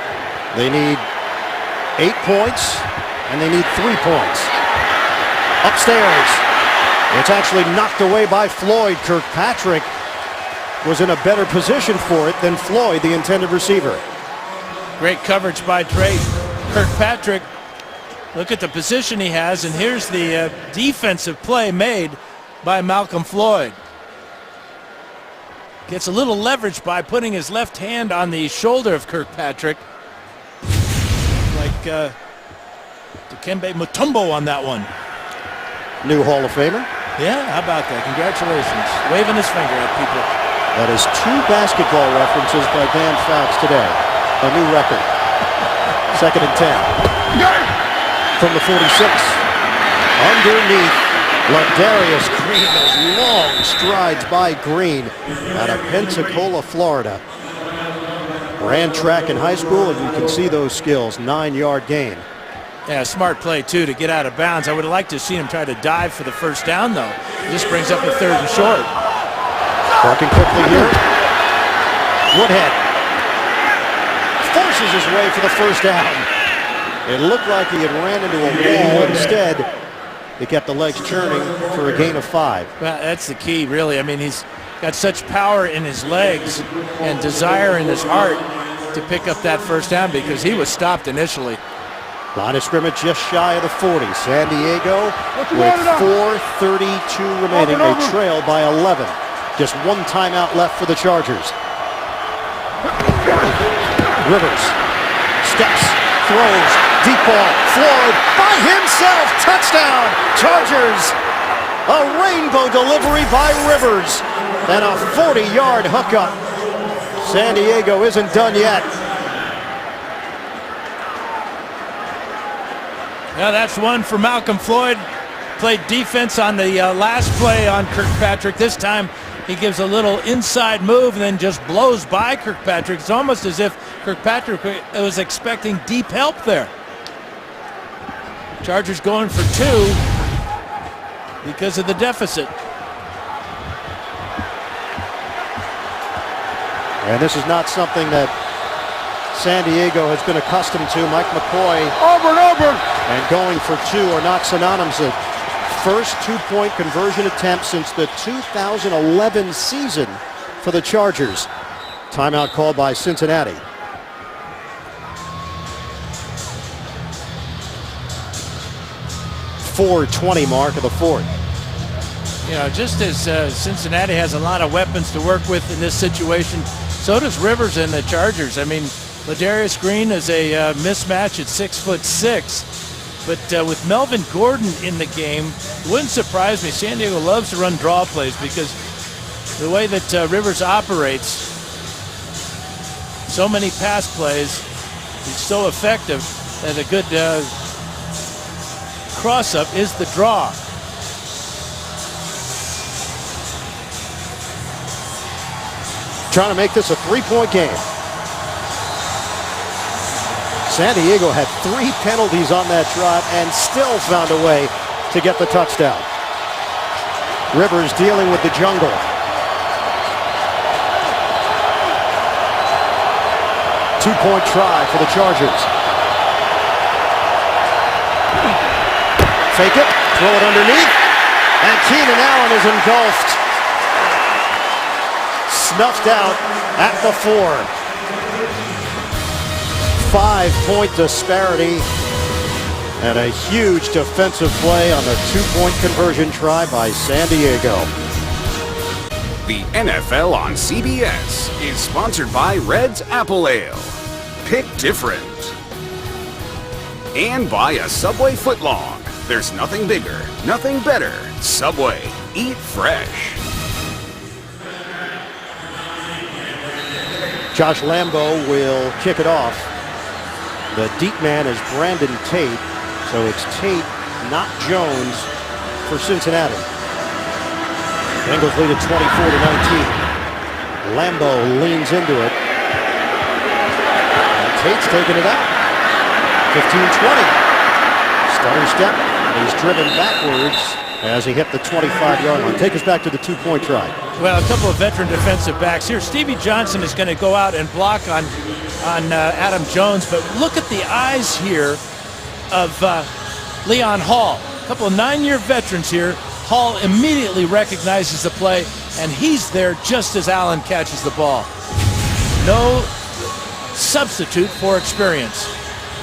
They need 8 points, and they need 3 points. Upstairs. It's actually knocked away by Floyd. Kirkpatrick was in a better position for it than Floyd, the intended receiver.
Great coverage by Trey Kirkpatrick. Look at the position he has, and here's the defensive play made by Malcolm Floyd. Gets a little leverage by putting his left hand on the shoulder of Kirkpatrick. Like Dikembe Mutombo on that one.
New Hall of Famer.
Yeah, how about that? Congratulations. Waving his finger at people.
That is 2 basketball references by Dan Fouts today. A new record. 2nd and 10. From the 46. Underneath Ladarius Green. Those long strides by Green out of Pensacola, Florida. Ran track in high school, and you can see those skills. 9-yard gain.
Yeah, smart play, too, to get out of bounds. I would have liked to have seen him try to dive for the first down, though. This brings up a 3rd and short.
Working quickly here. Woodhead forces his way for the first down. It looked like he had ran into a wall. Instead, they kept the legs churning for a gain of 5.
Well, that's the key, really. I mean, he's got such power in his legs and desire in his heart to pick up that first down because he was stopped initially.
Line of scrimmage just shy of the 40. San Diego with 4:32 remaining. They trail by 11. Just 1 timeout left for the Chargers. Rivers steps, throws, deep ball. Floyd by himself. Touchdown, Chargers. A rainbow delivery by Rivers. And a 40-yard hookup. San Diego isn't done yet.
Now that's one for Malcolm Floyd. Played defense on the last play on Kirkpatrick. This time he gives a little inside move and then just blows by Kirkpatrick. It's almost as if Kirkpatrick was expecting deep help there. Chargers going for 2 because of the deficit.
And this is not something that San Diego has been accustomed to. Mike McCoy
Over and over.
and going for 2 are not synonymous. The first 2-point conversion attempt since the 2011 season for the Chargers. Timeout called by Cincinnati. .420 mark of the fourth.
You know, just as Cincinnati has a lot of weapons to work with in this situation, so does Rivers and the Chargers. I mean, Ladarius Green is a mismatch at 6'6", but with Melvin Gordon in the game, it wouldn't surprise me. San Diego loves to run draw plays because the way that Rivers operates, so many pass plays, he's so effective that a good cross-up is the draw.
Trying to make this a 3-point game. San Diego had 3 penalties on that drive and still found a way to get the touchdown. Rivers dealing with the jungle. Two-point try for the Chargers. Fake it, throw it underneath, and Keenan Allen is engulfed. Snuffed out at the 4. 5-point disparity and a huge defensive play on the 2-point conversion try by San Diego.
The NFL on CBS is sponsored by Red's Apple Ale. Pick different. And by a Subway footlong. There's nothing bigger, nothing better. Subway. Eat fresh.
Josh Lambo will kick it off. The deep man is Brandon Tate, so it's Tate, not Jones, for Cincinnati. Bengals lead at 24-19. Lambo leans into it. And Tate's taking it out. 15-20. Stutter step, and he's driven backwards as he hit the 25-yard line. Take us back to the 2-point try.
Well, a couple of veteran defensive backs here. Stevie Johnson is going to go out and block on Adam Jones, but look at the eyes here of Leon Hall. A couple of 9-year veterans here. Hall immediately recognizes the play, and he's there just as Allen catches the ball. No substitute for experience.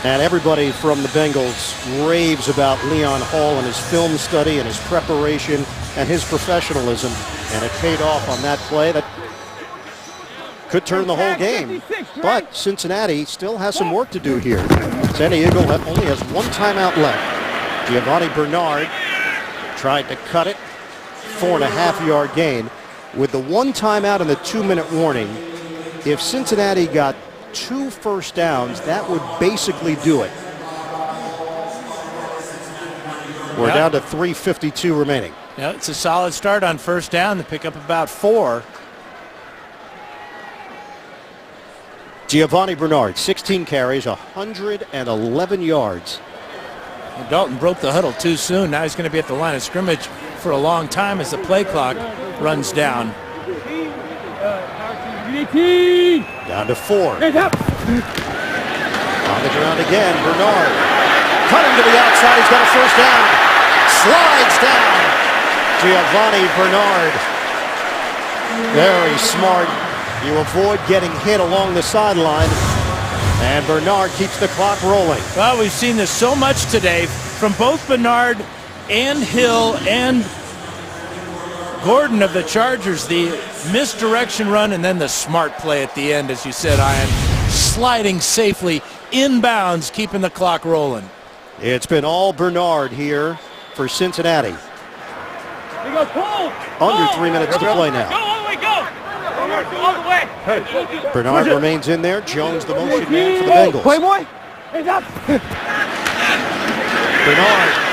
And everybody from the Bengals raves about Leon Hall and his film study and his preparation and his professionalism. And it paid off on that play that could turn the whole game. But Cincinnati still has some work to do here. San Diego only has 1 timeout left. Giovanni Bernard tried to cut it. 4.5-yard gain. With the 1 timeout and the 2-minute warning, if Cincinnati got 2 first downs, that would basically do it. We're down to 3:52 remaining.
Yeah, it's a solid start on first down to pick up about 4.
Giovanni Bernard, 16 carries, 111 yards.
Dalton broke the huddle too soon. Now he's going to be at the line of scrimmage for a long time as the play clock runs down.
Down to 4. On the ground again, Bernard. Cutting to the outside, he's got a first down. Slides down. Giovanni Bernard. Very smart. You avoid getting hit along the sideline. And Bernard keeps the clock rolling.
Well, we've seen this so much today from both Bernard and Hill and Gordon of the Chargers. The misdirection run and then the smart play at the end, as you said, Ian. Sliding safely inbounds, keeping the clock rolling.
It's been all Bernard here for Cincinnati. Under 3 minutes to play now. Bernard remains in there. Jones the motion man for the Bengals.
Playboy.
Bernard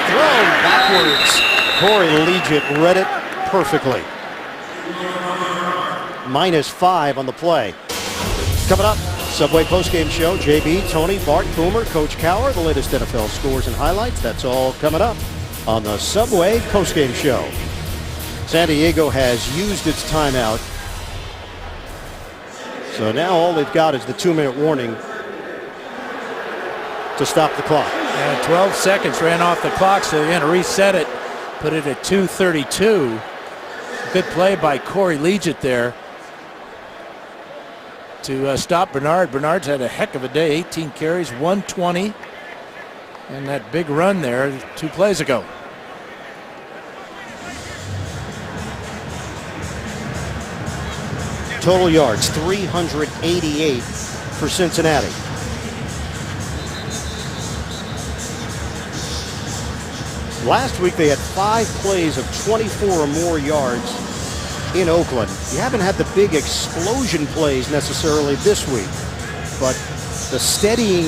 thrown backwards. Corey Leggett read it perfectly. -5 on the play. Coming up, Subway postgame show, JB, Tony, Bart, Boomer, Coach Cower, the latest NFL scores and highlights. That's all coming up on the Subway postgame show. San Diego has used its timeout. So now all they've got is the 2-minute warning to stop the clock.
And 12 seconds ran off the clock, so they're going to reset it, put it at 2:32. Good play by Corey Leggett there to stop Bernard. Bernard's had a heck of a day, 18 carries, 120, and that big run there 2 plays ago.
Total yards, 388 for Cincinnati. Last week they had 5 plays of 24 or more yards in Oakland. You haven't had the big explosion plays necessarily this week, but the steadying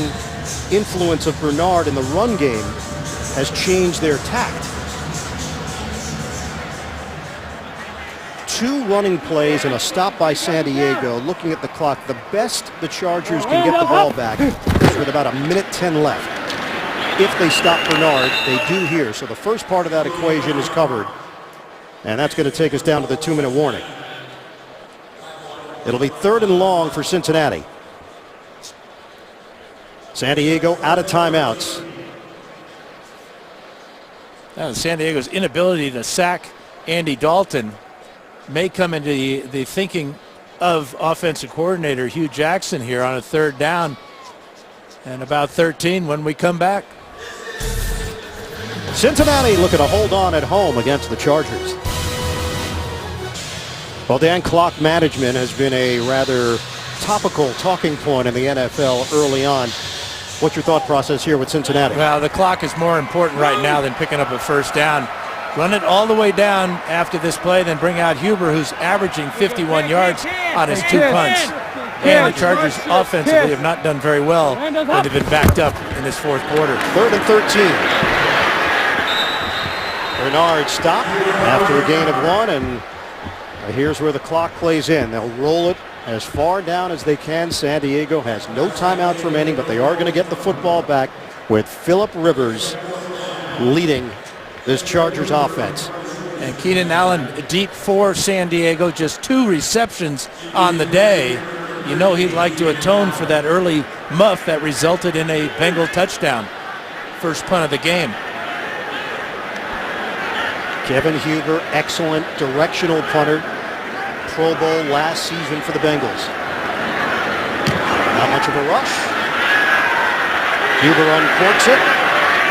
influence of Bernard in the run game has changed their tact. 2 running plays and a stop by San Diego. Looking at the clock, the best the Chargers can get the ball back is with about 1:10 left. If they stop Bernard, they do here. So the first part of that equation is covered. And that's going to take us down to the 2-minute warning. It'll be 3rd and long for Cincinnati. San Diego out of timeouts.
Now, San Diego's inability to sack Andy Dalton may come into the thinking of offensive coordinator Hugh Jackson here on a 3rd down and about 13 when we come back.
Cincinnati looking to hold on at home against the Chargers. Well, Dan, clock management has been a rather topical talking point in the NFL early on. What's your thought process here with Cincinnati?
Well, the clock is more important right now than picking up a 1st down. Run it all the way down after this play, then bring out Huber, who's averaging 51 yards on his 2 punts. And the Chargers offensively have not done very well when they've been backed up in this 4th quarter.
3rd and 13. Bernard stopped after a gain of 1, and here's where the clock plays in. They'll roll it as far down as they can. San Diego has no timeouts remaining, but they are going to get the football back with Phillip Rivers leading this Chargers offense.
And Keenan Allen deep for San Diego, just 2 receptions on the day. You know he'd like to atone for that early muff that resulted in a Bengal touchdown. First punt of the game.
Kevin Huber, excellent directional punter. Pro Bowl last season for the Bengals. Not much of a rush. Huber uncorks it.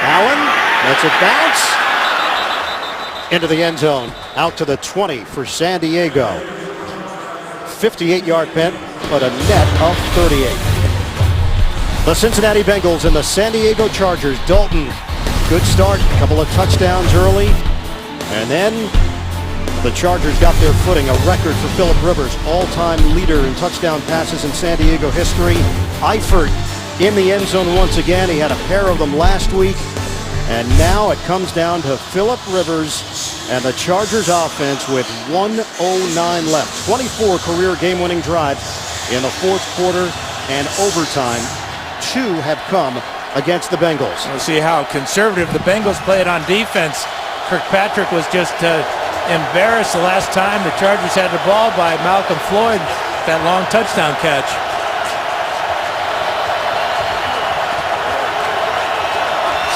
Allen lets it bounce into the end zone. Out to the 20 for San Diego. 58-yard pen, but a net of 38. The Cincinnati Bengals and the San Diego Chargers. Dalton, good start, a couple of touchdowns early. And then the Chargers got their footing, a record for Phillip Rivers, all-time leader in touchdown passes in San Diego history. Eifert in the end zone once again. He had a pair of them last week. And now it comes down to Phillip Rivers and the Chargers offense with 1:09 left. 24 career game-winning drives in the 4th quarter and overtime. 2 have come against the Bengals.
We'll see how conservative the Bengals played on defense. Kirkpatrick was just embarrassed the last time the Chargers had the ball by Malcolm Floyd, that long touchdown catch.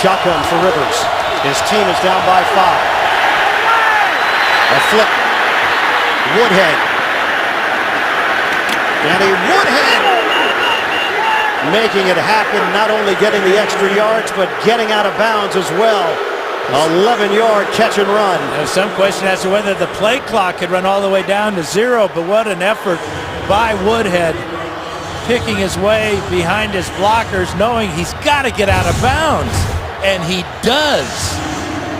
Shotgun for Rivers. His team is down by 5. A flip. Woodhead. Danny Woodhead making it happen, not only getting the extra yards, but getting out of bounds as well. 11-yard catch and run.
There's some question as to whether the play clock could run all the way down to 0, but what an effort by Woodhead, picking his way behind his blockers, knowing he's got to get out of bounds. And he does.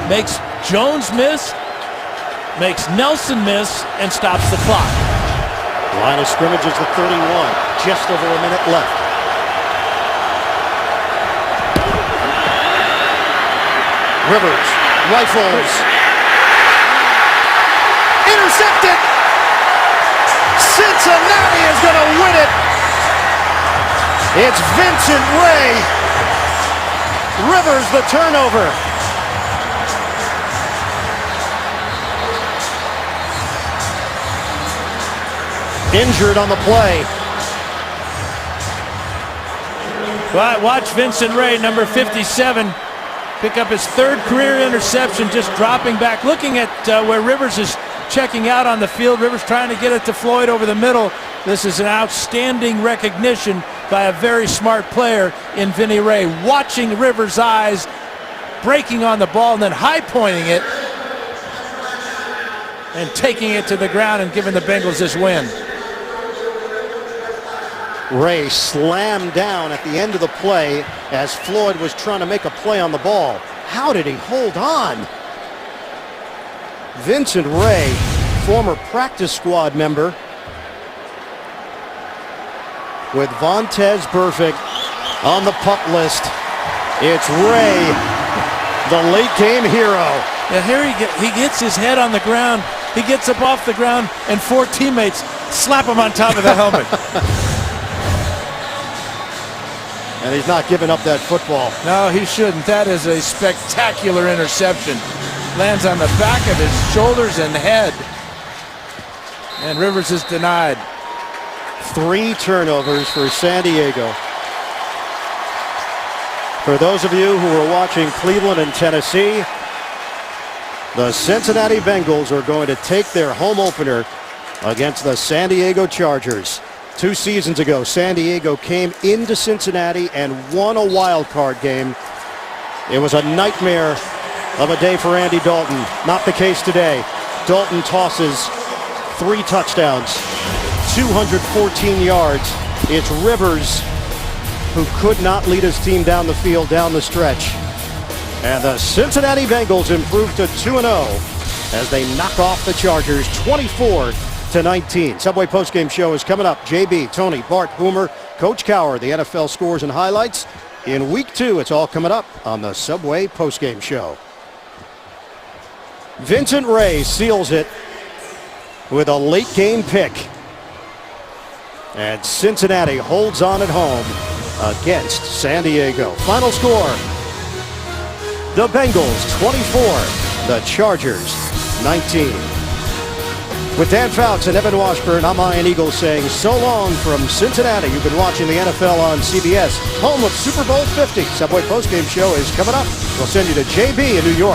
Makes Jones miss, makes Nelson miss, and stops the clock.
Line of scrimmage is the 31. Just over a minute left. Rivers rifles. Intercepted. Cincinnati is going to win it It's Vincent Ray. Rivers the turnover. Injured on the play.
Watch Vincent Ray, number 57, pick up his third career interception, just dropping back, looking at where Rivers is checking out on the field. Rivers trying to get it to Floyd over the middle. This is an outstanding recognition by a very smart player in Vinny Ray, watching Rivers' eyes, breaking on the ball, and then high-pointing it and taking it to the ground and giving the Bengals this win.
Ray slammed down at the end of the play as Floyd was trying to make a play on the ball. How did he hold on? Vincent Ray, former practice squad member with Vontaze Burfict on the pup list. It's Ray, the late game hero.
Yeah, here he gets his head on the ground. He gets up off the ground, and four teammates slap him on top of the helmet.
And he's not giving up that football.
No, he shouldn't. That is a spectacular interception. Lands on the back of his shoulders and head. And Rivers is denied.
3 turnovers for San Diego. For those of you who are watching Cleveland and Tennessee, the Cincinnati Bengals are going to take their home opener against the San Diego Chargers. 2 seasons ago, San Diego came into Cincinnati and won a wild card game. It was a nightmare of a day for Andy Dalton. Not the case today. Dalton tosses 3 touchdowns, 214 yards. It's Rivers who could not lead his team down the field down the stretch. And the Cincinnati Bengals improve to 2-0 as they knock off the Chargers 24-19. Subway postgame show is coming up. JB, Tony, Bart, Boomer, Coach Cowher, the NFL scores and highlights. In week 2, it's all coming up on the Subway postgame show. Vincent Ray seals it with a late game pick. And Cincinnati holds on at home against San Diego. Final score, the Bengals 24, the Chargers 19. With Dan Fouts and Evan Washburn, I'm Ian Eagle saying so long from Cincinnati. You've been watching the NFL on CBS, home of Super Bowl 50. Subway postgame show is coming up. We'll send you to JB in New York.